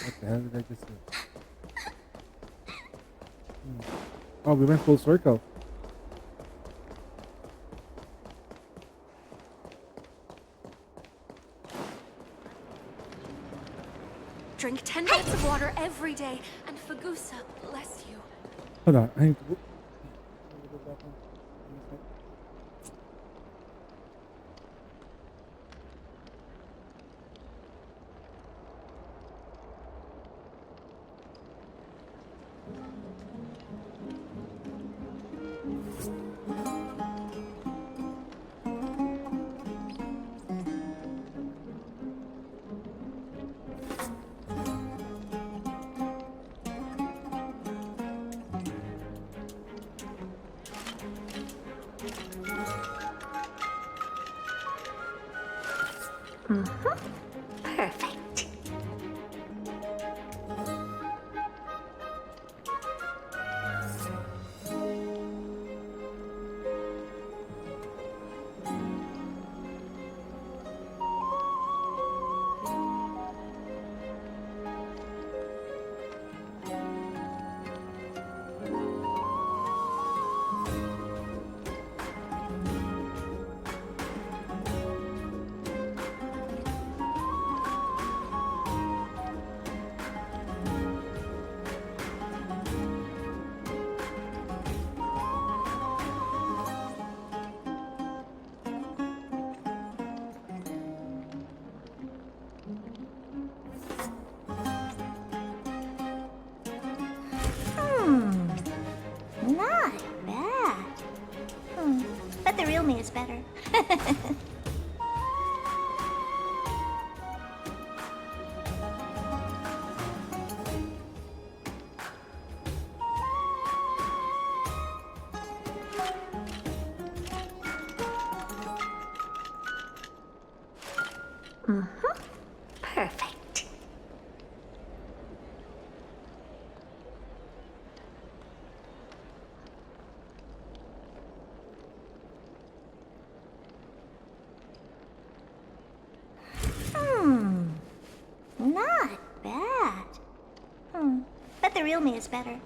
What the hell did I just do? Oh, we went full circle. Drink 10 minutes of water every day, and Fagusa bless you. Hold on, I need to... Perfect. Not bad. But the real me is better. Perfect. Not bad. But the real me is better.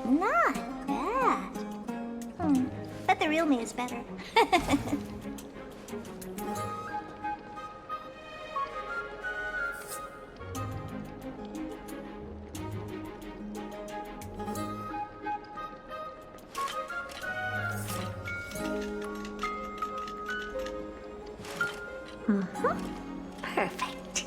Not bad. But the real me is better. Perfect. Perfect.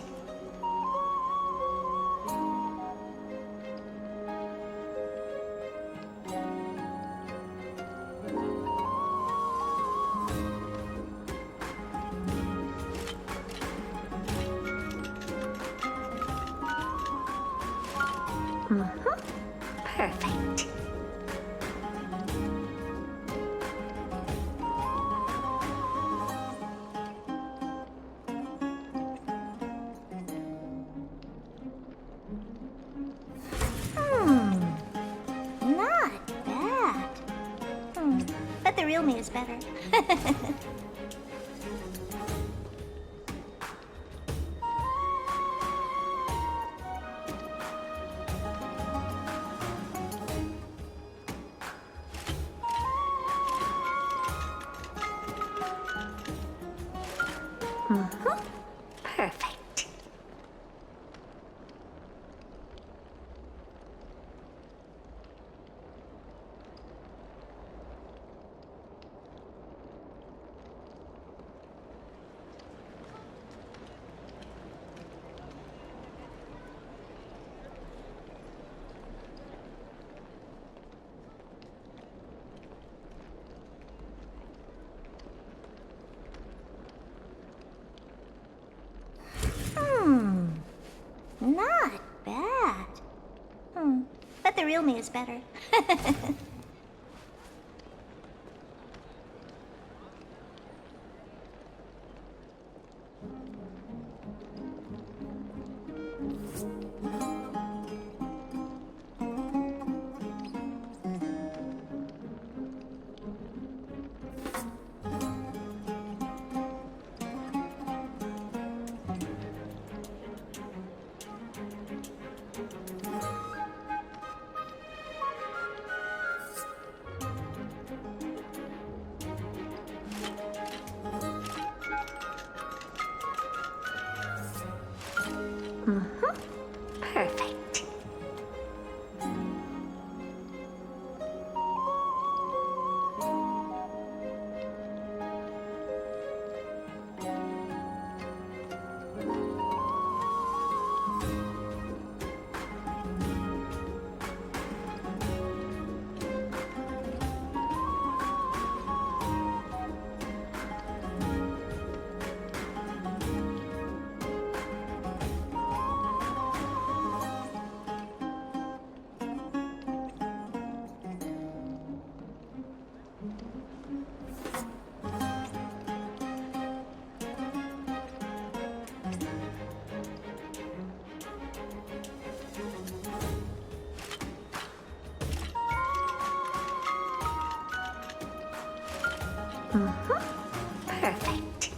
Not bad. But the real me is better. Perfect. Not bad. But the real me is better. Perfect. Perfect.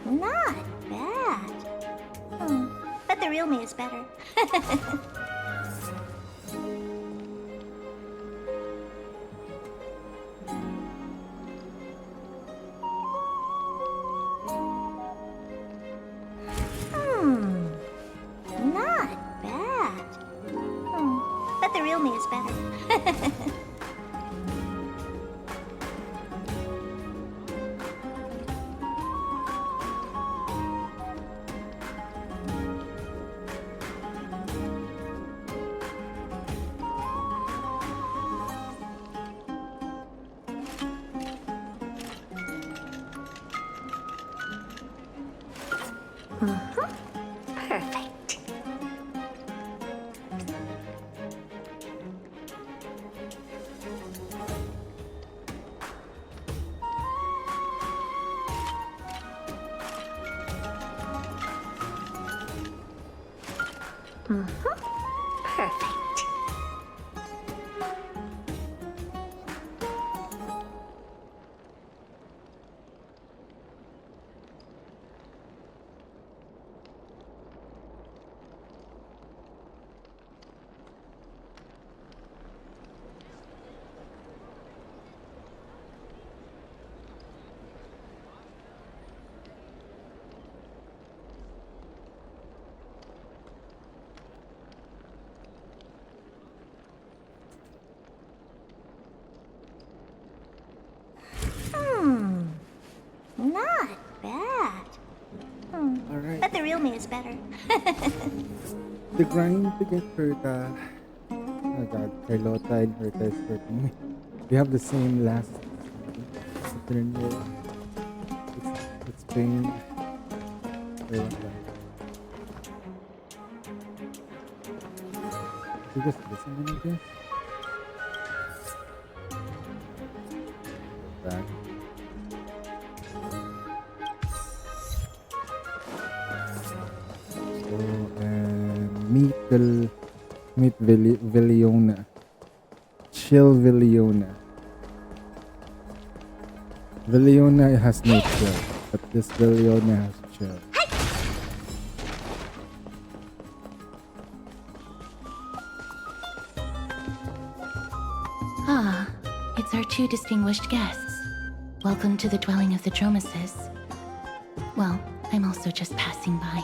Not bad. But the real me is better. Not bad. But the real me is better. Perfect. Perfect. me is better. The grind to get Herta. Oh god, Carlota and Herta is hurting me. We have the same last turn here. It's pain. Wait, what? We just listen to this. Back. So and meet Viliona. Chill Viliona. Viliona has no chill, but this Viliona has chill. Ah, it's our two distinguished guests. Welcome to the dwelling of the Dromeses. Well, I'm also just passing by.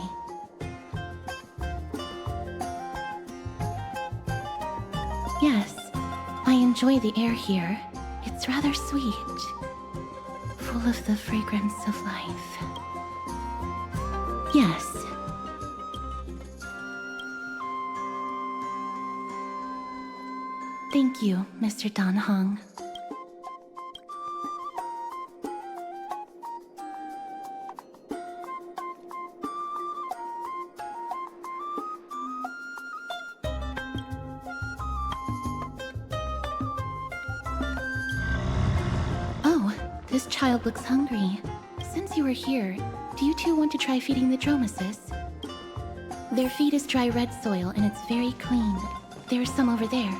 Yes, I enjoy the air here. It's rather sweet, full of the fragrance of life. Yes. Thank you, Mr. Dan Hong. Oh, this child looks hungry. Since you are here, do you two want to try feeding the Dromeses? Their feed is dry red soil and it's very clean. There's some over there.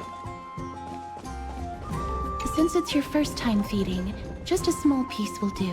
Since it's your first time feeding, just a small piece will do.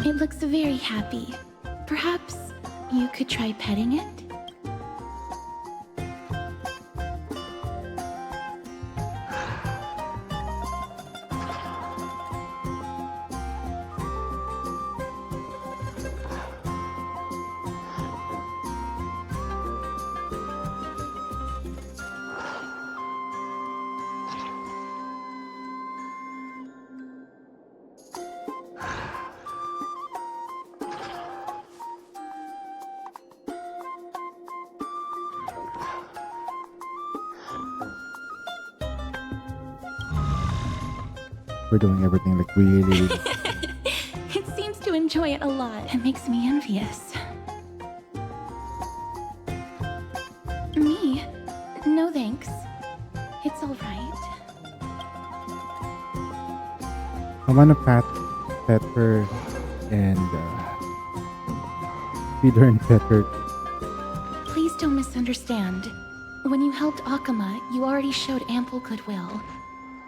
It looks very happy. Perhaps you could try petting it? We're doing everything like really. It seems to enjoy it a lot. It makes me envious. Me? No thanks. It's all right. I wanna pet her and feed her and pet her. Please don't misunderstand. When you helped Akama, you already showed ample goodwill.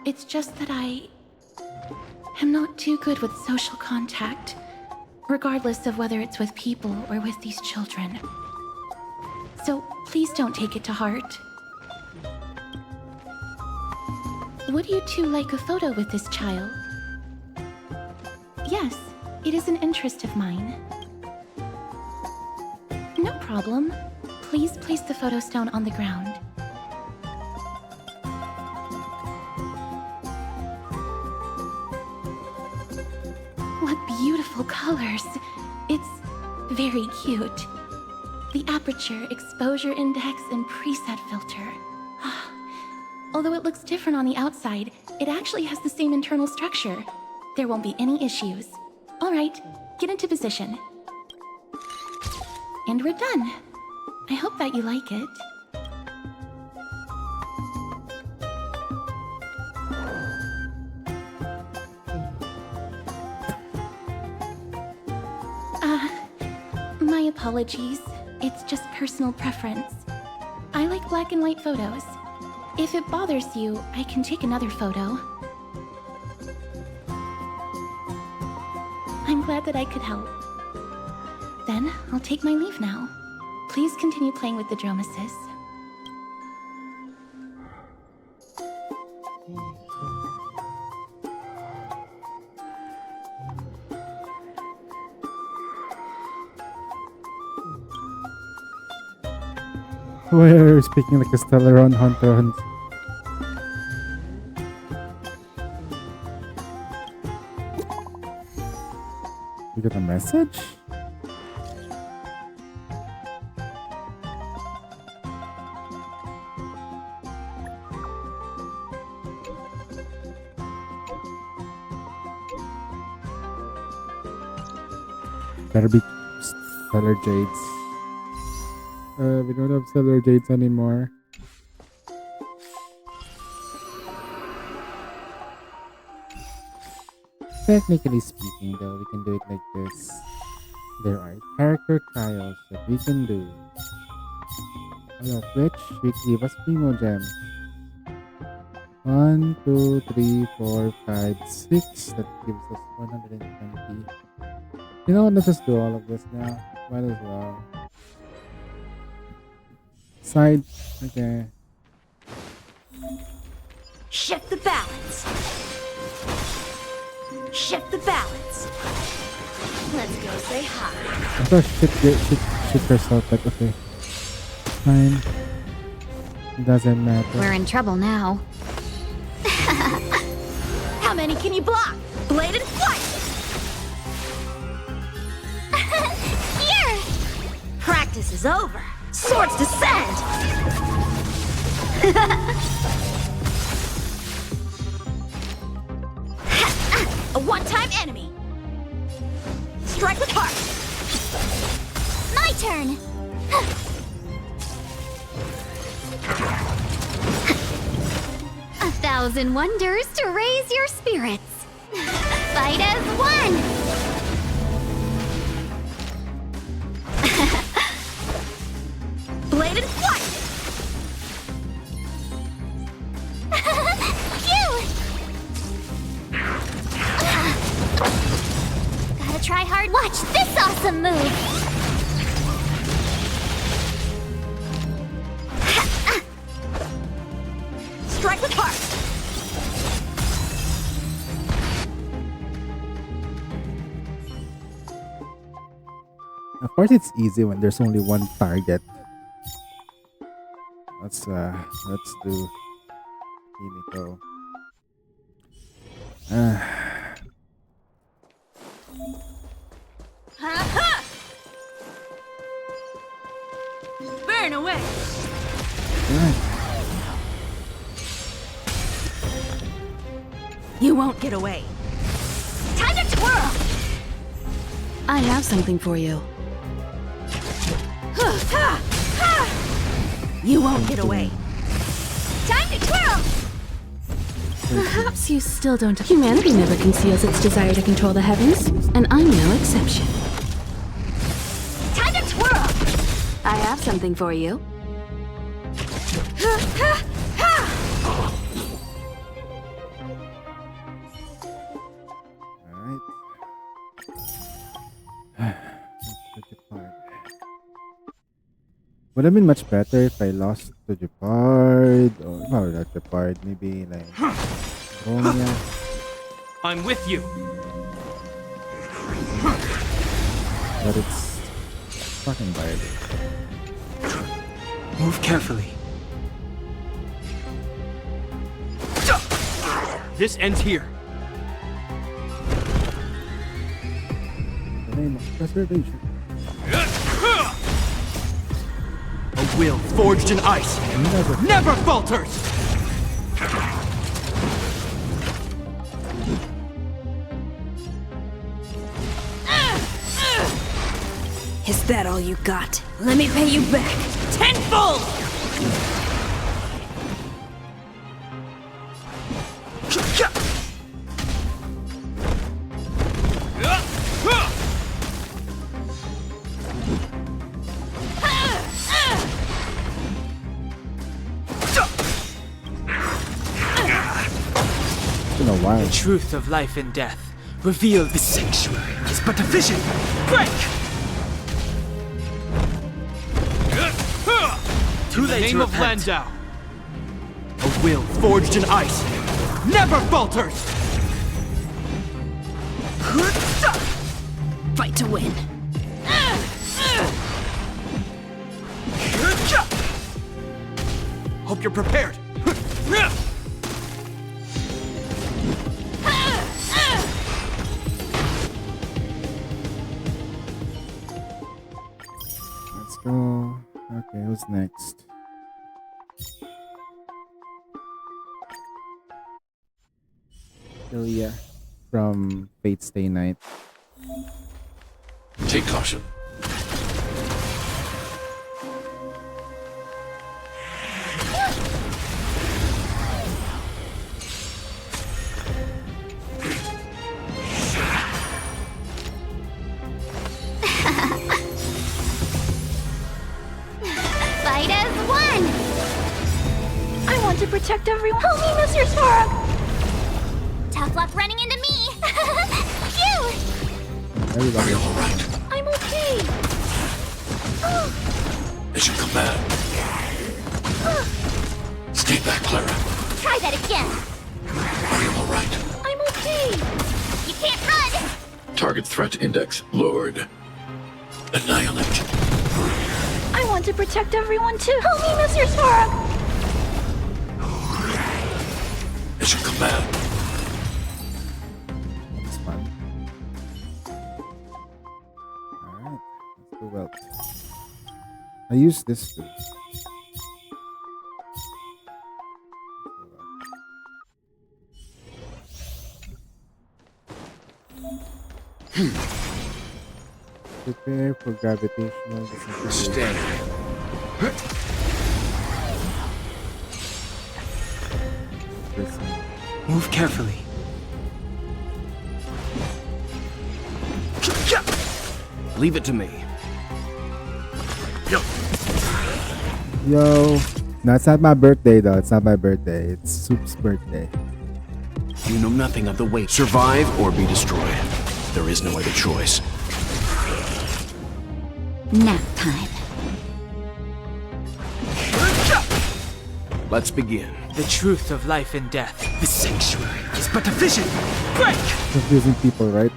It's just that I am not too good with social contact, regardless of whether it's with people or with these children. So please don't take it to heart. Would you two like a photo with this child? Yes, it is an interest of mine. No problem. Please place the photo stone on the ground. What beautiful colors! It's very cute. The aperture, exposure index, and preset filter. Although it looks different on the outside, it actually has the same internal structure. There won't be any issues. All right, get into position. And we're done. I hope that you like it. My apologies. It's just personal preference. I like black and white photos. If it bothers you, I can take another photo. I'm glad that I could help. Then, I'll take my leave now. Please continue playing with the Dromeses. Why are you speaking like a stellar on Hunter Hunt? You got a message? Better be Stellar Jades. We don't have Stellar Jades anymore. Technically speaking, though, we can do it like this. There are character trials that we can do. All of which will give us Primo Gem. 1, 2, 3, 4, 5, 6. That gives us 120. You know what? Let's just do all of this now. Might as well. Side. Okay. Shift the balance. Shift the balance. Let's go say hi. I thought shit herself, but okay. Fine. Doesn't matter. We're in trouble now. How many can you block? Bladed flight! Here! Practice is over. Swords descend! A one-time enemy. Strike with heart. My turn! 1,000 wonders to raise your spirits. Fight as one! Bladed flight! Gotta try hard. Watch this awesome move! Strike with heart! Of course, it's easy when there's only one target. Let's do Himiko. Burn away! You won't get away. Time to twirl! I have something for you. You won't get away. Time to twirl! Perhaps you still don't. Humanity never conceals its desire to control the heavens, and I'm no exception. Time to twirl! I have something for you. Would have been much better if I lost to Gepard, or no, not Gepard, maybe like Ronya. I'm with you. But it's fucking violent. Move carefully. This ends here. The name of preservation. A will forged in ice never falters! Is that all you got? Let me pay you back tenfold! The truth of life and death. Reveal the sanctuary is but a vision. Break! To the name of Landau. A will forged in ice never falters! Fight to win. hope you're prepared. Let's go. Okay, who's next? Ilya from Fate Stay Night. Take caution. Fight as one! I want to protect everyone. Help me, Mr. Svarog! Tough luck running into me! Phew! Everybody. All right. I'm okay. As you command. Stay back, Clara. Try that again! Are you all right? I'm okay. You can't run! Target threat index lowered. Annihilate. I want to protect everyone too. Help me, Mr. Svarog! As you command. That's fun. Alright, let's go well. I use this too. Prepare for gravitational disintegration. Move carefully. Leave it to me. Yo, no, it's not my birthday though. It's not my birthday. It's Soup's birthday. You know nothing of the weight. Survive or be destroyed. There is no other choice. Nap time. Let's begin. The truth of life and death. The sanctuary is but a vision. Break! Confusing people, right?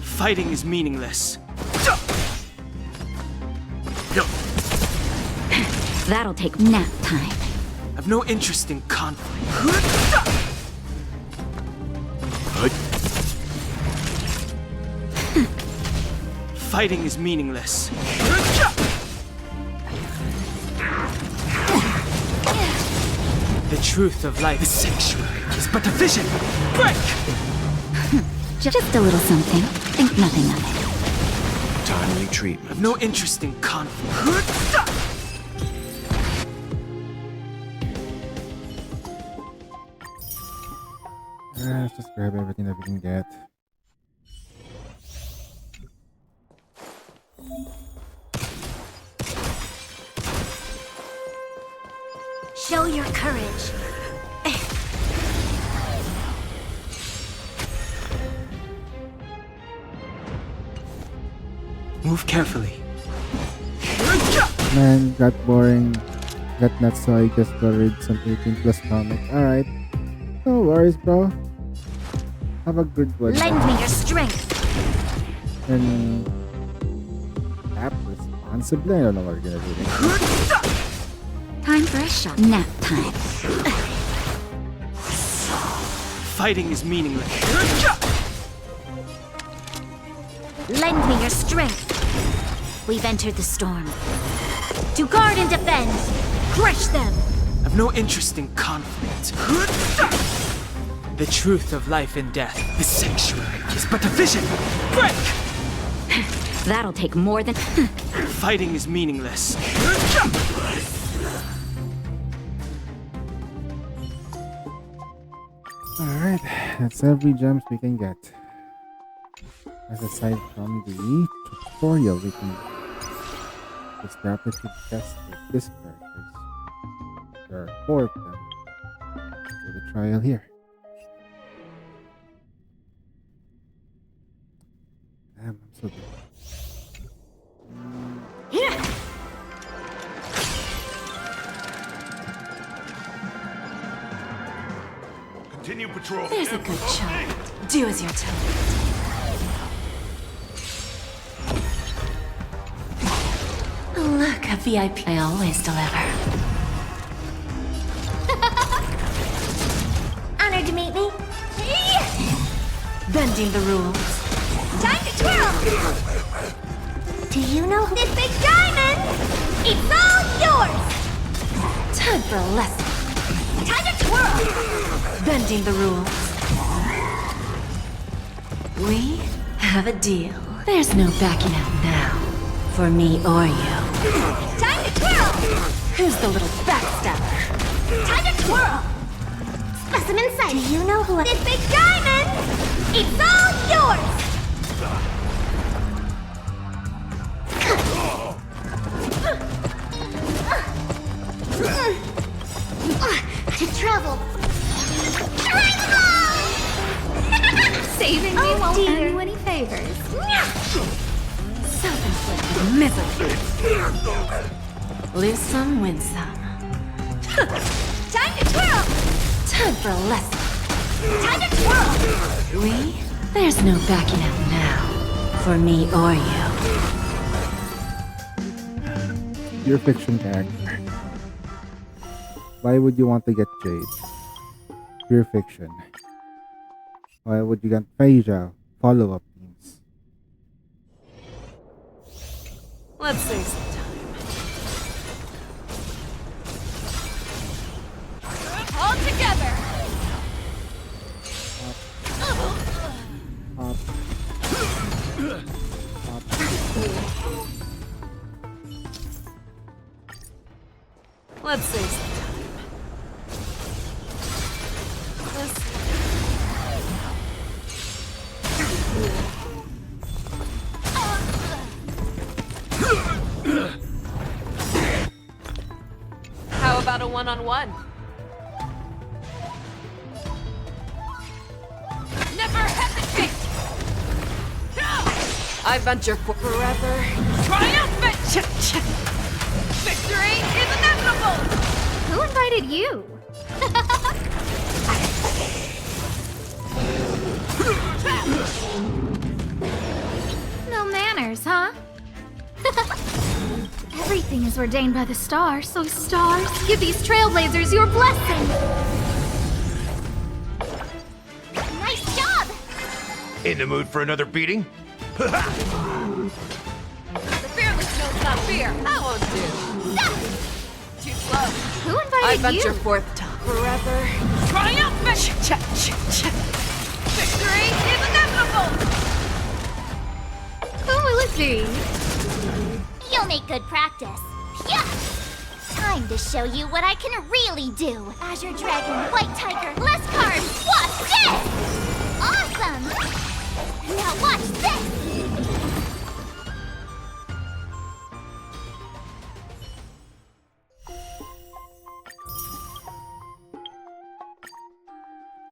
Fighting is meaningless. That'll take nap time. I've no interest in conflict. Fighting is meaningless. The truth of life, the sanctuary, is but a vision. Break! Just a little something. Think nothing of it. Timely treatment. I've no interest in conflict. Let's just grab everything that we can get. Show your courage. Move carefully. Man, got boring. Got nuts, so I just go read some 18 plus comic. Alright. No worries, bro. Have a good one. Lend me your strength. And act responsibly. I don't know what we're gonna do next. Time for a shot. Nap time. Fighting is meaningless. Lend me your strength. We've entered the storm. To guard and defend. Crush them. I've no interest in conflict. The truth of life and death. The sanctuary is but a vision. Break! That'll take more than... Fighting is meaningless. Alright, that's every gems we can get. As aside from the tutorial, we can just rapidly test with this characters. There are 4 of them. Do the trial here. Damn, I'm so good. Continue patrol. There's a good child. Do as you're told. Look, a VIP. I always deliver. Honored to meet me. Bending the rules. Time to twirl! Do you know this big diamond? It's all yours! Time for a lesson. Time to twirl! Bending the rules. We have a deal. There's no backing out now. For me or you. Time to twirl! Who's the little backstabber? Time to twirl! Specimen sight. Do you know who this big diamond? It's all yours! To travel. Saving me won't earn you any favors. Self-inflicted misery. Lose some, win some. Time to twirl! Time for a lesson. Time to twirl! There's no backing out now. For me or you. Your fiction character. Why would you want to get Jade? Pure fiction. Why would you get Phasia? Follow-up teams. Let's save some time. All together! Let's save some time. How about a one-on-one? Never hesitate! I venture forever. Triumphant! Victory is inevitable! Who invited you? No manners, huh? Everything is ordained by the stars, so stars, give these trailblazers your blessing! Nice job! In the mood for another beating? The fearless knows not fear. I won't do. Too slow. Who invited I venture you? forth to forever. Triumphant! Victory is inevitable! Who will it be? You'll make good practice. Yeah! Time to show you what I can really do. Azure Dragon, White Tiger, less cards. Watch this! Awesome! Now watch this!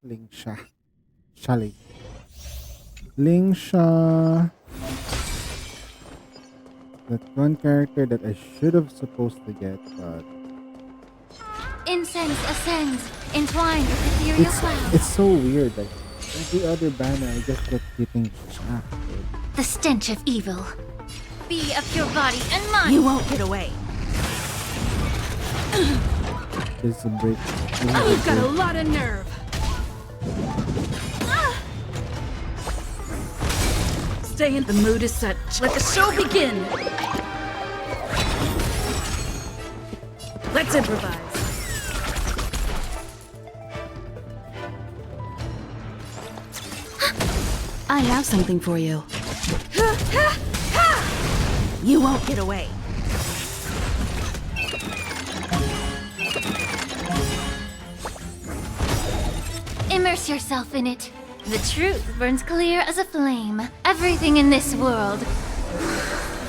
Lingsha. Shali. Lingsha. That one character that I should have supposed to get, but Incense ascends, entwined with ethereal clouds. it's so weird. Like every other banner, I just get getting shafted. The stench of evil. Be of your body and mind. You won't get away. There's a break. You've got a lot of nerve. Stay in the mood is set. Let the show begin. Let's improvise. I have something for you. You won't get away. Immerse yourself in it. The truth burns clear as a flame. Everything in this world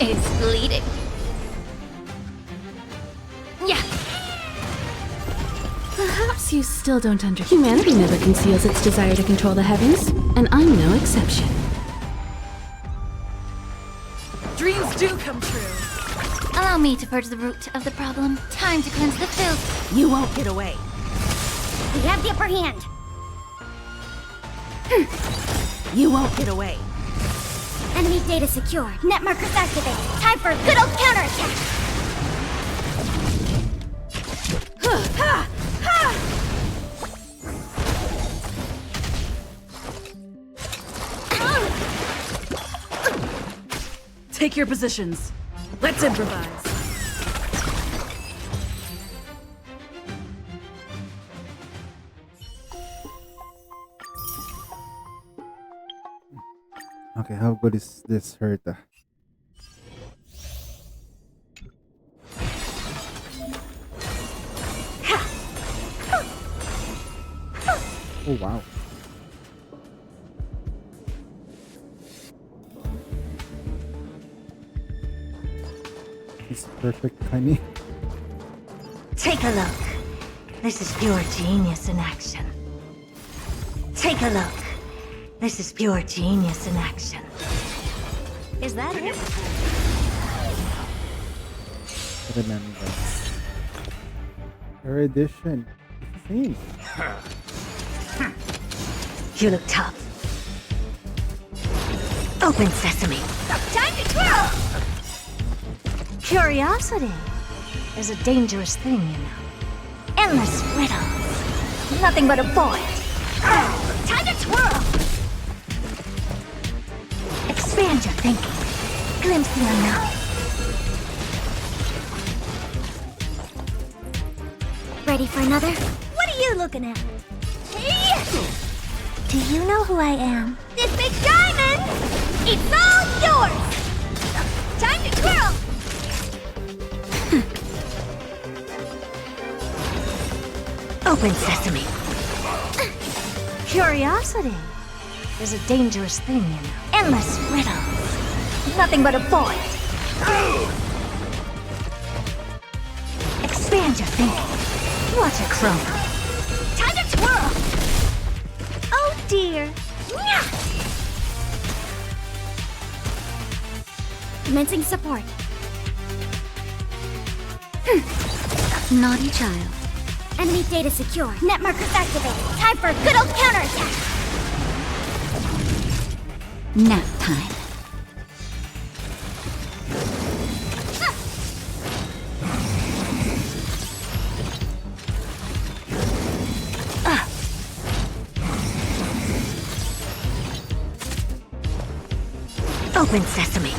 is bleeding. Yeah. Perhaps you still don't understand. Humanity never conceals its desire to control the heavens, and I'm no exception. Dreams do come true. Allow me to purge the root of the problem. Time to cleanse the filth. You won't get away. We have the upper hand. You won't get away. Enemy data secure. Net markers activated. Time for a good old counterattack. Take your positions. Let's improvise. Okay, how good is this Herta? Oh wow. It's perfect timing. Take a look. This is pure genius in action. Take a look. This is pure genius in action. Is that it? Remember. Her edition. It's the same. You look tough. Open sesame. Time to twirl! Curiosity is a dangerous thing, you know. Endless riddles. Nothing but a void. Time to twirl! Expand your thinking. Glimpse the unknown. Ready for another? What are you looking at? Do you know who I am? This big diamond! It's all yours! Time to twirl! Open sesame. Curiosity is a dangerous thing, you know. Endless riddles. Nothing but a void. Expand your thinking. Watch it chroma. Time to twirl! Oh dear. Commencing support. Naughty child. Enemy data secure. Net markers activated. Time for a good old counterattack. Nap time. Open sesame.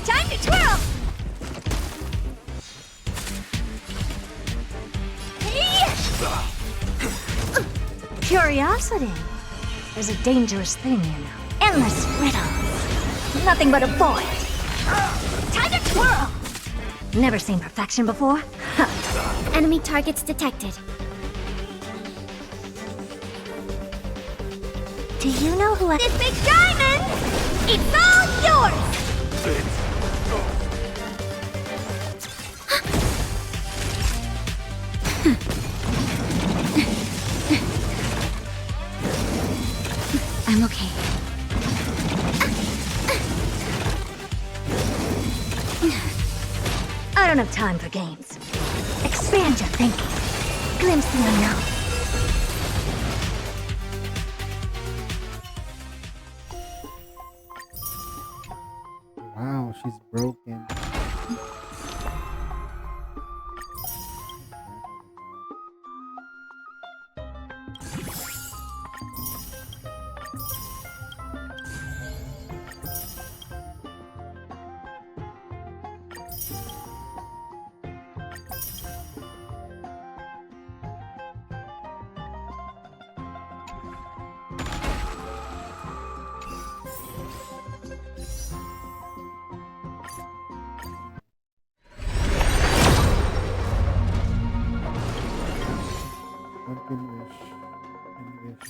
Time to twirl! Curiosity is a dangerous thing, you know. Endless riddles. Nothing but a void. Time to twirl! Never seen perfection before? Enemy targets detected. Do you know who I... This big diamond! It's all yours! I'm okay. I don't have time for games. Expand your thinking. Glimpse the unknown. Wow, she's broken. One can wish and wish.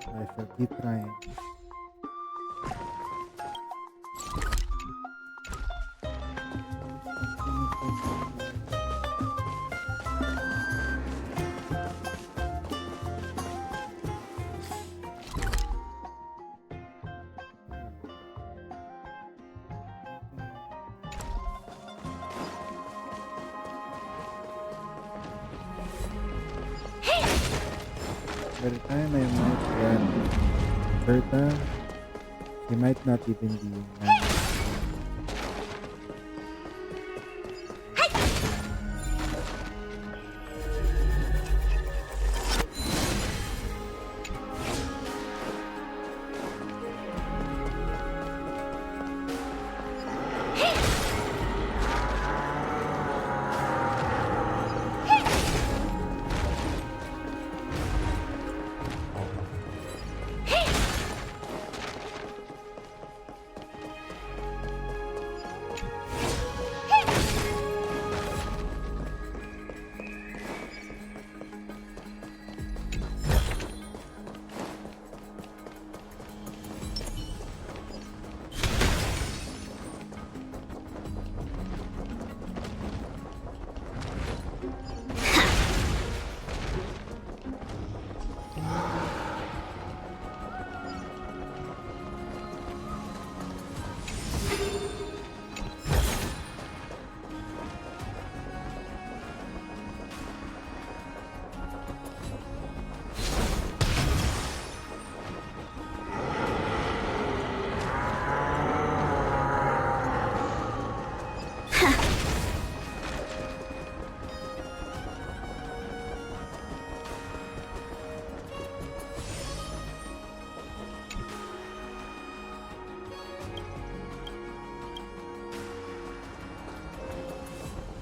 I shall keep trying. By the time I might get Herta, she might not even be mine.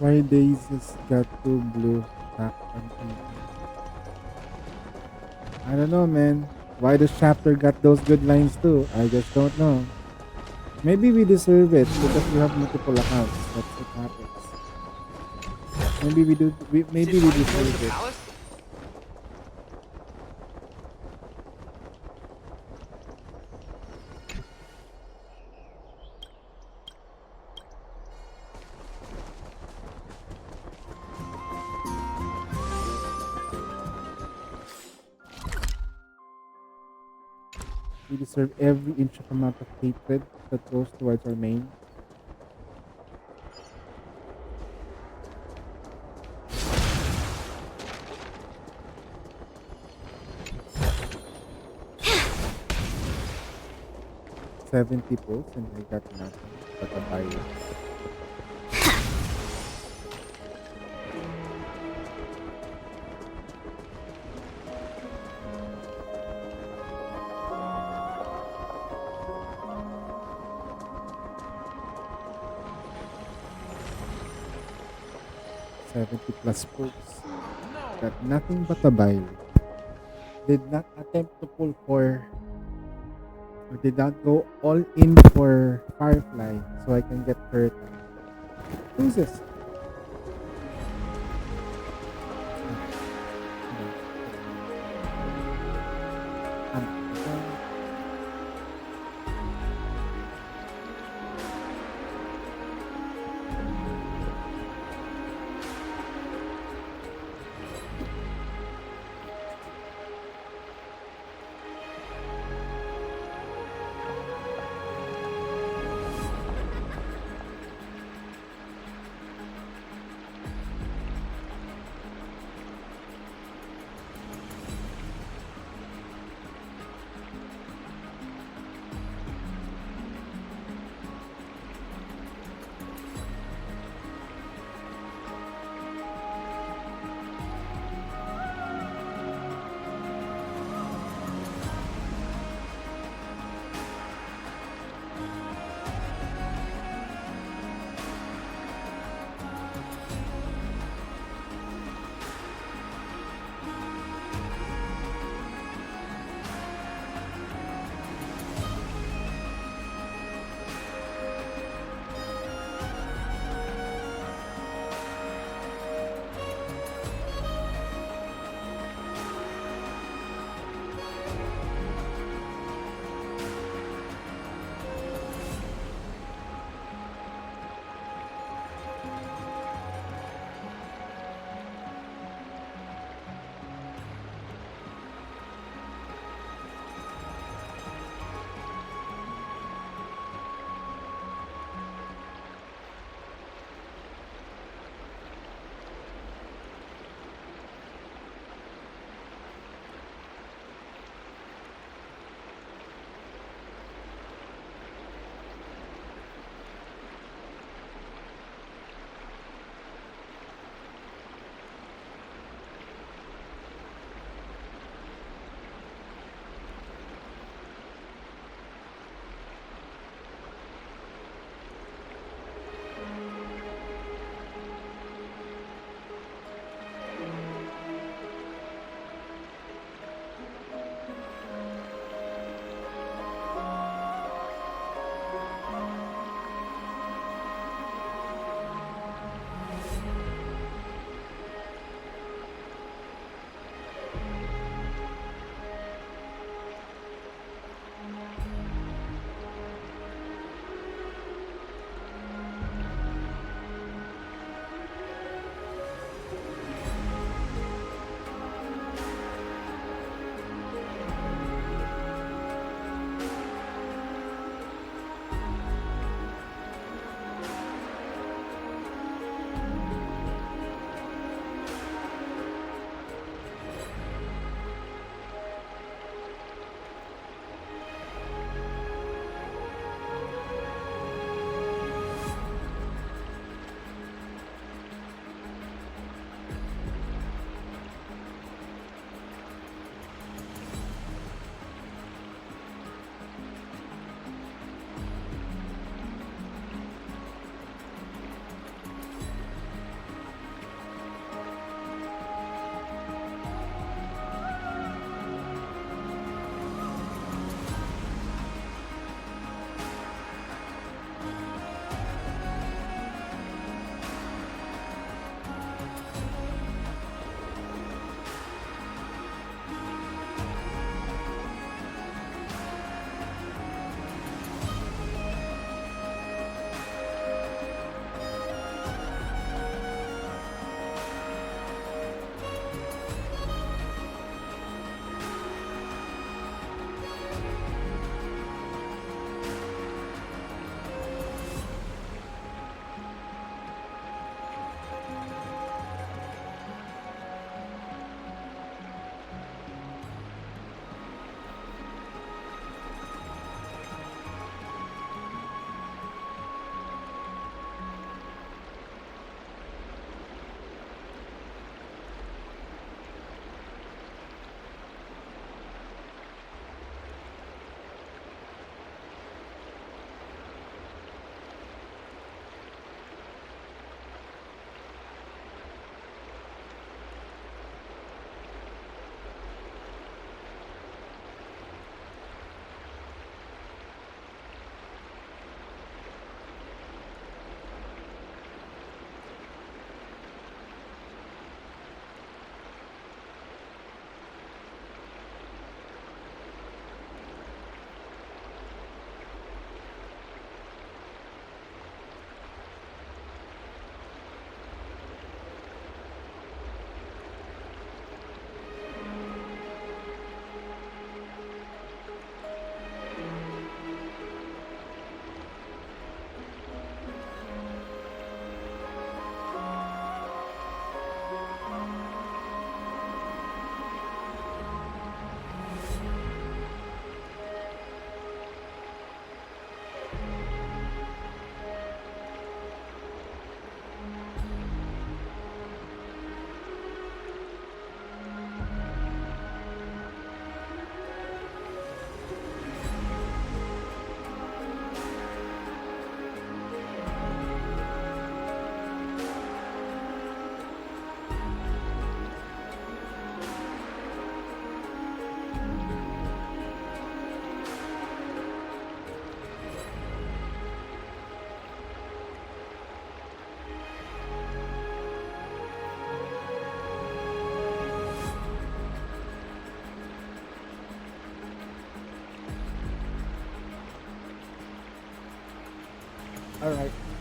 Why Daisy's got two blue tap on TV? I don't know, man. Why the chapter got those good lines too? I just don't know. Maybe we deserve it because we have multiple accounts. That's what happens. Maybe we do. Maybe we deserve it. We deserve every inch of amount of hatred that goes towards our main. Seven people and I got nothing but a virus. ++ pulls. Got nothing but a bile. Did not attempt to pull for, or did not go all in for Firefly so I can get hurt. Who's this?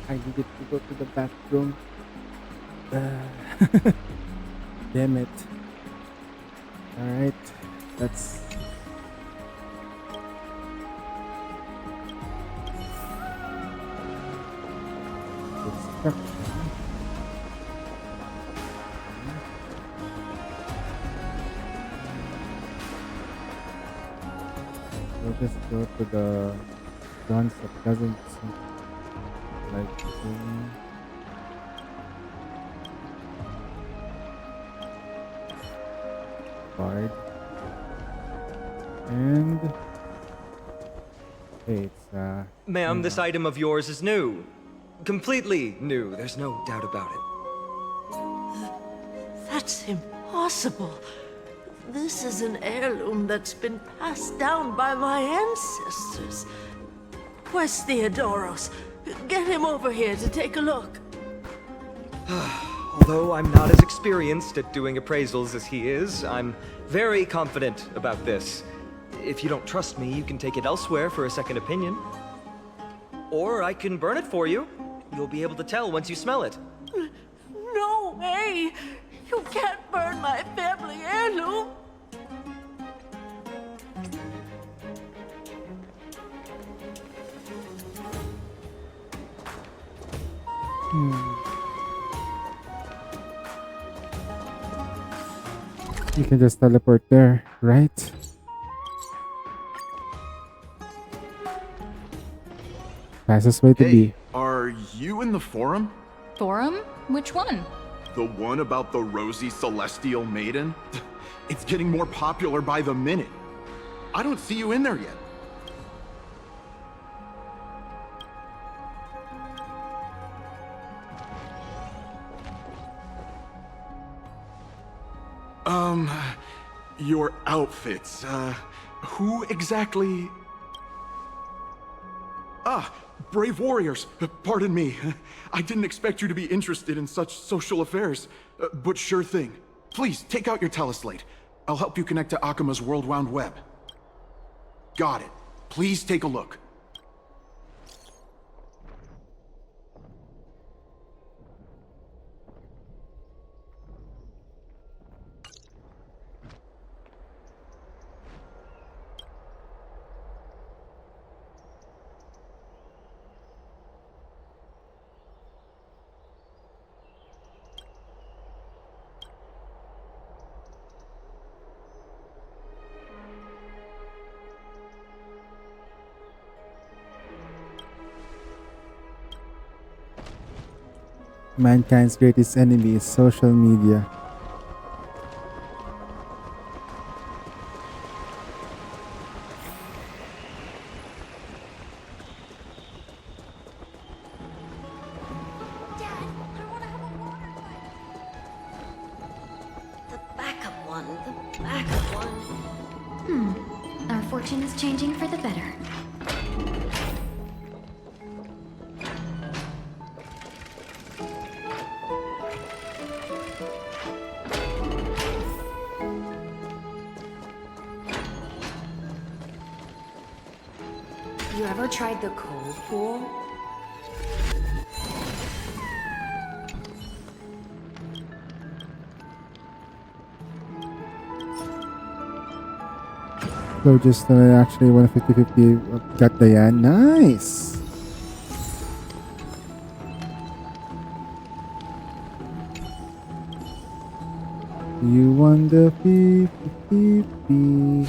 I needed to go to the bathroom. Damn it. Alright, let's... Destruction. We'll just go to the ones that doesn't seem like doing. Bard. And hey, it's Ma'am, this item of yours is new. Completely new, there's no doubt about it. That's impossible. This is an heirloom that's been passed down by my ancestors. Where's Theodoros? Get him over here to take a look. Although I'm not as experienced at doing appraisals as he is, I'm very confident about this. If you don't trust me, you can take it elsewhere for a second opinion. Or I can burn it for you. You'll be able to tell once you smell it. No way! You can't burn my family heirloom! You can just teleport there, right? Fastest way to be. Are you in the forum? Forum? Which one? The one about the rosy celestial maiden? It's getting more popular by the minute. I don't see you in there yet. Your outfits, who exactly? Ah, brave warriors, pardon me. I didn't expect you to be interested in such social affairs, but sure thing. Please, take out your teleslate. I'll help you connect to Akuma's World Wound Web. Got it. Please take a look. Mankind's greatest enemy is social media. The backup one, the backup one. Our fortune is changing for the better. You ever tried the cold pool? So just actually 150-50 got Diane. Nice! You won the 50-50.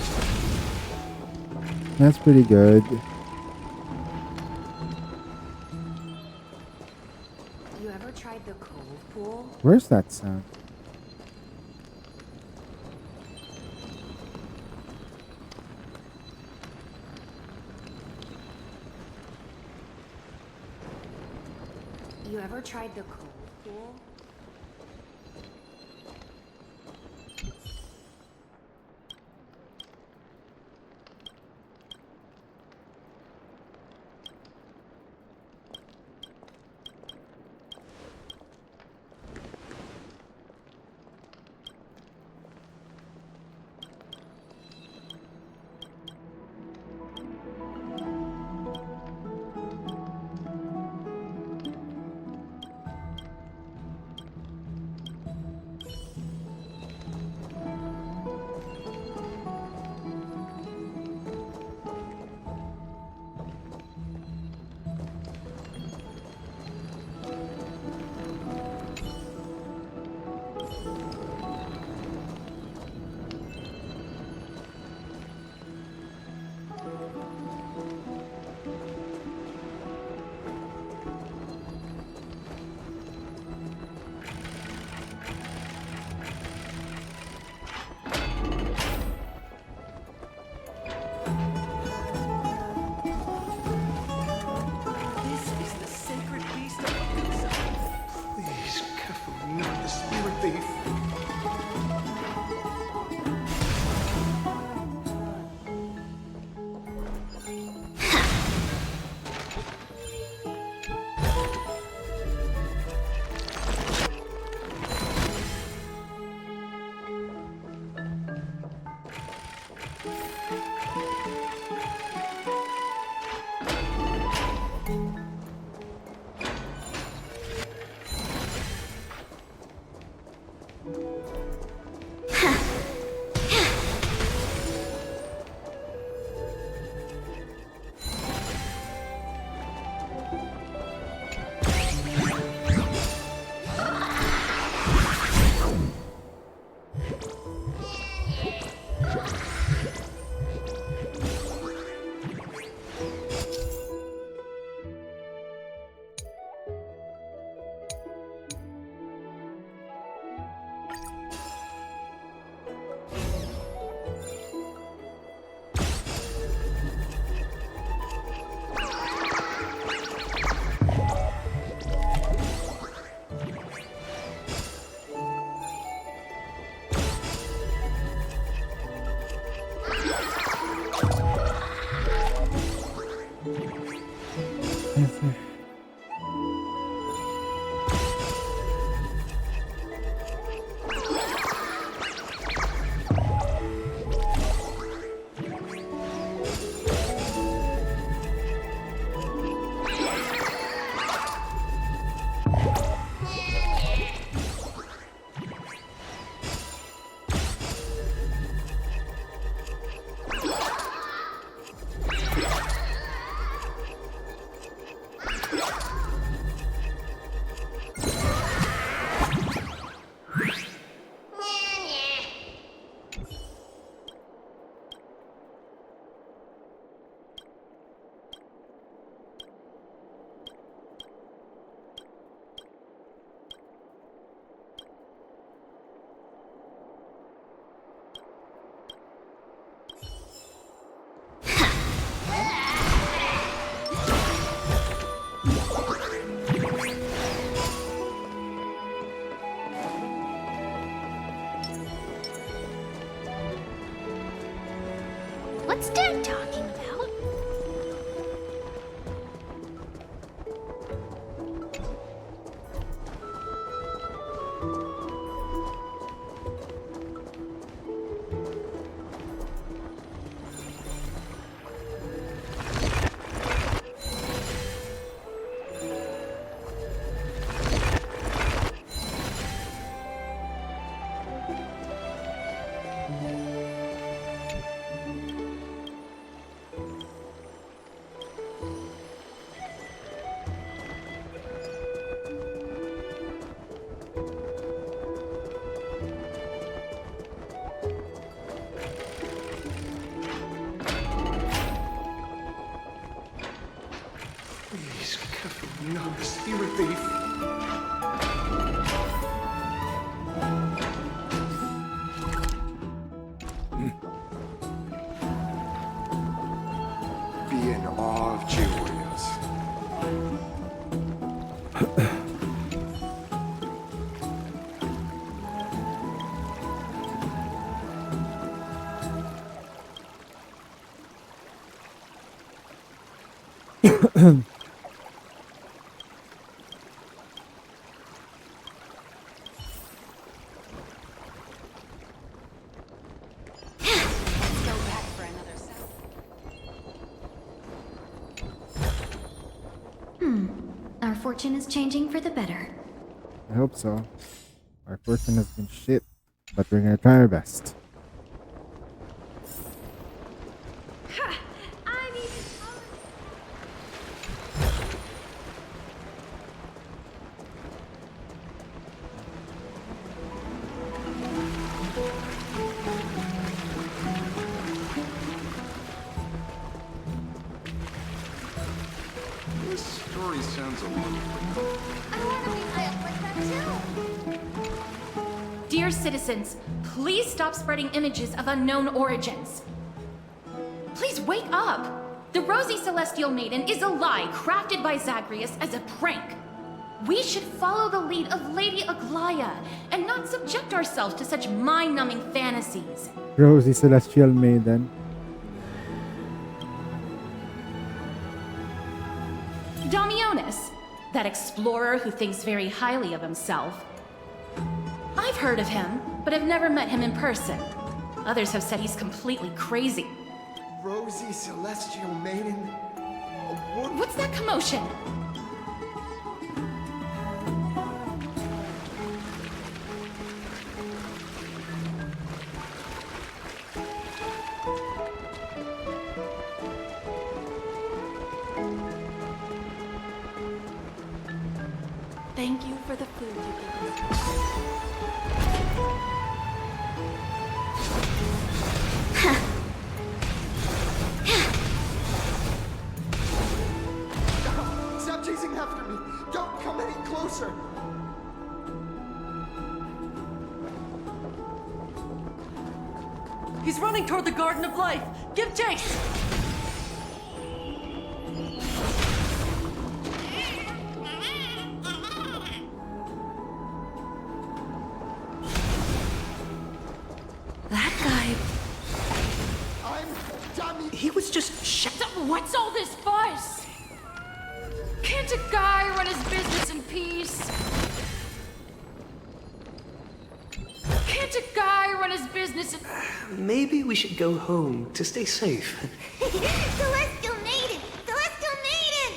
That's pretty good. You ever tried the cold pool? Where's that sound? You ever tried the cold pool? What's Dad talking about? Please, careful, not a spirit thief. Be in awe of Julius. Let's go back for another sip. Our fortune is changing for the better. I hope so. Our fortune has been shit, but we're gonna try our best. This story sounds a little... Dear citizens, please stop spreading images of unknown origins. Please wake up! The Rosy Celestial Maiden is a lie crafted by Zagreus as a prank. We should follow the lead of Lady Aglaya and not subject ourselves to such mind-numbing fantasies. Rosy Celestial Maiden. Damionis, that explorer who thinks very highly of himself. I've heard of him, but have never met him in person. Others have said he's completely crazy. Rosy Celestial Maiden? What's that commotion? Thank you for the food you gave us. Stop chasing after me! Don't come any closer! He's running toward the Garden of Life. Give chase! That guy... He was just... Shut up! What's all this fuss? Can't a guy run his business in peace? Can't a guy run his business in... Maybe we should go home to stay safe. Celestial Maiden! Celestial Maiden!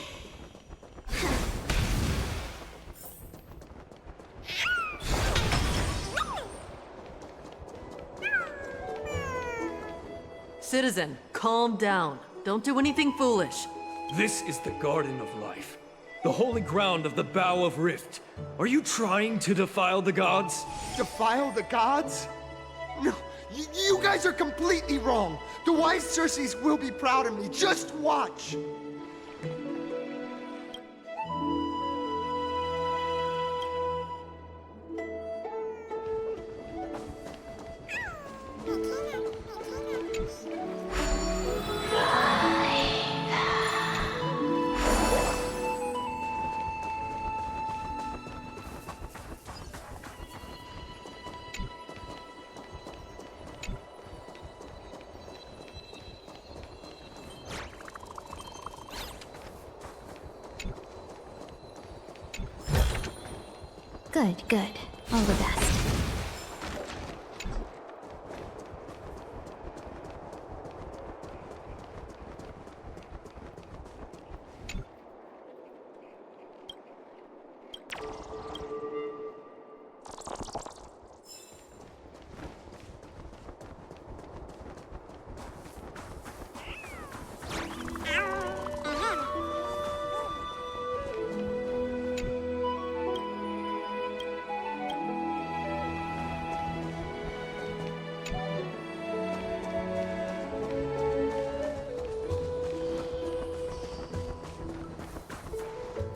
Citizen, calm down. Don't do anything foolish. This is the Garden of Life, the holy ground of the Bow of Rift. Are you trying to defile the gods? Defile the gods? No, you guys are completely wrong. The wise Circes will be proud of me. Just watch. Good, good. All the best.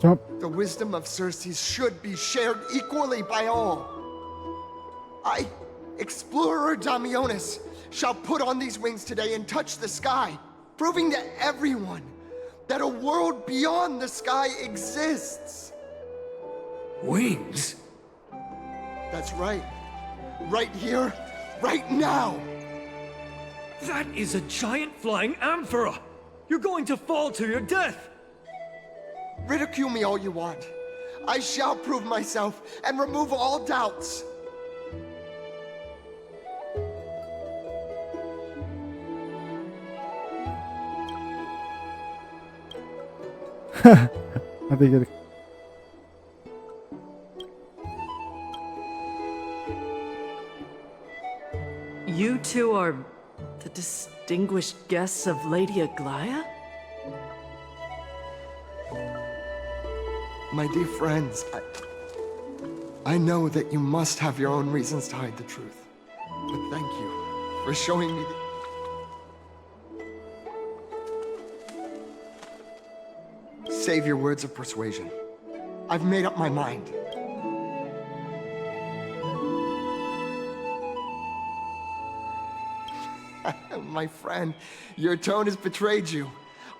Jump. The wisdom of Circes should be shared equally by all. I, Explorer Damionis, shall put on these wings today and touch the sky, proving to everyone that a world beyond the sky exists. Wings? That's right. Right here, right now. That is a giant flying amphora! You're going to fall to your death! Ridicule me all you want. I shall prove myself and remove all doubts. I think it. You two are the distinguished guests of Lady Aglaya? My dear friends, I know that you must have your own reasons to hide the truth. But thank you for showing me Save your words of persuasion. I've made up my mind. My friend, your tone has betrayed you.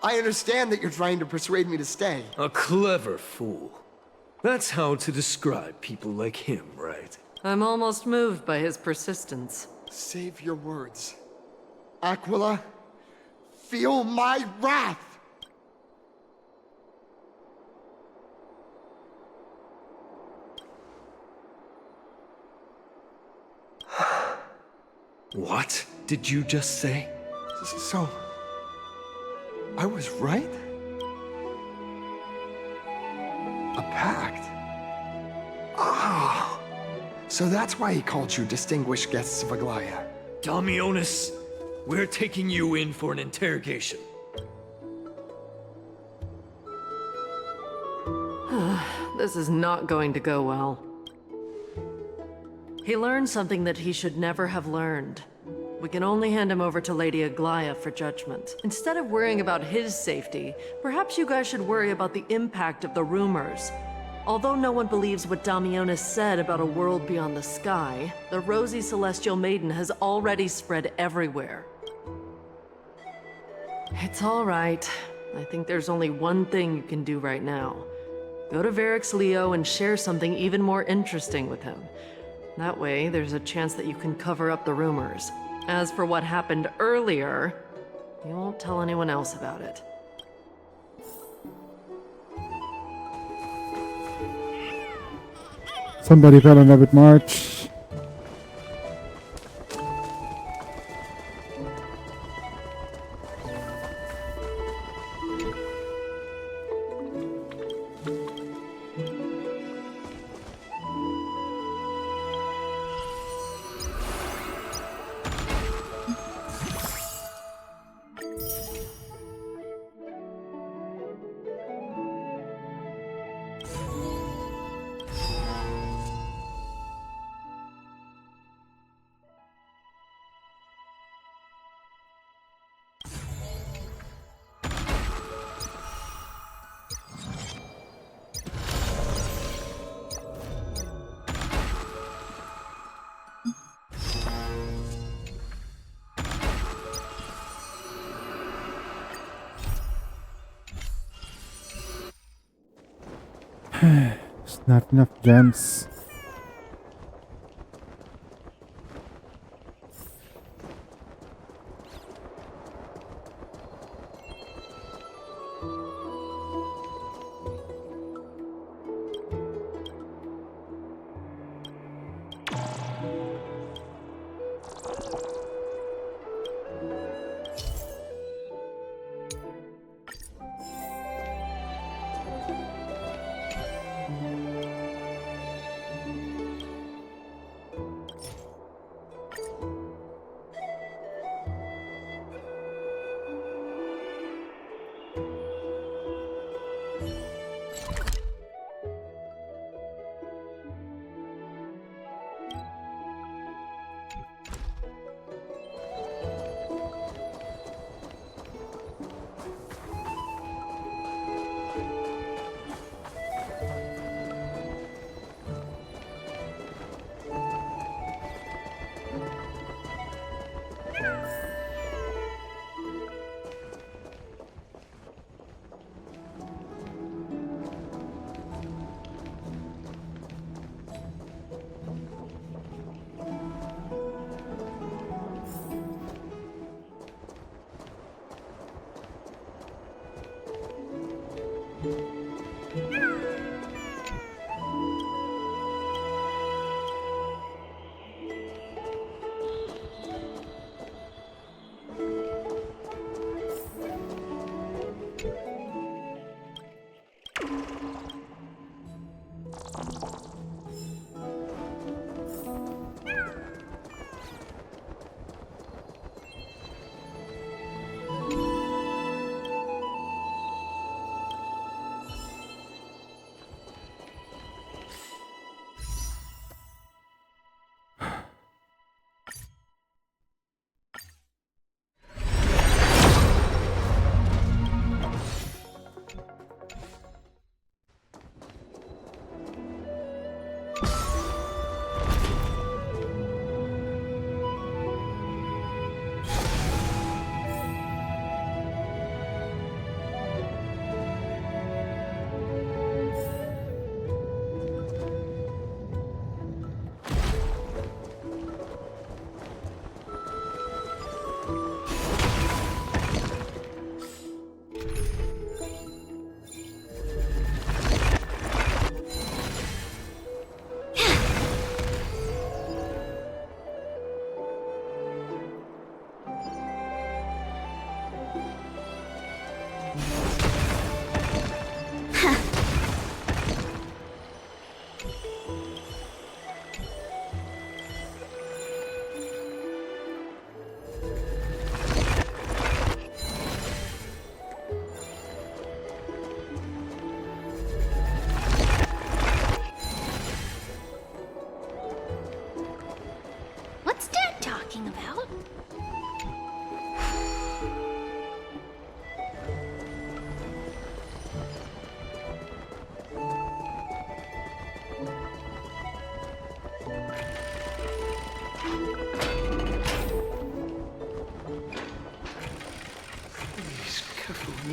I understand that you're trying to persuade me to stay. A clever fool. That's how to describe people like him, right? I'm almost moved by his persistence. Save your words. Aquila, feel my wrath! What did you just say? So, I was right? A pact? Ah! So that's why he called you distinguished guests of Aglaya. Damionis, we're taking you in for an interrogation. This is not going to go well. He learned something that he should never have learned. We can only hand him over to Lady Aglaya for judgment. Instead of worrying about his safety, perhaps you guys should worry about the impact of the rumors. Although no one believes what Damionis said about a world beyond the sky, the rosy celestial maiden has already spread everywhere. It's all right. I think there's only one thing you can do right now. Go to Varix Leo and share something even more interesting with him. That way, there's a chance that you can cover up the rumors. As for what happened earlier, you won't tell anyone else about it. Somebody fell in love with March. There's not enough gems.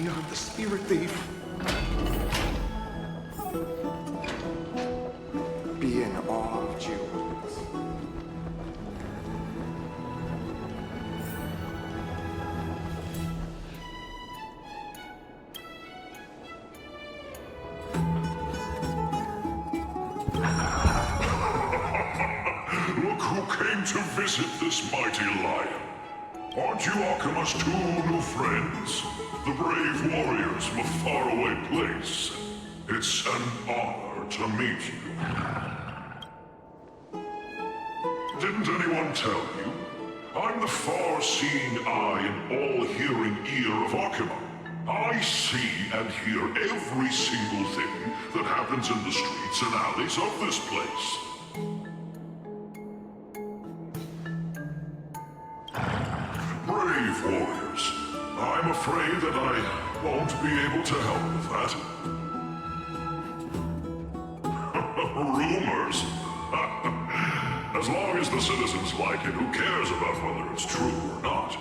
Not the spirit thief. Be in awe of jewels. Look who came to visit this mighty lion. Aren't you Akima's two new friends? The brave warriors from a faraway place. It's an honor to meet you. Didn't anyone tell you? I'm the far-seeing eye and all-hearing ear of Akima. I see and hear every single thing that happens in the streets and alleys of this place. Brave warriors. I'm afraid that I won't be able to help with that. Rumors? As long as the citizens like it, who cares about whether it's true or not?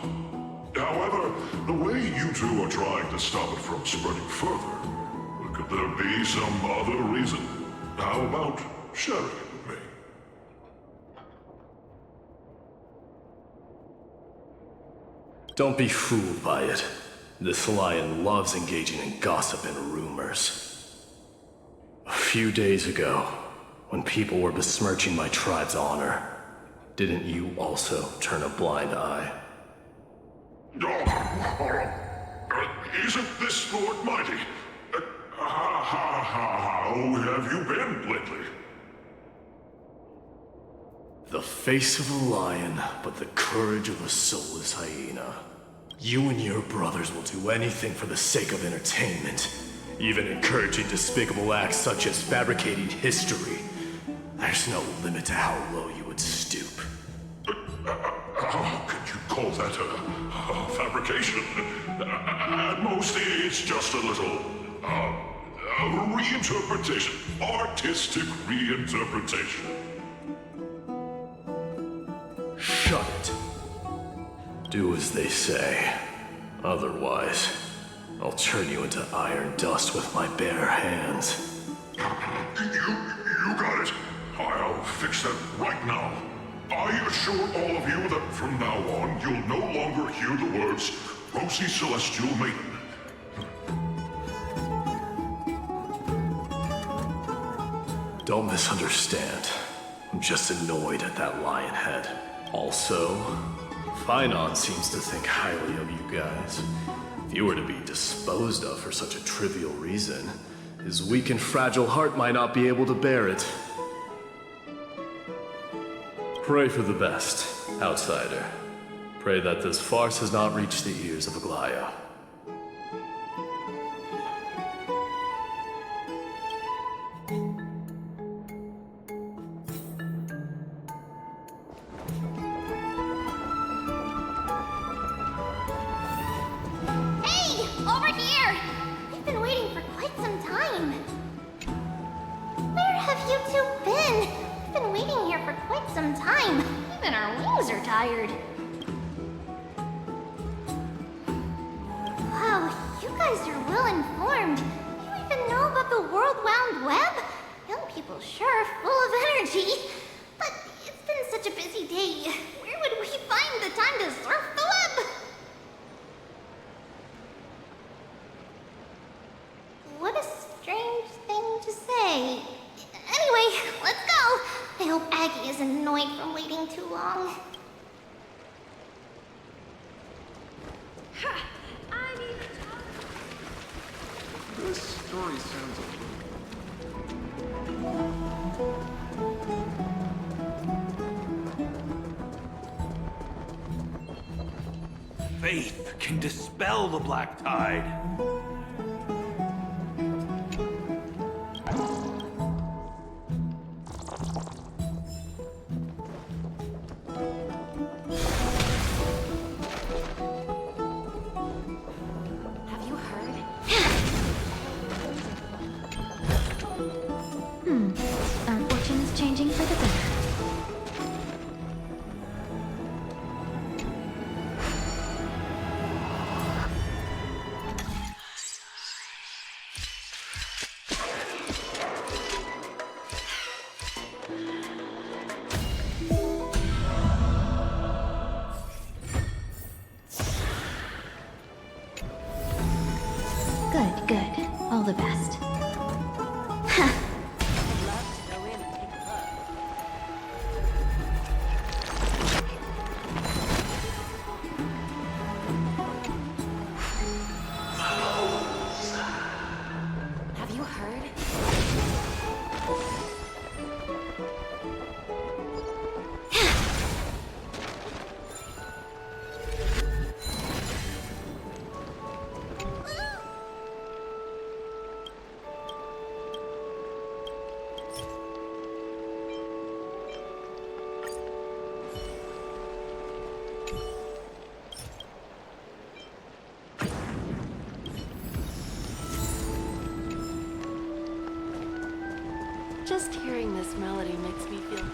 However, the way you two are trying to stop it from spreading further, could there be some other reason? How about sharing it with me? Don't be fooled by it. This lion loves engaging in gossip and rumors. A few days ago, when people were besmirching my tribe's honor, Didn't you also turn a blind eye? Isn't this Lord Mighty? How have you been lately? The face of a lion, but the courage of a soulless hyena. You and your brothers will do anything for the sake of entertainment, even encouraging despicable acts such as fabricating history. There's no limit to how low you would stoop. How could you call that a fabrication? At most, it's just a little reinterpretation, artistic reinterpretation. Shut it. Do as they say. Otherwise, I'll turn you into iron dust with my bare hands. You got it. I'll fix that right now. I assure all of you that from now on, you'll no longer hear the words, Rosy Celestial Maiden. Don't misunderstand. I'm just annoyed at that lion head. Also, Finon seems to think highly of you guys. If you were to be disposed of for such a trivial reason, his weak and fragile heart might not be able to bear it. Pray for the best, outsider. Pray that this farce has not reached the ears of Aglaya. Hey! Over here! I've been waiting for quite some time. Where have you two been? I've been waiting here for quite some time. Even our wings are tired. Wow, you guys are well informed. You even know about the World Wound Web? Young people sure are full of energy. But it's been such a busy day. Where would we find the time to surf the web? What a strange thing to say. Anyway, let's go. I hope Aggie isn't annoyed from waiting too long. This story sounds a Faith can dispel the black tide. Have you heard? Our fortune is changing for the better. Good, good. All the best. Have you heard? Just hearing this melody makes me feel...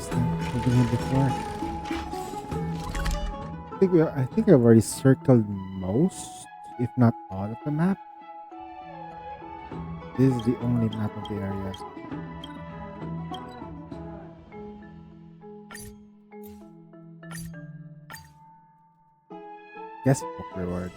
last time. I've been here before. I think I've already circled most, if not all, of the map. This is the only map of the area. Guess book reward.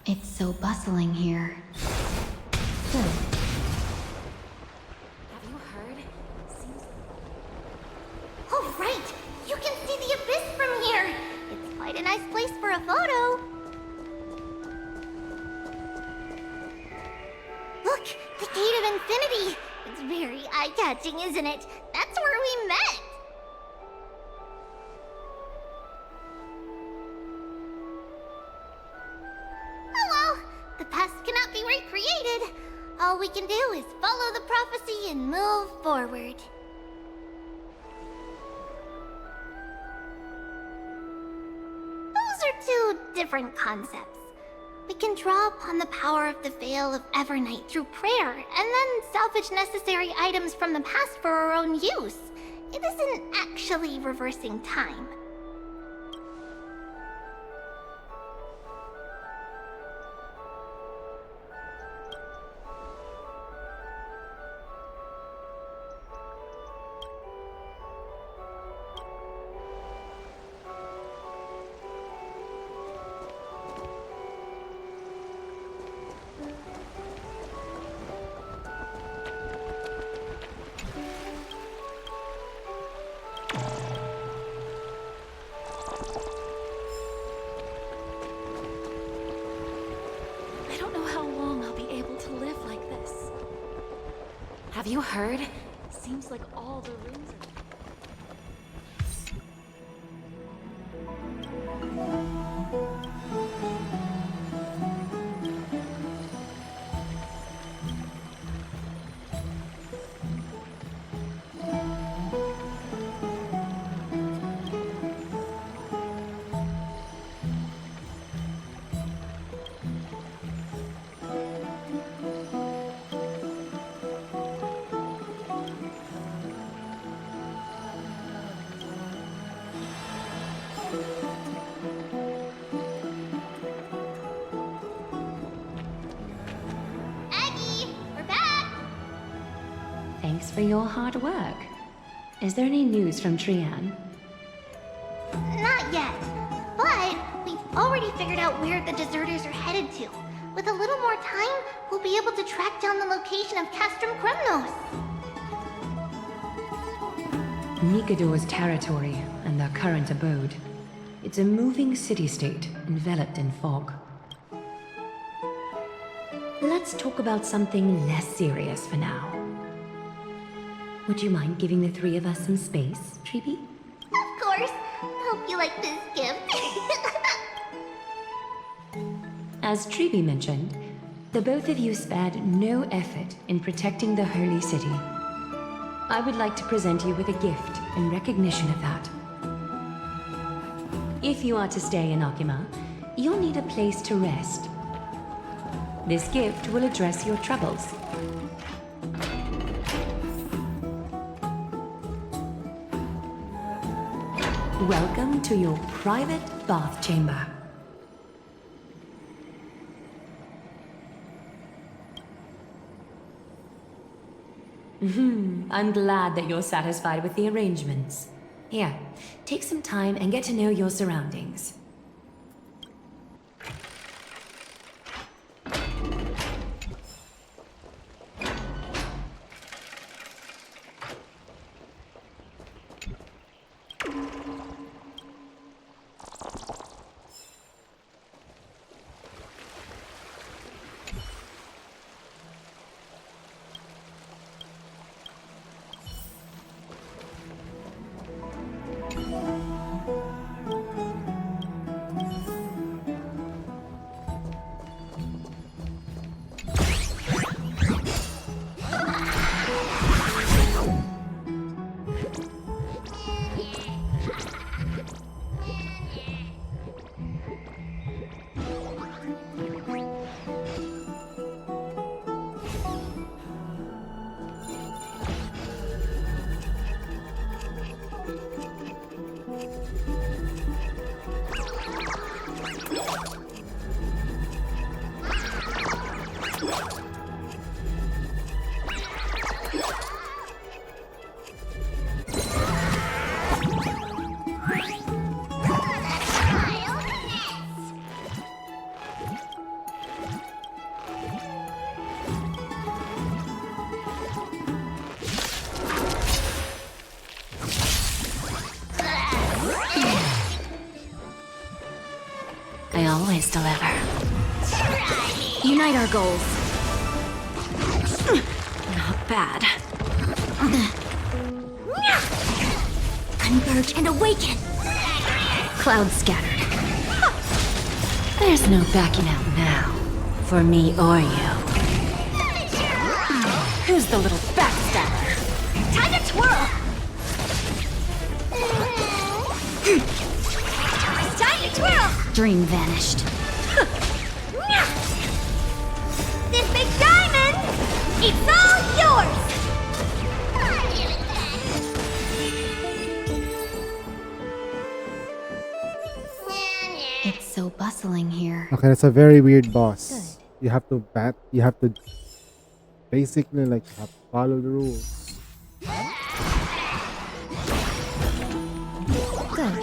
It's so bustling here. Good. Have you heard? Oh, right! You can see the abyss from here! It's quite a nice place for a photo. Look! The Gate of Infinity! It's very eye-catching, isn't it? That's where we met! The past cannot be recreated. All we can do is follow the prophecy and move forward. Those are two different concepts. We can draw upon the power of the Veil of Evernight through prayer, and then salvage necessary items from the past for our own use. It isn't actually reversing time. I don't know how long I'll be able to live like this. Have you heard? Seems like all the rings are... Thanks for your hard work. Is there any news from Trian? Not yet, but we've already figured out where the deserters are headed to. With a little more time, we'll be able to track down the location of Castrum Kremnos. Nikador's territory and their current abode. It's a moving city-state enveloped in fog. Let's talk about something less serious for now. Would you mind giving the three of us some space, Treeby? Of course. Hope you like this gift. As Treeby mentioned, the both of you spared no effort in protecting the Holy City. I would like to present you with a gift in recognition of that. If you are to stay in Akima, you'll need a place to rest. This gift will address your troubles. Welcome to your private bath chamber. I'm glad that you're satisfied with the arrangements. Here, take some time and get to know your surroundings. always deliver. Unite our goals. Not bad. Converge and awaken! Clouds scattered. There's no backing out now. For me or you. Who's the little backstabber? Time to twirl! It's time to twirl! Dream vanished. This big diamond, it's all yours! It's so bustling here. Okay, that's a very weird boss. You have to basically like have to follow the rules.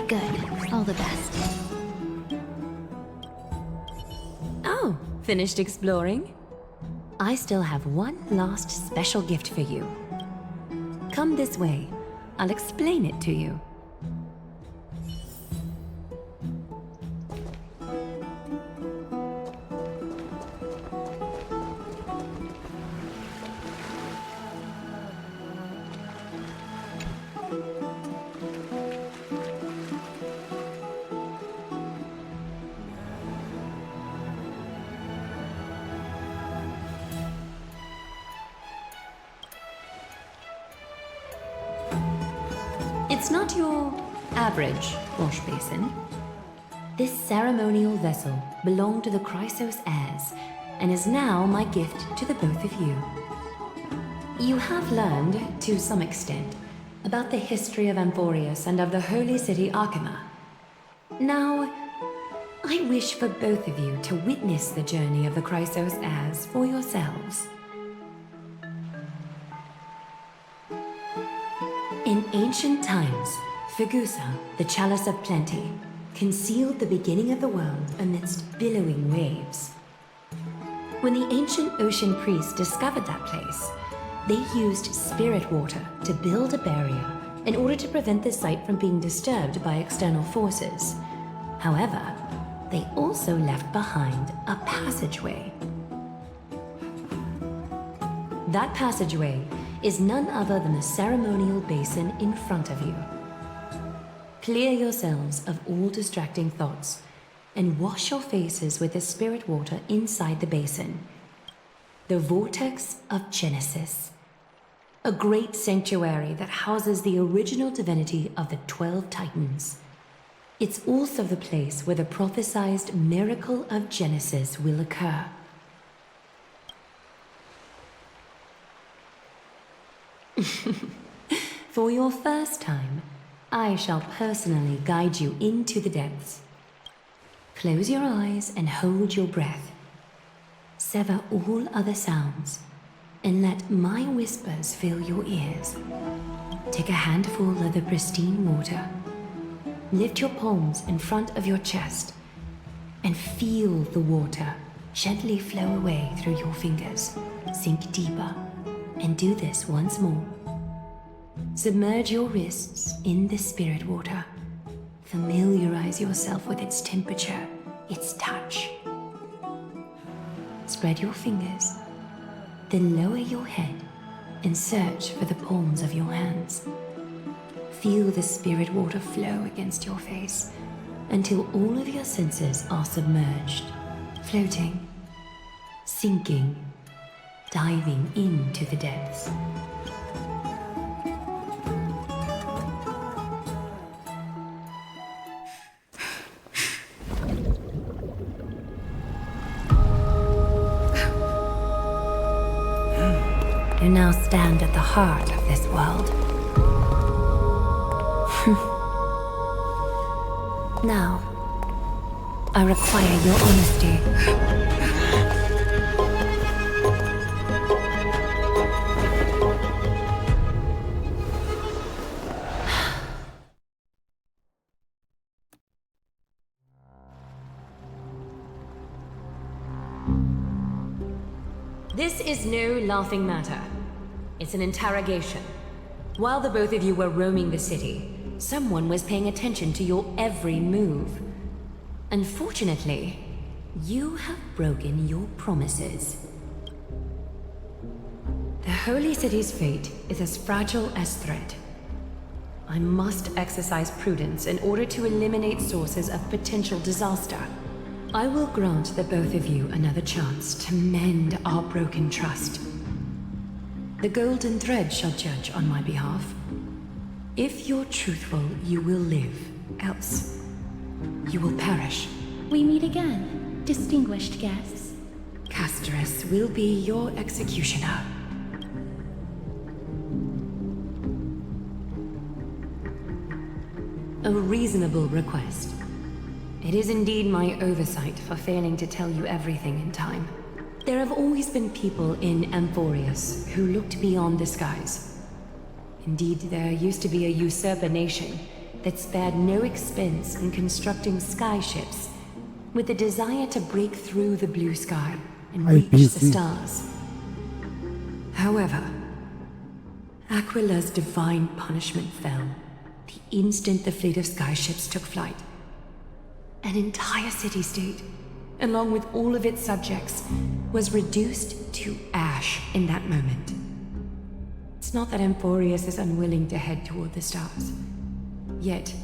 Good. All the best. Oh, finished exploring? I still have one last special gift for you. Come this way. I'll explain it to you. It's not your average wash basin. This ceremonial vessel belonged to the Chrysos heirs and is now my gift to the both of you. You have learned, to some extent, about the history of Amphorius and of the holy city Arkema. Now, I wish for both of you to witness the journey of the Chrysos heirs for yourselves. In ancient times, Fegusa, the Chalice of Plenty, concealed the beginning of the world amidst billowing waves. When the ancient ocean priests discovered that place, they used spirit water to build a barrier in order to prevent the site from being disturbed by external forces. However, they also left behind a passageway. That passageway is none other than the ceremonial basin in front of you. Clear yourselves of all distracting thoughts and wash your faces with the spirit water inside the basin. The Vortex of Genesis, a great sanctuary that houses the original divinity of the 12 Titans. It's also the place where the prophesied miracle of Genesis will occur. For your first time, I shall personally guide you into the depths. Close your eyes and hold your breath. Sever all other sounds, and let my whispers fill your ears. Take a handful of the pristine water. Lift your palms in front of your chest, and feel the water gently flow away through your fingers. Sink deeper, and do this once more. Submerge your wrists in the spirit water. Familiarize yourself with its temperature, its touch. Spread your fingers, then lower your head and search for the palms of your hands. Feel the spirit water flow against your face until all of your senses are submerged, floating, sinking, diving into the depths. You now stand at the heart of this world. Now, I require your honesty. This is no laughing matter. It's an interrogation. While the both of you were roaming the city, someone was paying attention to your every move. Unfortunately, you have broken your promises. The Holy City's fate is as fragile as thread. I must exercise prudence in order to eliminate sources of potential disaster. I will grant the both of you another chance to mend our broken trust. The Golden Thread shall judge on my behalf. If you're truthful, you will live. Else, you will perish. We meet again, distinguished guests. Casterus will be your executioner. A reasonable request. It is indeed my oversight for failing to tell you everything in time. There have always been people in Amphorius who looked beyond the skies. Indeed, there used to be a usurper nation that spared no expense in constructing skyships with the desire to break through the blue sky and reach the stars. However, Aquila's divine punishment fell the instant the fleet of skyships took flight. An entire city-state, along with all of its subjects, was reduced to ash in that moment. It's not that Amphorius is unwilling to head toward the stars. Yet,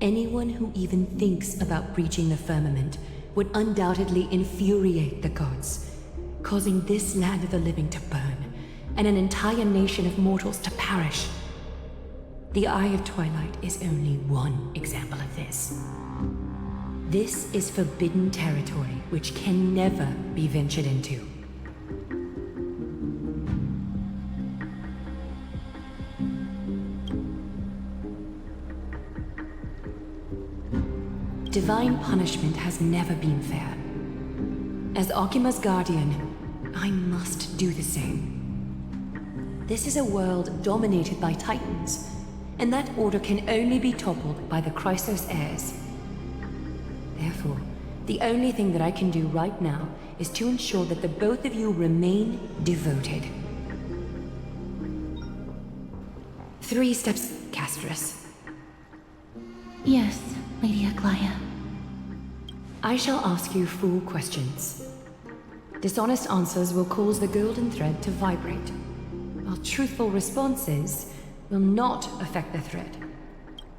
anyone who even thinks about breaching the firmament would undoubtedly infuriate the gods, causing this land of the living to burn, and an entire nation of mortals to perish. The Eye of Twilight is only one example of this. This is forbidden territory which can never be ventured into. Divine punishment has never been fair. As Okima's guardian, I must do the same. This is a world dominated by Titans, and that order can only be toppled by the Chrysos heirs. Therefore, the only thing that I can do right now is to ensure that the both of you remain devoted. 3 steps, Casterus. Yes, Lady Aglaia. I shall ask you 4 questions. Dishonest answers will cause the golden thread to vibrate, while truthful responses will not affect the thread.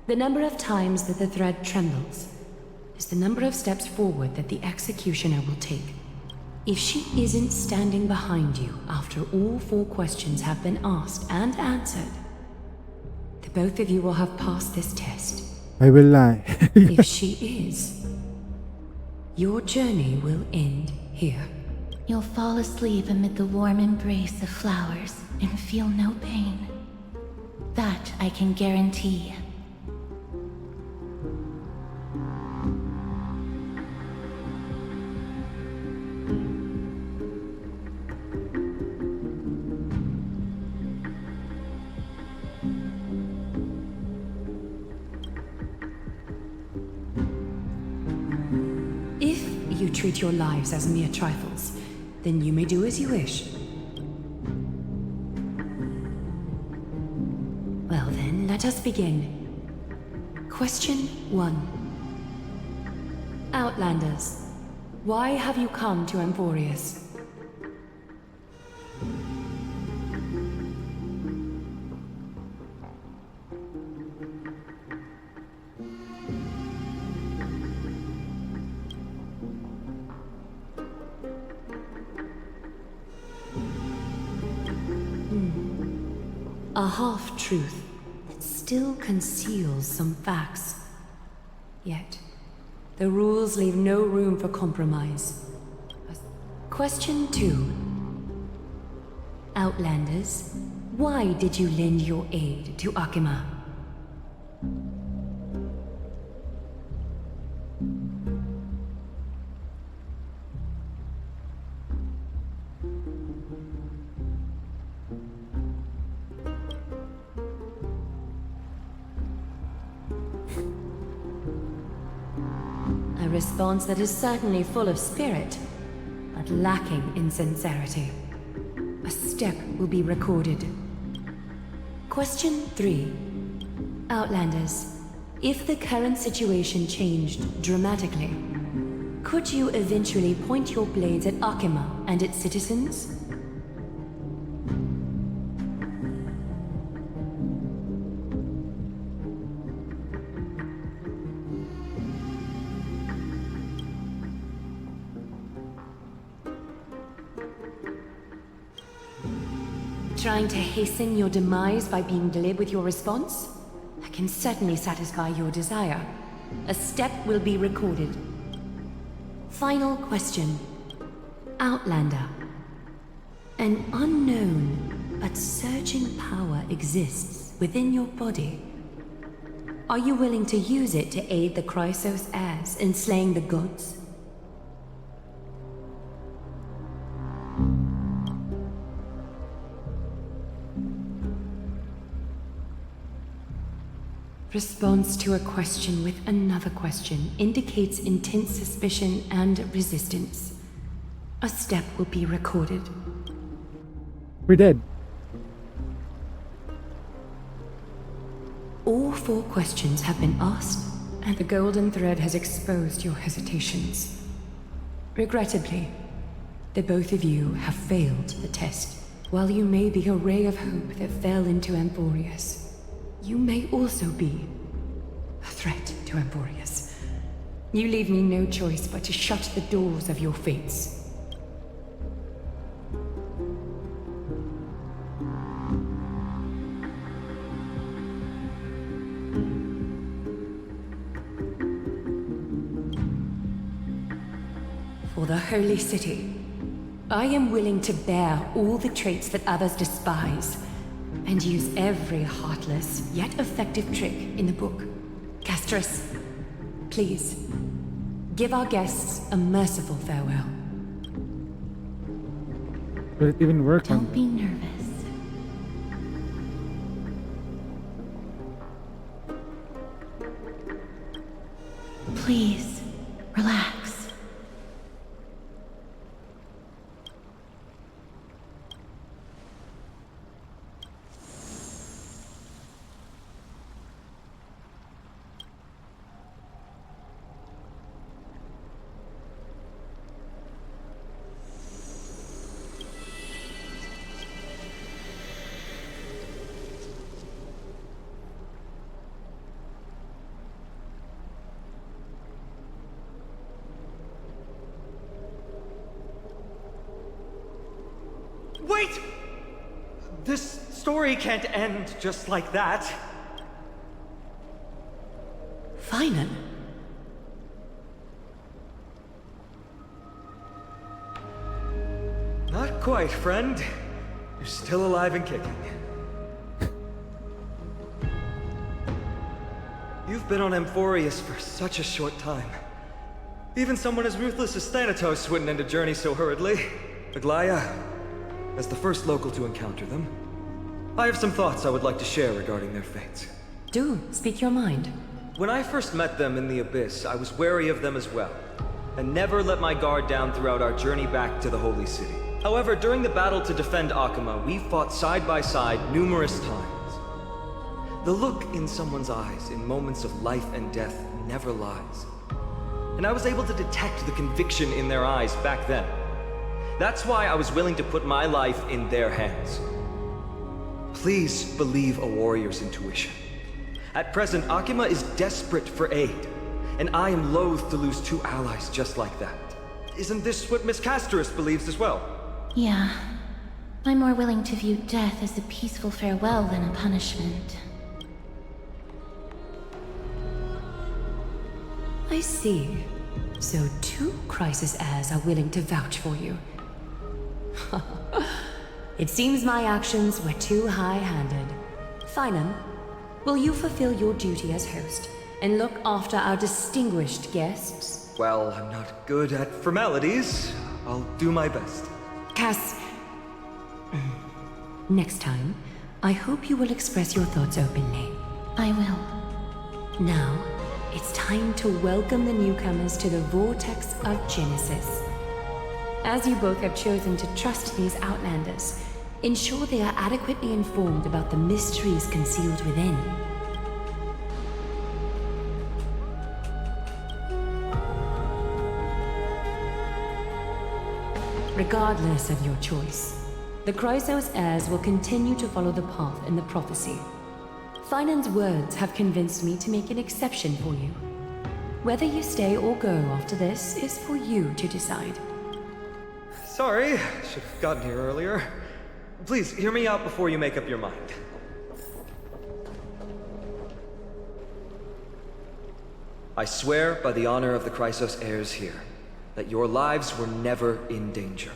The number of times that the thread trembles is the number of steps forward that the executioner will take. If she isn't standing behind you after all 4 questions have been asked and answered, the both of you will have passed this test. I will lie. If she is, your journey will end here. You'll fall asleep amid the warm embrace of flowers and feel no pain. That I can guarantee. If you treat your lives as mere trifles, then you may do as you wish. Well then, let us begin. Question 1. Outlanders, why have you come to Amphorius? A half-truth that still conceals some facts. Yet, the rules leave no room for compromise. Question 2. Outlanders, why did you lend your aid to Akima? A response that is certainly full of spirit, but lacking in sincerity. A step will be recorded. Question 3. Outlanders, if the current situation changed dramatically, Could you eventually point your blades at Akima and its citizens? Trying to hasten your demise by being glib with your response? I can certainly satisfy your desire. A step will be recorded. Final question. Outlander. An unknown but surging power exists within your body. Are you willing to use it to aid the Chrysos heirs in slaying the gods? Response to a question with another question indicates intense suspicion and resistance. A step will be recorded. We're dead. All 4 questions have been asked, and the golden thread has exposed your hesitations. Regrettably, the both of you have failed the test. While you may be a ray of hope that fell into Amphorius, you may also be a threat to Amphorius. You leave me no choice but to shut the doors of your fates. For the Holy City, I am willing to bear all the traits that others despise, and use every heartless yet effective trick in the book. Castris, please, give our guests a merciful farewell. Will it even work? Don't be nervous. Please, relax. Wait! This story can't end just like that. Finan? Not quite, friend. You're still alive and kicking. You've been on Amphorius for such a short time. Even someone as ruthless as Thanatos wouldn't end a journey so hurriedly. Aglaya, as the first local to encounter them, I have some thoughts I would like to share regarding their fates. Do, speak your mind. When I first met them in the Abyss, I was wary of them as well, and never let my guard down throughout our journey back to the Holy City. However, during the battle to defend Akima, we fought side by side numerous times. The look in someone's eyes in moments of life and death never lies. And I was able to detect the conviction in their eyes back then. That's why I was willing to put my life in their hands. Please believe a warrior's intuition. At present, Akima is desperate for aid, and I am loath to lose 2 allies just like that. Isn't this what Miss Castris believes as well? Yeah. I'm more willing to view death as a peaceful farewell than a punishment. I see. So 2 Chrysos heirs are willing to vouch for you. It seems my actions were too high-handed. Finan, will you fulfill your duty as host and look after our distinguished guests? Well, I'm not good at formalities. I'll do my best. Cass... Next time, I hope you will express your thoughts openly. I will. Now, it's time to welcome the newcomers to the Vortex of Genesis. As you both have chosen to trust these Outlanders, ensure they are adequately informed about the mysteries concealed within. Regardless of your choice, the Chrysos heirs will continue to follow the path in the prophecy. Finan's words have convinced me to make an exception for you. Whether you stay or go after this is for you to decide. Sorry, should have gotten here earlier. Please, hear me out before you make up your mind. I swear by the honor of the Chrysos heirs here, that your lives were never in danger.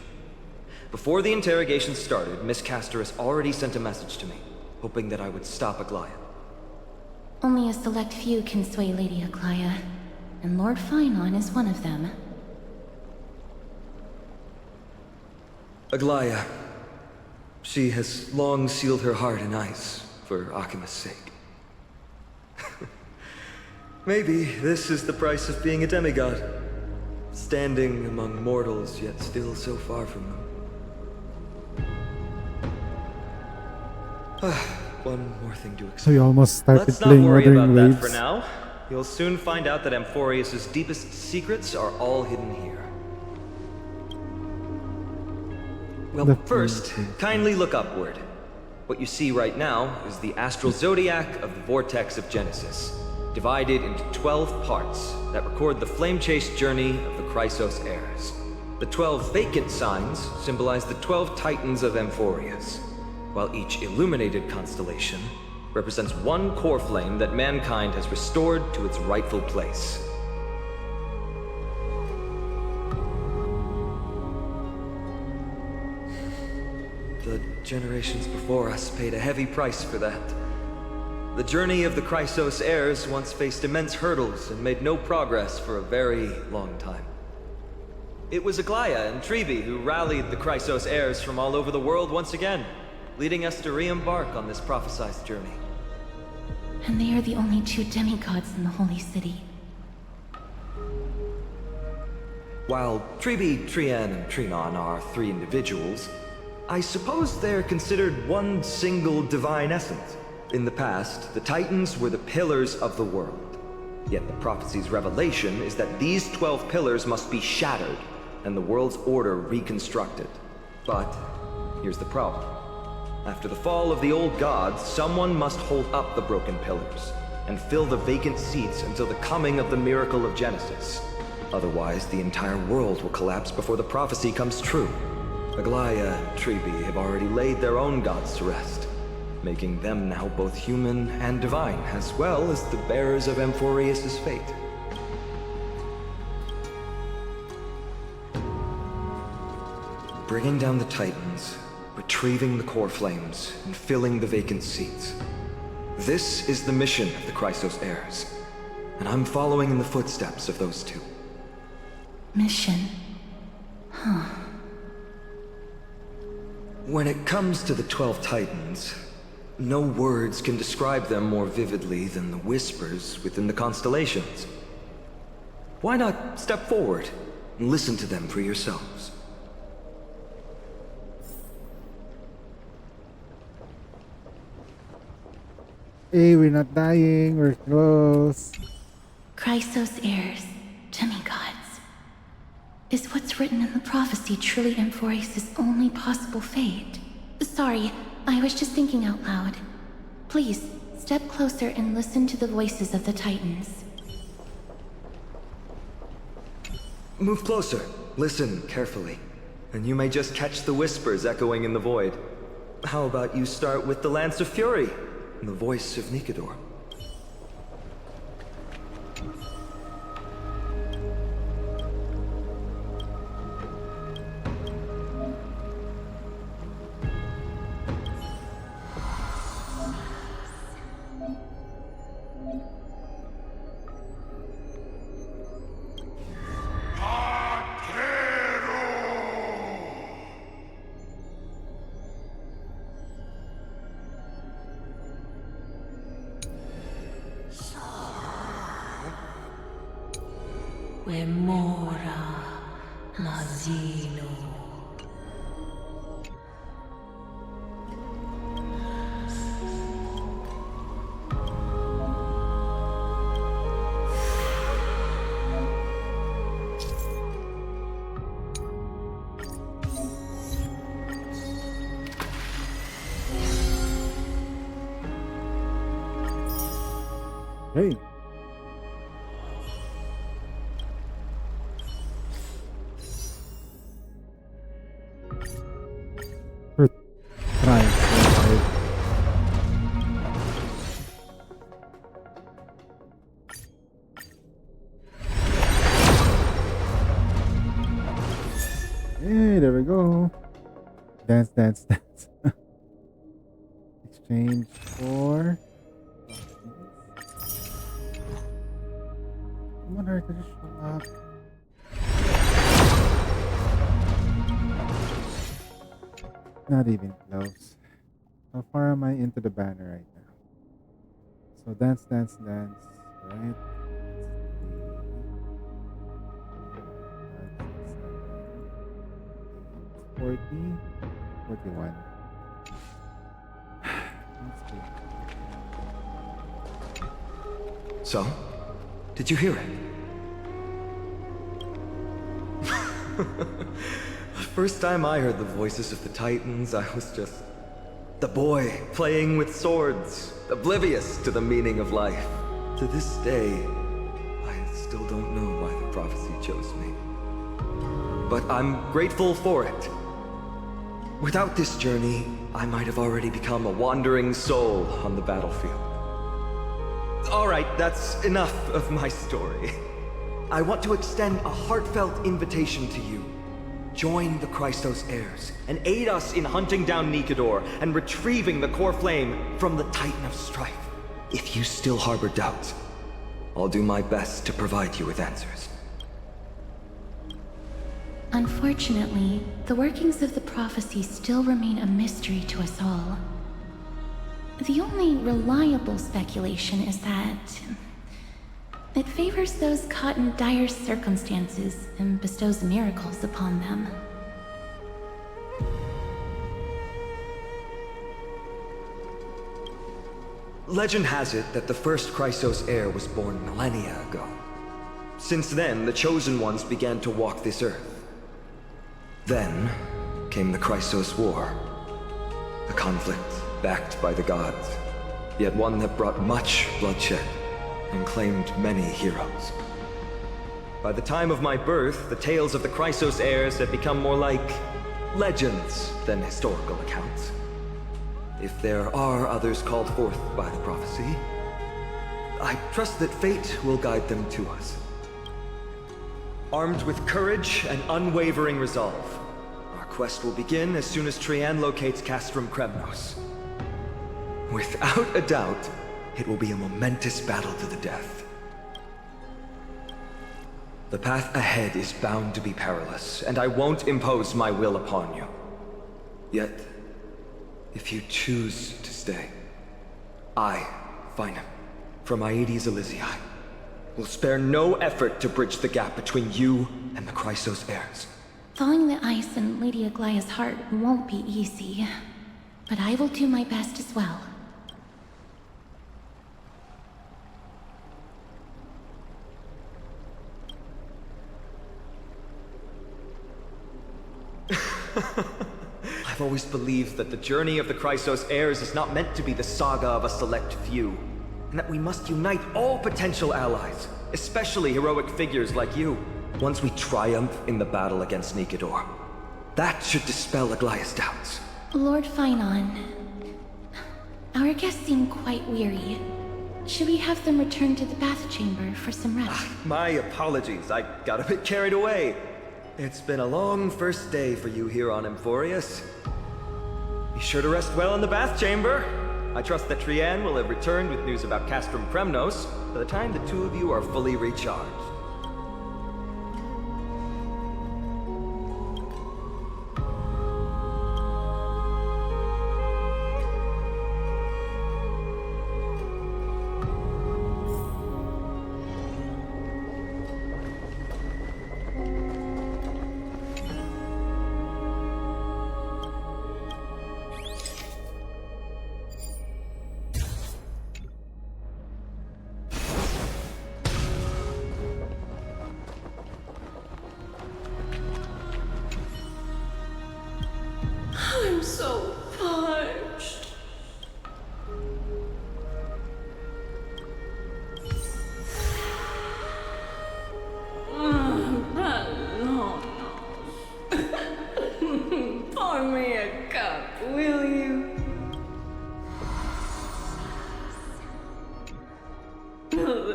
Before the interrogation started, Miss Castorus already sent a message to me, hoping that I would stop Aglaia. Only a select few can sway Lady Aglaia, and Lord Finon is one of them. Aglaia. She has long sealed her heart in ice for Akima's sake. Maybe this is the price of being a demigod. Standing among mortals, yet still so far from them. One more thing to explain. So you almost started Let's not playing worry about Wuthering that Waves. for now. You'll soon find out that Amphorius' deepest secrets are all hidden here. Well, first, kindly look upward. What you see right now is the astral zodiac of the Vortex of Genesis, divided into 12 parts that record the flame-chased journey of the Chrysos heirs. The 12 vacant signs symbolize the 12 titans of Amphorius, while each illuminated constellation represents one core flame that mankind has restored to its rightful place. The generations before us paid a heavy price for that. The journey of the Chrysos heirs once faced immense hurdles and made no progress for a very long time. It was Aglaia and Tribi who rallied the Chrysos heirs from all over the world once again, leading us to re-embark on this prophesized journey. And they are the only two demigods in the Holy City. While Tribi, Trian, and Trinon are 3 individuals, I suppose they're considered one single divine essence. In the past, the Titans were the pillars of the world. Yet the prophecy's revelation is that these 12 pillars must be shattered, and the world's order reconstructed. But here's the problem. After the fall of the old gods, someone must hold up the broken pillars, and fill the vacant seats until the coming of the miracle of Genesis. Otherwise, the entire world will collapse before the prophecy comes true. Aglaia and Tribi have already laid their own gods to rest, making them now both human and divine, as well as the bearers of Amphorius' fate. Bringing down the Titans, retrieving the core flames, and filling the vacant seats. This is the mission of the Chrysos heirs, and I'm following in the footsteps of those two. Mission? Huh. When it comes to the 12 Titans, no words can describe them more vividly than the whispers within the constellations. Why not step forward and listen to them for yourselves? Hey, we're not dying, we're close. Chrysos heirs, demigods. Is what's written in the prophecy truly Amphorius' only possible fate? Sorry, I was just thinking out loud. Please, step closer and listen to the voices of the Titans. Move closer, listen carefully, and you may just catch the whispers echoing in the void. How about you start with the Lance of Fury, and the voice of Nikador? Remora Mazino. Hey. We're trying so hard. Hey, there we go. Dance, dance, dance. Exchange for. Come on, her to just show up. Not even close. How far am I into the banner right now? So dance, dance, dance. Right. 40, 41. Let's see. So, did you hear it? The first time I heard the voices of the Titans, I was just the boy playing with swords, oblivious to the meaning of life. To this day, I still don't know why the prophecy chose me. But I'm grateful for it. Without this journey, I might have already become a wandering soul on the battlefield. All right, that's enough of my story. I want to extend a heartfelt invitation to you. Join the Christos heirs and aid us in hunting down Nikador and retrieving the core flame from the Titan of Strife. If you still harbor doubts, I'll do my best to provide you with answers. Unfortunately, the workings of the prophecy still remain a mystery to us all. The only reliable speculation is that it favors those caught in dire circumstances and bestows miracles upon them. Legend has it that the first Chrysos heir was born millennia ago. Since then, the Chosen Ones began to walk this earth. Then came the Chrysos War. A conflict backed by the gods, yet one that brought much bloodshed and claimed many heroes. By the time of my birth, the tales of the Chrysos heirs had become more like legends than historical accounts. If there are others called forth by the prophecy, I trust that fate will guide them to us. Armed with courage and unwavering resolve, our quest will begin as soon as Trian locates Castrum Kremnos. Without a doubt, it will be a momentous battle to the death. The path ahead is bound to be perilous, and I won't impose my will upon you. Yet, if you choose to stay, I, Finam, from Aedes Elysiae, will spare no effort to bridge the gap between you and the Chrysos heirs. Thawing the ice in Lady Aglaya's heart won't be easy, but I will do my best as well. I've always believed that the journey of the Chrysos heirs is not meant to be the saga of a select few, and that we must unite all potential allies, especially heroic figures like you. Once we triumph in the battle against Nikador, that should dispel Aglaya's doubts. Lord Finon, our guests seem quite weary. Should we have them return to the bath chamber for some rest? My apologies, I got a bit carried away. It's been a long first day for you here on Emphorius. Be sure to rest well in the bath chamber. I trust that Trian will have returned with news about Castrum Kremnos by the time the two of you are fully recharged.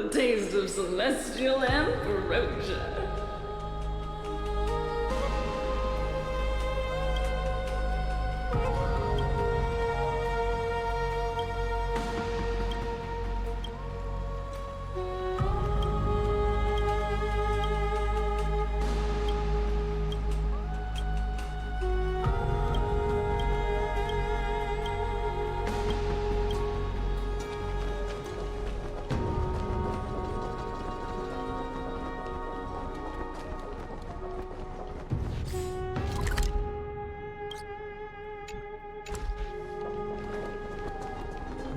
a taste of celestial ambrosia.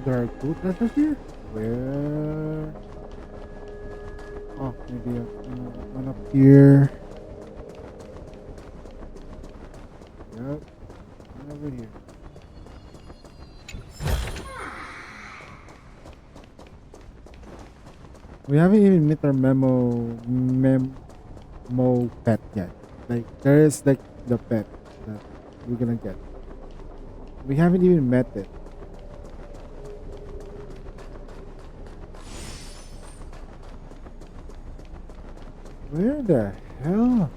There are two treasures here? Where? Oh, maybe one up here. Yep. One over here. We haven't even met our memo pet yet. Like, there is like the pet that we're gonna get. We haven't even met it. Where the hell?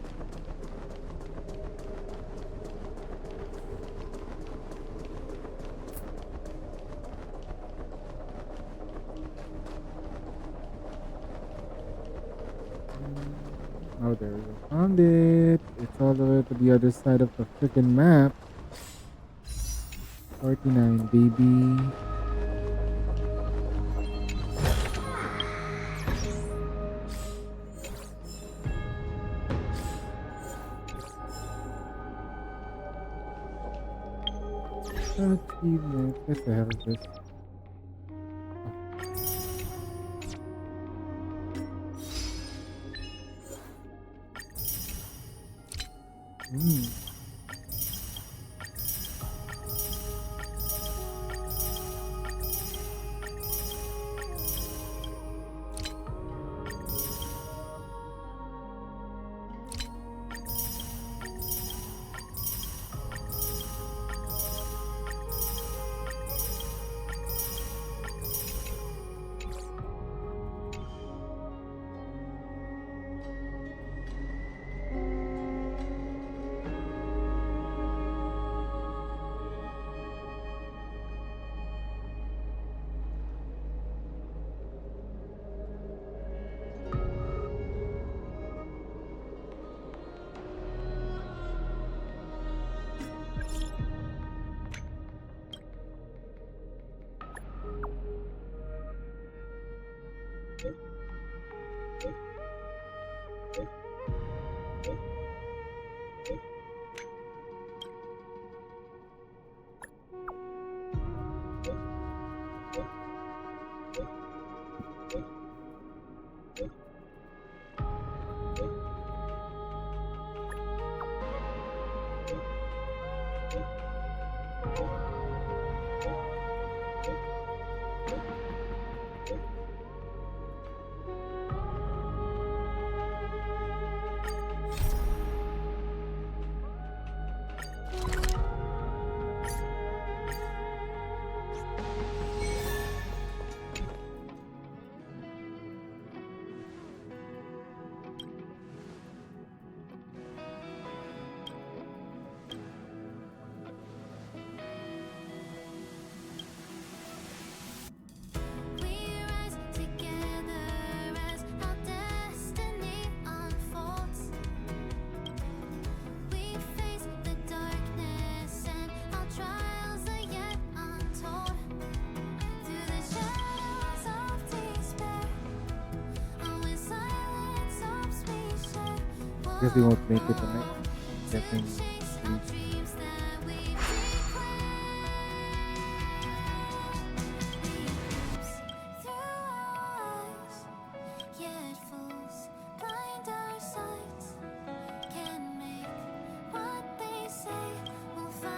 Oh, there we go. Found it. It's all the way to the other side of the freaking map. 49, baby. Achievement. What the hell is this? Guess we won't make it tonight. Getting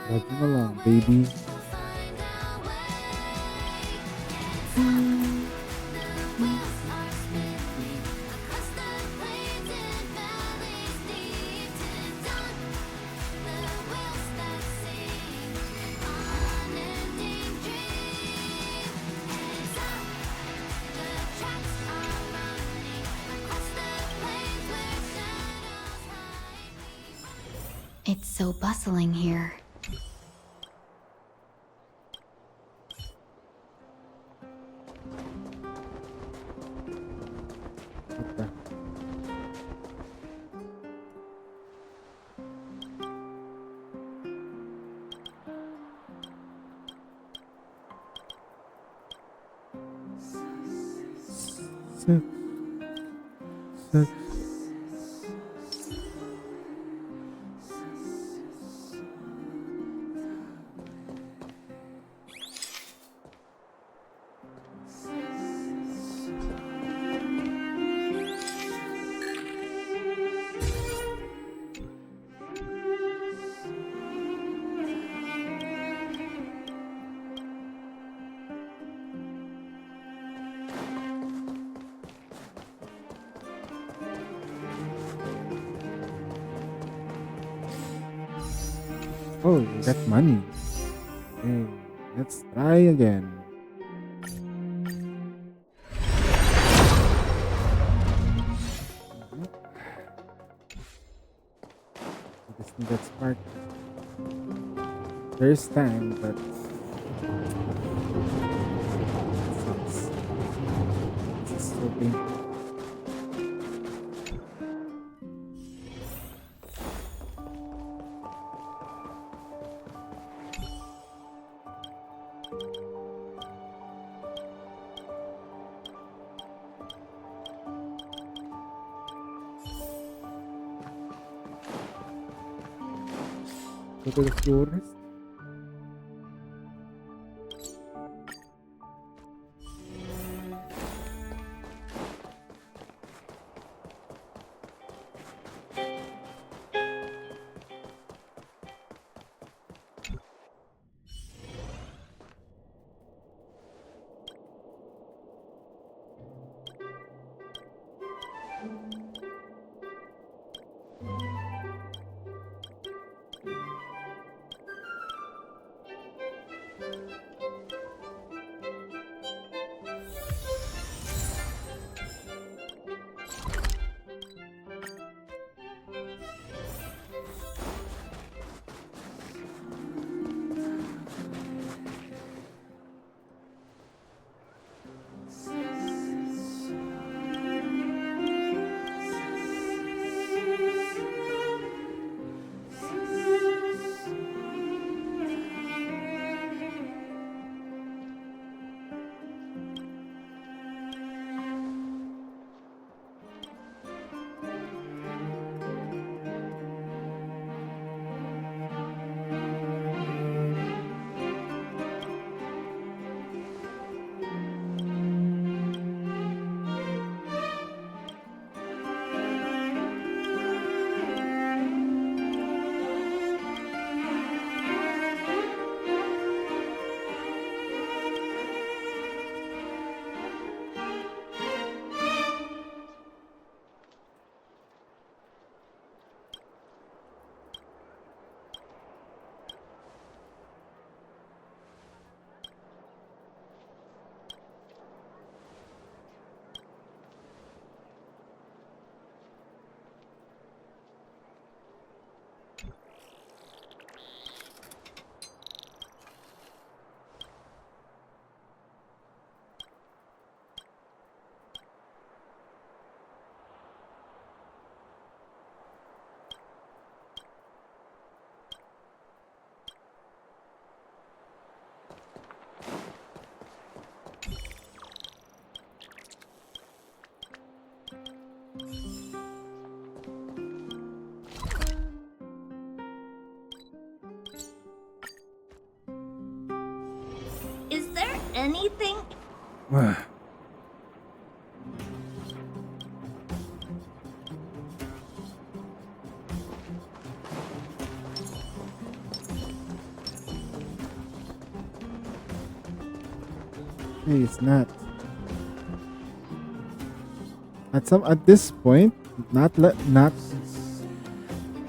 Welcome along, baby. It's so bustling here. Okay. Six. Six. Oh, you got money. Hey, let's try again. I just need that spark. There's time, but it sucks. It's so painful. Go to the florist. Is there anything? Hey, it's not. At this point, not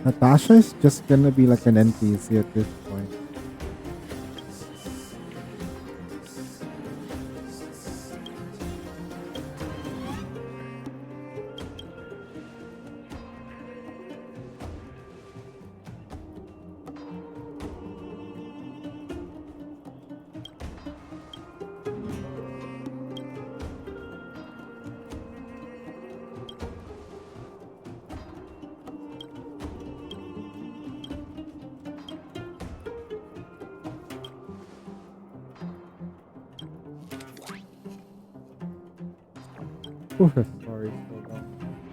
Natasha is just gonna be like an NPC at this point. The story so long.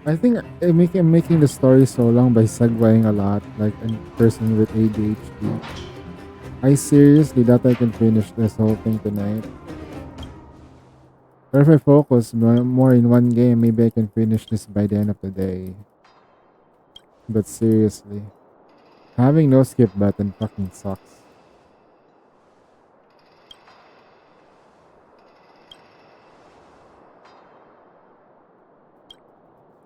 I think I'm making the story so long by segueing a lot, like a person with ADHD. I seriously doubt I can finish this whole thing tonight. But if I focus more in one game, maybe I can finish this by the end of the day. But seriously, having no skip button fucking sucks.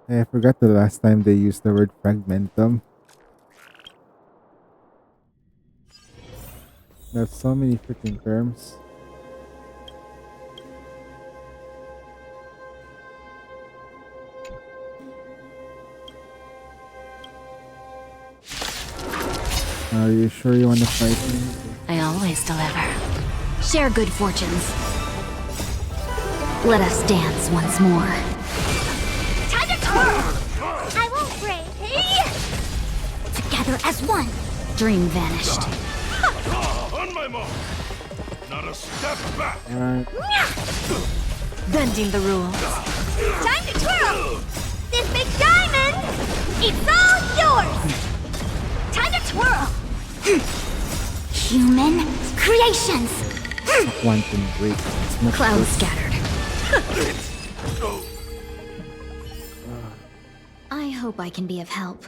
I forgot the last time they used the word fragmentum. There's so many freaking terms. Are you sure you want to fight me? I always deliver. Share good fortunes. Let us dance once more. Time to twirl! I won't break. Together as one. Dream vanished. On my mark! Not a step back! Alright. Bending the rules. Time to twirl! This big diamond, it's all yours! Time to twirl! Human creations. Quantum break. Clouds scattered. I hope I can be of help.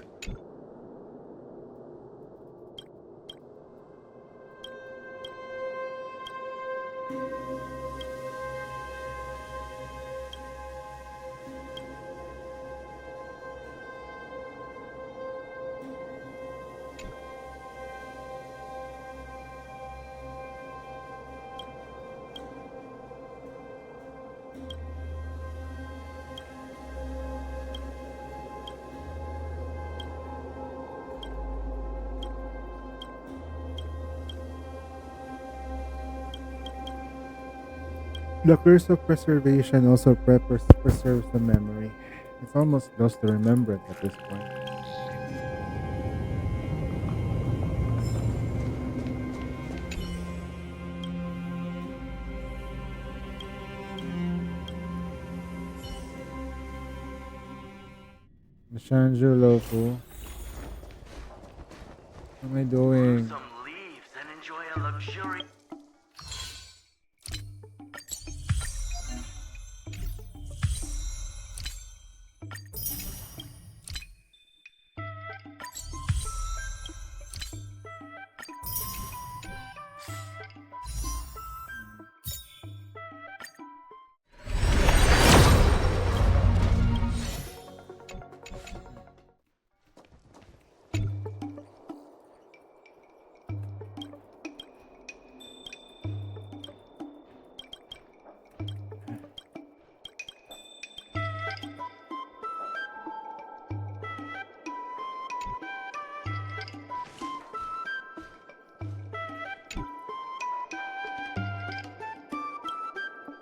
The curse of preservation also preserves the memory. It's almost lost the remembrance at this point. Shanju Lofu. What am I doing? Some leaves and enjoy a luxurious.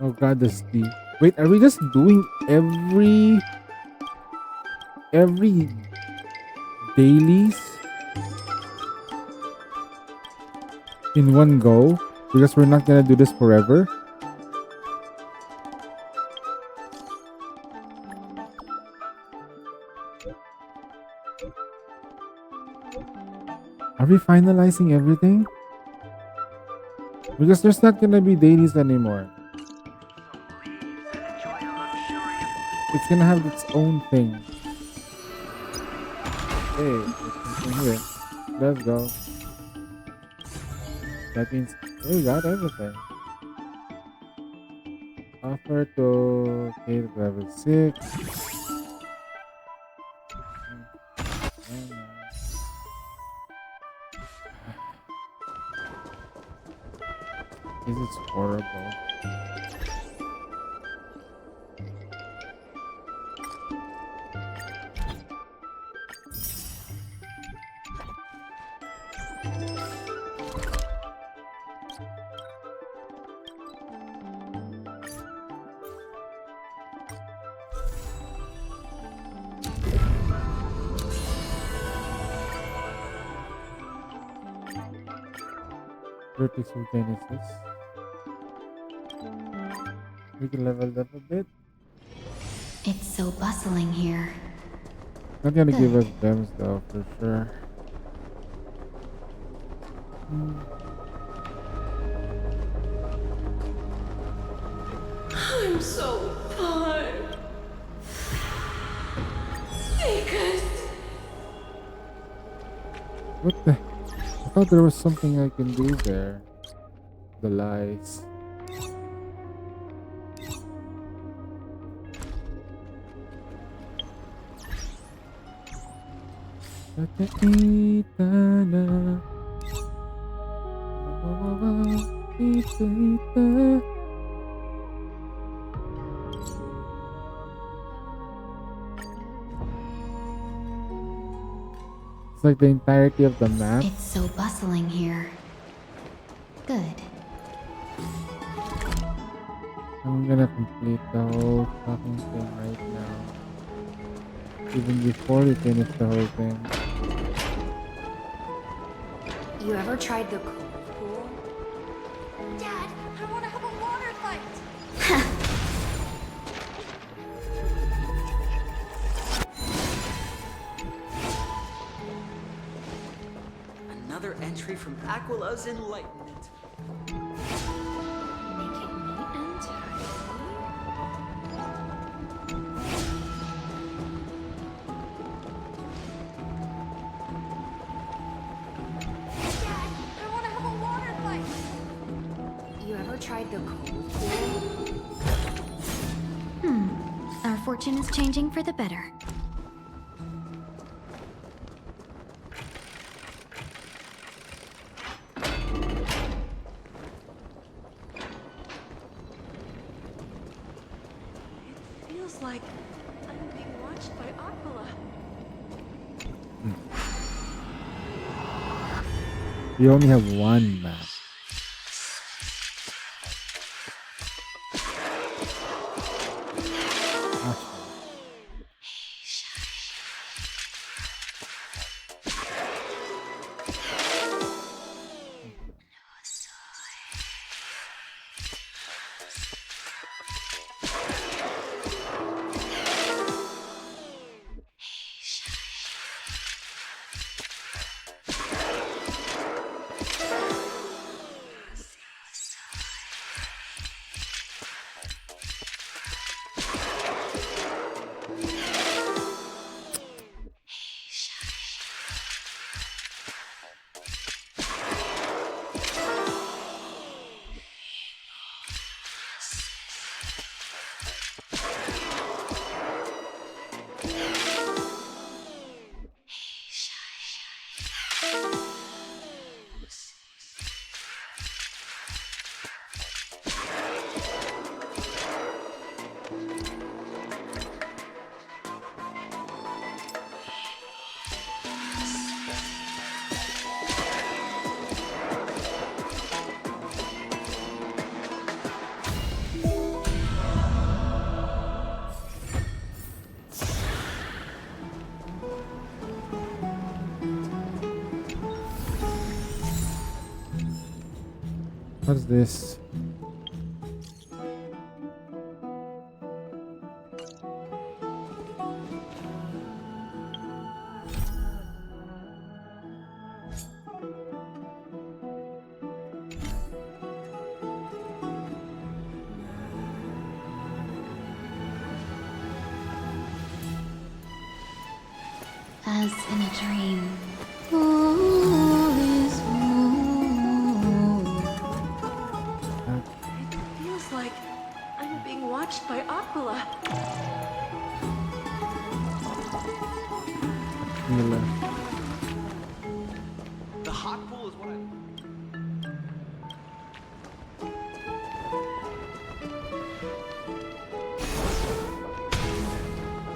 Oh god, this the wait, are we just doing every dailies in one go? Because we're not gonna do this forever. Are we finalizing everything? Because there's not gonna be dailies anymore. It's gonna have its own thing. Hey, it's here. Let's go. That means we got everything. Offer to Kate level 6. This is horrible. Vertex of Genesis. We can level up a bit. It's so bustling here. Not gonna give us gems though, for sure. I'm so tired. Because What the? I thought there was something I can do there. The lies. It's like the entirety of the map. It's so bustling here. Good. I'm gonna complete the whole fucking thing right now. Even before we finish the whole thing. You ever tried the cold pool? Dad, I want to have a water fight. Another entry from Aquila's Enlightenment. making me entirely. Dad, I want to have a water fight. You ever tried the cold pool? Our fortune is changing for the better. Feels like I'm being watched by Aquila. You only have one map. What's this? As in a dream. All is smooth. It feels like I'm being watched by Aquila. The hot pool is what I...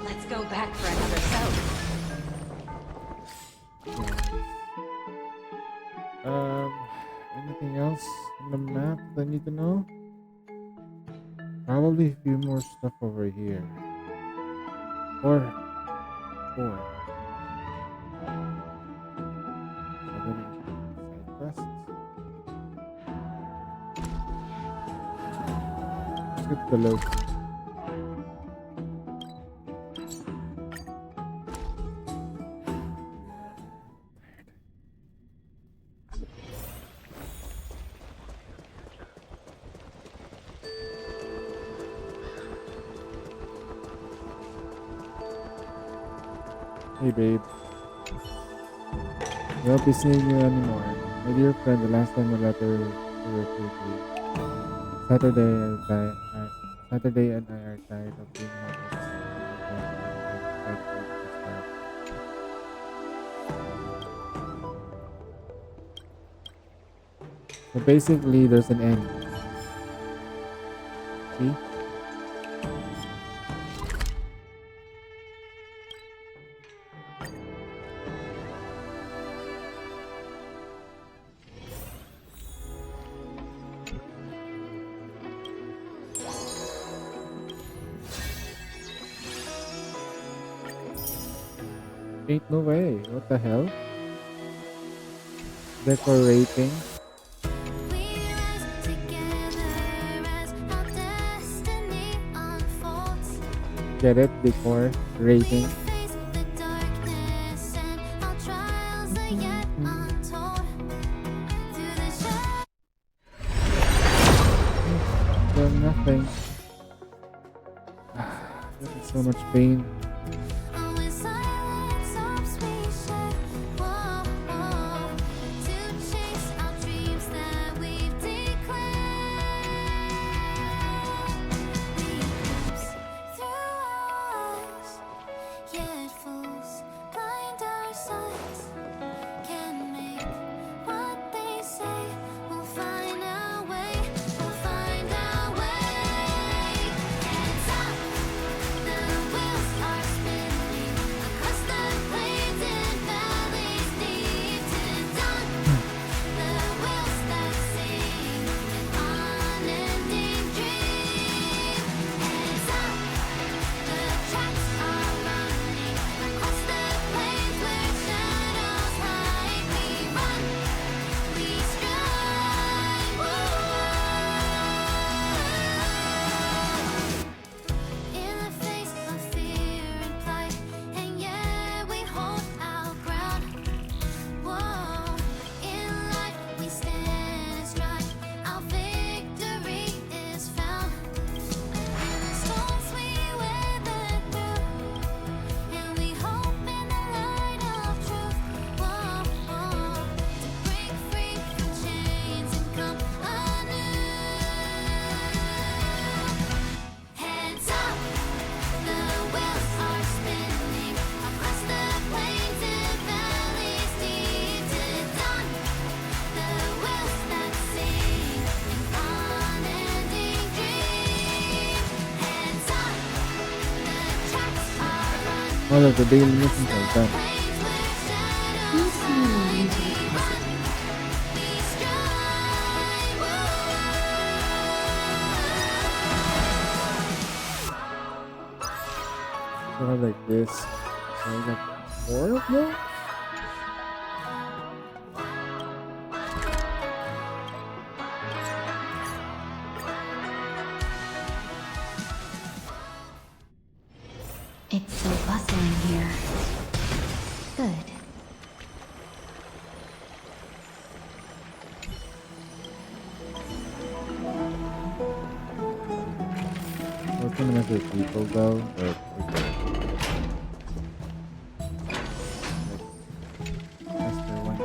Let's go back for another soak. Anything else on the map that I need to know? Probably a few more stuff over here. Or 4. Side quests. Let's get the loot. Hey, babe. I won't be seeing you anymore. My dear friend, the last time I letter to your quickly. Saturday and I are tired of being homeless. So basically, there's an end. See? Ain't no way. What the hell? Decorating. Get it? Decor. Rating. Well, nothing. This is so much pain. All of the daily missions are done. So I have like this. So I have like 4 of them? It's so bustling here. Good. What's gonna mess with people though? But okay. Esther one.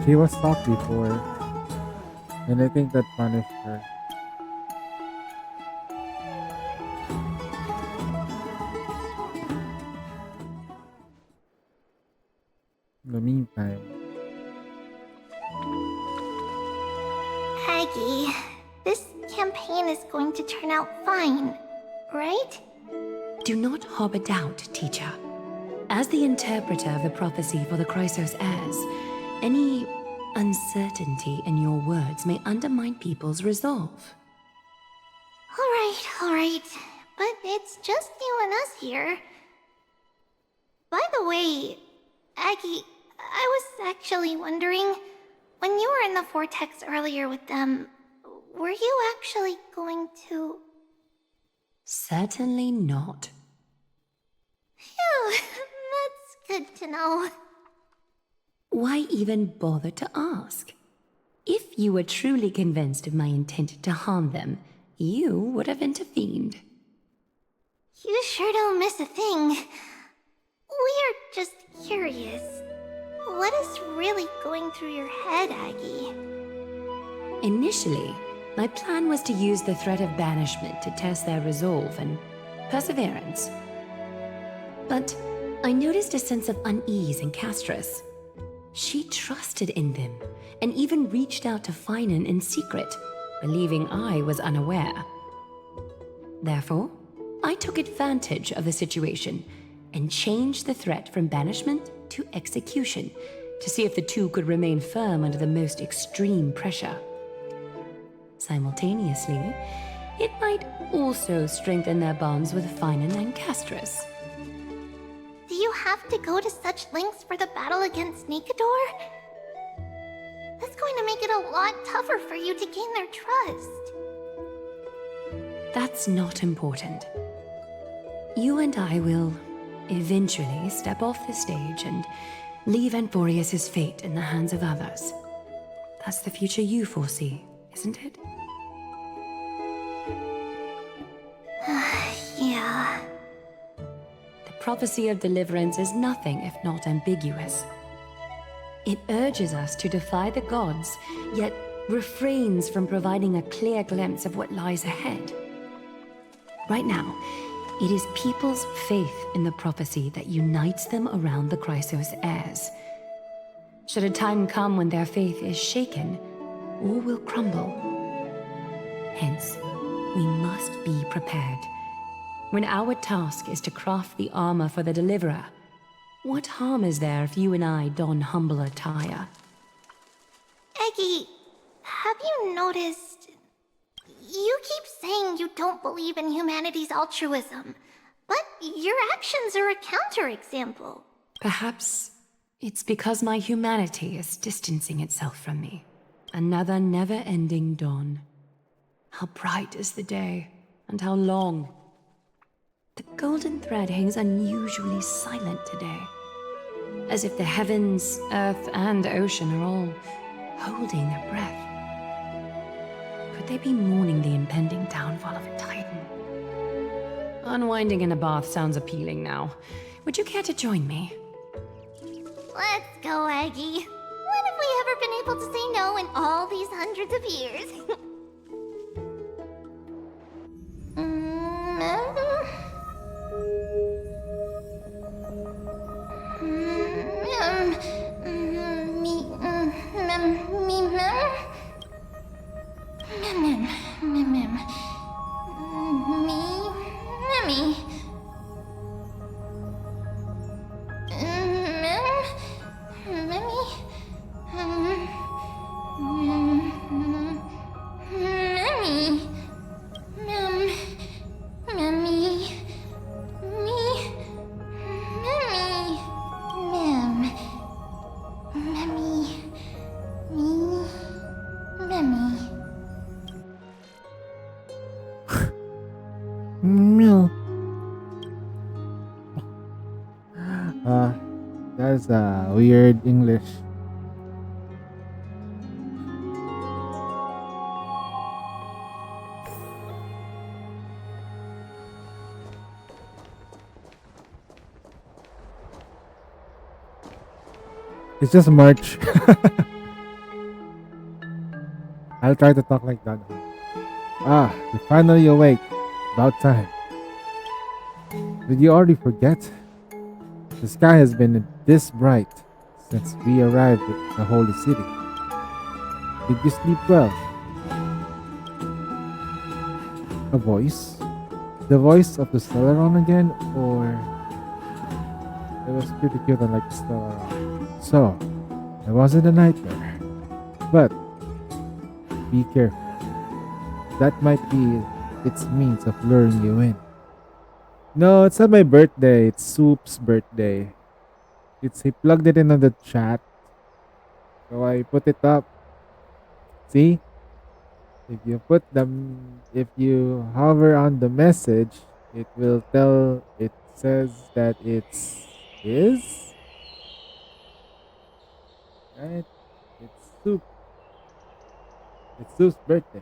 She was soft before, and I think that punished her. In the meantime, Aggie, this campaign is going to turn out fine, right? Do not harbor doubt, teacher. As the interpreter of the prophecy for the Chrysos heirs, any uncertainty in your words may undermine people's resolve. All Alright. But it's just you and us here. By the way, Aggie, I was actually wondering, when you were in the vortex earlier with them, were you actually going to... Certainly not. Phew, that's good to know. Why even bother to ask? If you were truly convinced of my intent to harm them, you would have intervened. You sure don't miss a thing. We're just curious. What is really going through your head, Aggie? Initially, my plan was to use the threat of banishment to test their resolve and perseverance. But I noticed a sense of unease in Castris. She trusted in them, and even reached out to Finan in secret, believing I was unaware. Therefore, I took advantage of the situation and changed the threat from banishment to execution to see if the two could remain firm under the most extreme pressure. Simultaneously, it might also strengthen their bonds with Finan and Castris. Do you have to go to such lengths for the battle against Nikador? That's going to make it a lot tougher for you to gain their trust. That's not important. You and I will eventually step off the stage and leave Anthorius' fate in the hands of others. That's the future you foresee, isn't it? Yeah. The prophecy of deliverance is nothing if not ambiguous. It urges us to defy the gods, yet refrains from providing a clear glimpse of what lies ahead. Right now, it is people's faith in the prophecy that unites them around the Chrysos heirs. Should a time come when their faith is shaken, all will crumble. Hence, we must be prepared. When our task is to craft the armor for the Deliverer, what harm is there if you and I don humble attire? Eggie, have you noticed... You keep saying you don't believe in humanity's altruism, but your actions are a counterexample. Perhaps it's because my humanity is distancing itself from me. Another never-ending dawn. How bright is the day, and how long. The golden thread hangs unusually silent today, as if the heavens, earth, and ocean are all holding their breath. Could they be mourning the impending downfall of a titan? Unwinding in a bath sounds appealing now. Would you care to join me? Let's go, Aggie. When have we ever been able to say no in all these hundreds of years? That's weird English. It's just March. I'll try to talk like that. You're finally awake. About time. Did you already forget? The sky has been this bright since we arrived at the holy city. Did you sleep well? A voice? The voice of the Stellaron again? Or... It was pretty cute unlike the Stellaron. So, it wasn't a nightmare. But, be careful. That might be its means of luring you in. No, it's not my birthday. It's Soup's birthday. He plugged it in on the chat. So I put it up. See? If you hover on the message, it says that it's his. Right? It's Soup. It's Soup's birthday.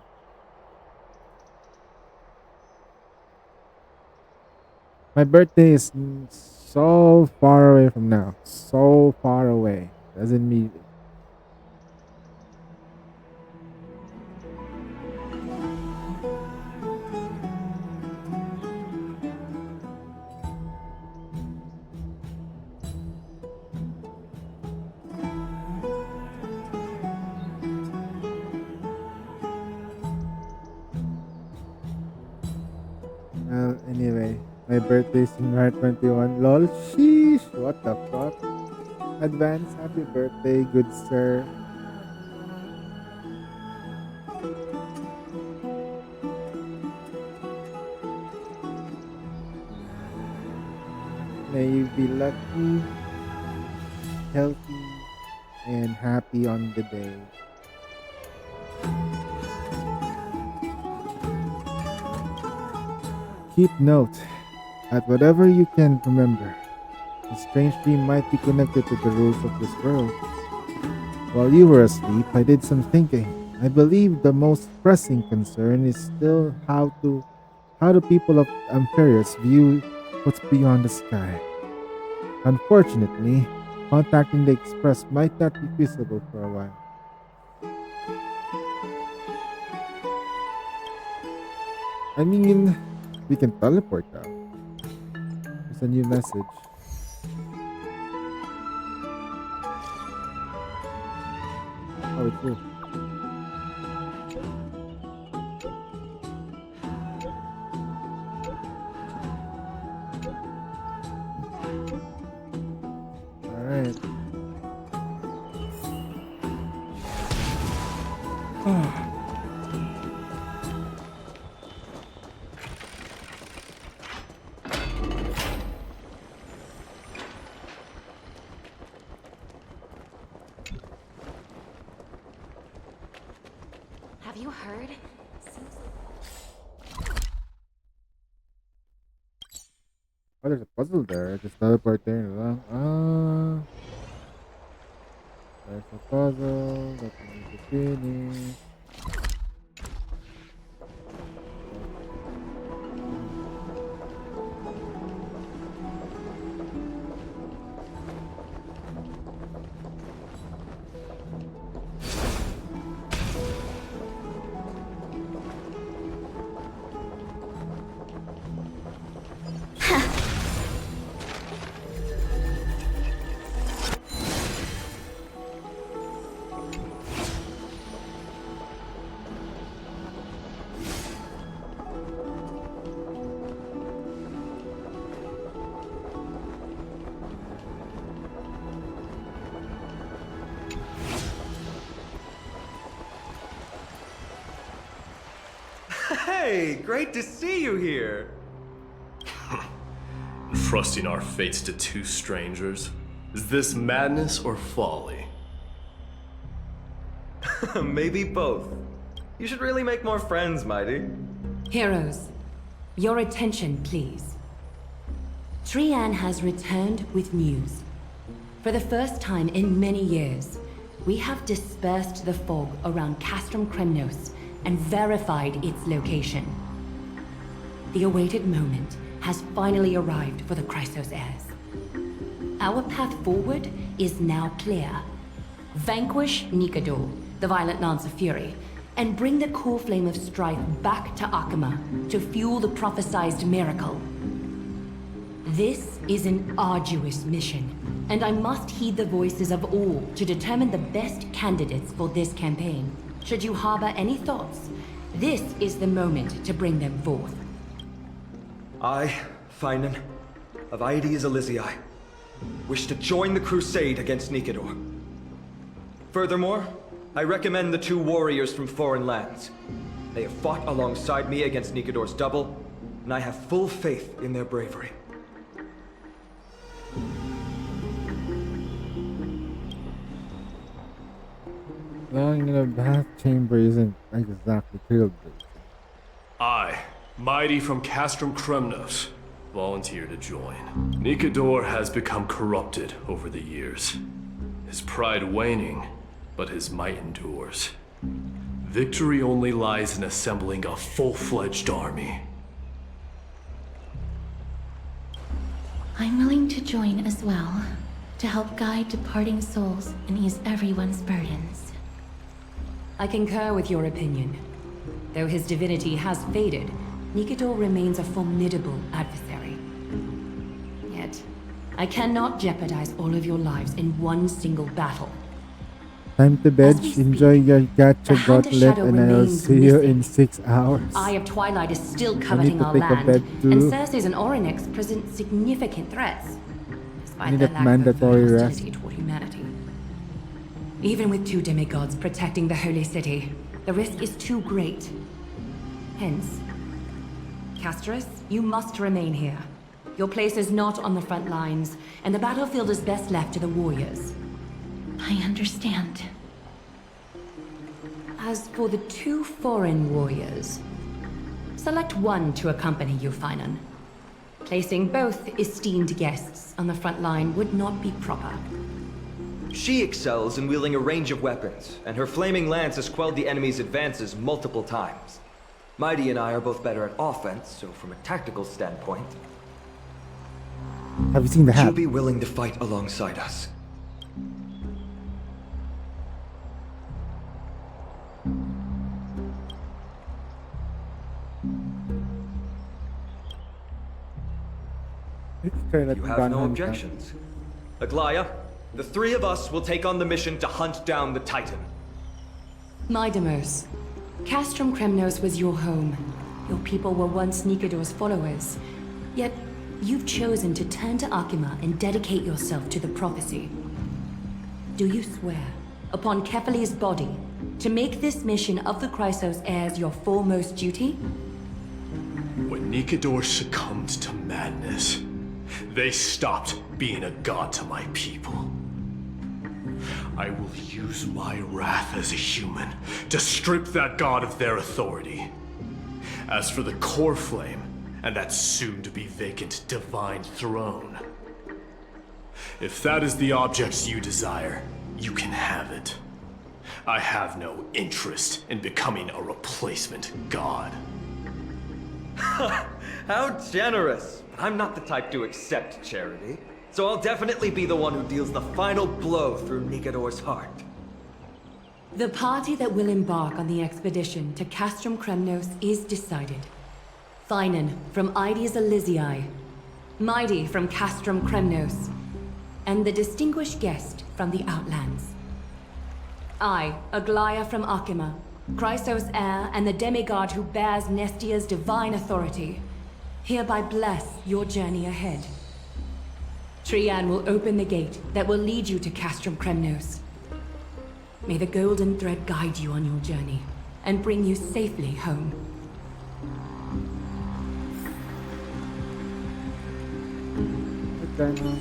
My birthday is so far away from now. So far away. Doesn't mean. Well, anyway, my birthday is January 21. Lol, sheesh, what the fuck? Advance happy birthday, good sir. May you be lucky, healthy, and happy on the day. Keep note that whatever you can remember, the strange dream might be connected to the rules of this world. While you were asleep, I did some thinking. I believe the most pressing concern is still how do people of Amperius view what's beyond the sky. Unfortunately, contacting the Express might not be feasible for a while. I mean, we can teleport now. There's a new message. Oh, cool. Alright. Have you heard? Oh, there's a puzzle there. Just teleport there. There's a puzzle that we need to finish. Hey, great to see you here. Trusting our fates to two strangers? Is this madness or folly? Maybe both. You should really make more friends, Mighty. Heroes, your attention, please. Trian has returned with news. For the first time in many years, we have dispersed the fog around Castrum Kremnos and verified its location. The awaited moment has finally arrived for the Chrysos heirs. Our path forward is now clear. Vanquish Nikador, the Violent Lance of Fury, and bring the core flame of strife back to Akama to fuel the prophesized miracle. This is an arduous mission, and I must heed the voices of all to determine the best candidates for this campaign. Should you harbor any thoughts, this is the moment to bring them forth. I, Finan, of Aedes Elysiae, wish to join the crusade against Nikador. Furthermore, I recommend the two warriors from foreign lands. They have fought alongside me against Nikador's double, and I have full faith in their bravery. Going in a bath chamber isn't exactly trailblazing. I, Mighty from Castrum Kremnos, volunteer to join. Nikador has become corrupted over the years. His pride waning, but his might endures. Victory only lies in assembling a full-fledged army. I'm willing to join as well, to help guide departing souls and ease everyone's burdens. I concur with your opinion. Though his divinity has faded, Nikador remains a formidable adversary. Yet, I cannot jeopardize all of your lives in one single battle. Time to bed. Enjoy your gacha Hand of gauntlet, Shadow and I'll remains see you missing. in 6 hours. Eye of Twilight is still I need coveting to our take a land, bed and too. Cersei's and Orynyx present significant threats, I despite need their a lack mandatory of rest. hostility toward humanity. Even with 2 demigods protecting the Holy City, the risk is too great. Hence, Castris, you must remain here. Your place is not on the front lines, and the battlefield is best left to the warriors. I understand. As for the 2 foreign warriors, select one to accompany you, Finan. Placing both esteemed guests on the front line would not be proper. She excels in wielding a range of weapons, and her flaming lance has quelled the enemy's advances multiple times. Mighty and I are both better at offense, so from a tactical standpoint... Have you seen the hat? She'll be willing to fight alongside us. You have no objections. Aglaya, the 3 of us will take on the mission to hunt down the Titan. Midamos, Castrum Kremnos was your home. Your people were once Nikador's followers. Yet, you've chosen to turn to Akima and dedicate yourself to the prophecy. Do you swear, upon Kefali's body, to make this mission of the Chrysos heirs your foremost duty? When Nikador succumbed to madness, they stopped being a god to my people. I will use my wrath as a human to strip that god of their authority. As for the core flame, and that soon-to-be vacant divine throne, if that is the object you desire, you can have it. I have no interest in becoming a replacement god. How generous! I'm not the type to accept charity, so I'll definitely be the one who deals the final blow through Nikador's heart. The party that will embark on the expedition to Castrum Kremnos is decided. Finan from Ides Elysiae, Mighty from Castrum Kremnos, and the distinguished guest from the Outlands. I, Aglaya from Akima, Chrysos heir and the demigod who bears Nestia's divine authority, hereby bless your journey ahead. Trian will open the gate that will lead you to Castrum Kremnos. May the golden thread guide you on your journey and bring you safely home. Okay, no.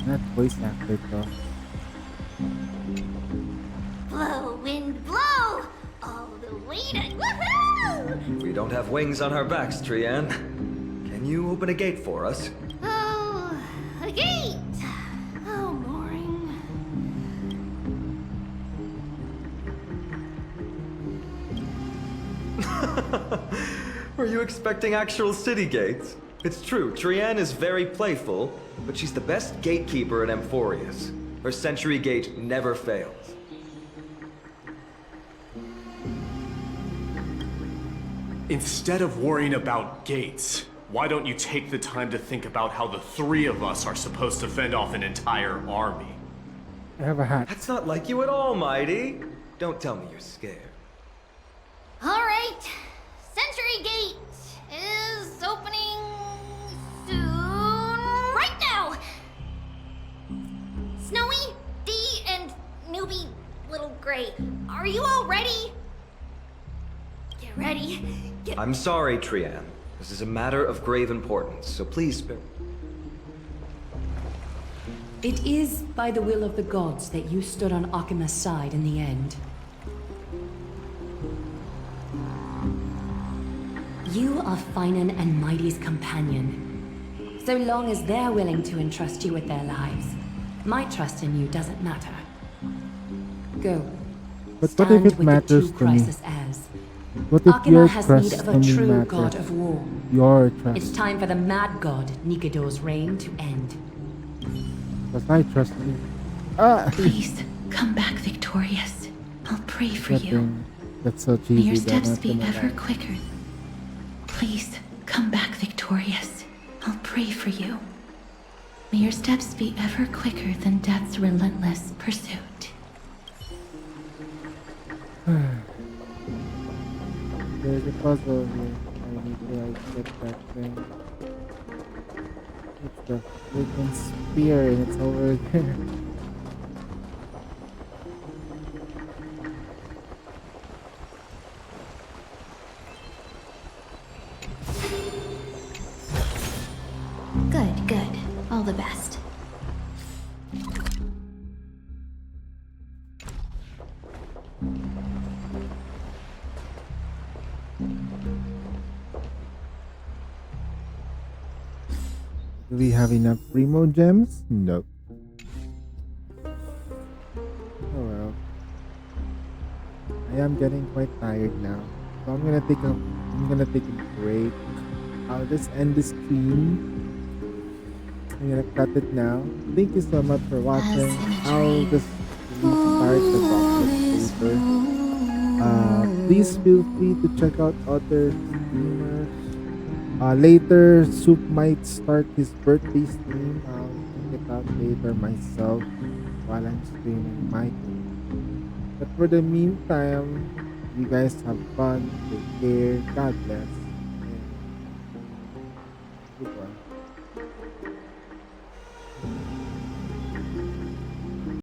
Not voice acted though. Blow, wind, blow! All the way to woohoo! We don't have wings on our backs, Trian. Can you open a gate for us? Oh, a gate! Oh, boring. Were you expecting actual city gates? It's true, Trian is very playful, but she's the best gatekeeper in Amphorius. Her sentry gate never fails. Instead of worrying about gates, why don't you take the time to think about how the 3 of us are supposed to fend off an entire army? I have a hat. That's not like you at all, Mighty. Don't tell me you're scared. All right. Sentry Gate is opening soon. Right now. Snowy, Dee, and newbie little great. Are you all ready? Get ready. I'm sorry, Trian. This is a matter of grave importance, so please spare. It is by the will of the gods that you stood on Akima's side in the end. You are Finan and Mighty's companion. So long as they're willing to entrust you with their lives, my trust in you doesn't matter. Go. But what if it matters to me? Heirs. What if Akima your has trust need of a only true god matters? of war. Your trust. It's time for the mad god Nikidor's reign to end. Because I trust you. Ah! Please, come back victorious. I'll pray for you. Nothing. That's so cheesy. May your that I'm steps not be gonna ever lie. quicker. Please, come back victorious. I'll pray for you. May your steps be ever quicker than death's relentless pursuit. There's a puzzle here. I need to like get that thing. It's the freaking spear and it's over there. Good, good. All the best. Do we have enough Primo gems? Nope. Oh well. I am getting quite tired now. So I'm gonna take a break. I'll just end the stream. I'm gonna cut it now. Thank you so much for watching. I'll just restart the box later. Please feel free to check out other streamers. Later, Soup might start his birthday stream. I'll check it out later myself while I'm streaming my game. But for the meantime, you guys have fun. Take care. God bless.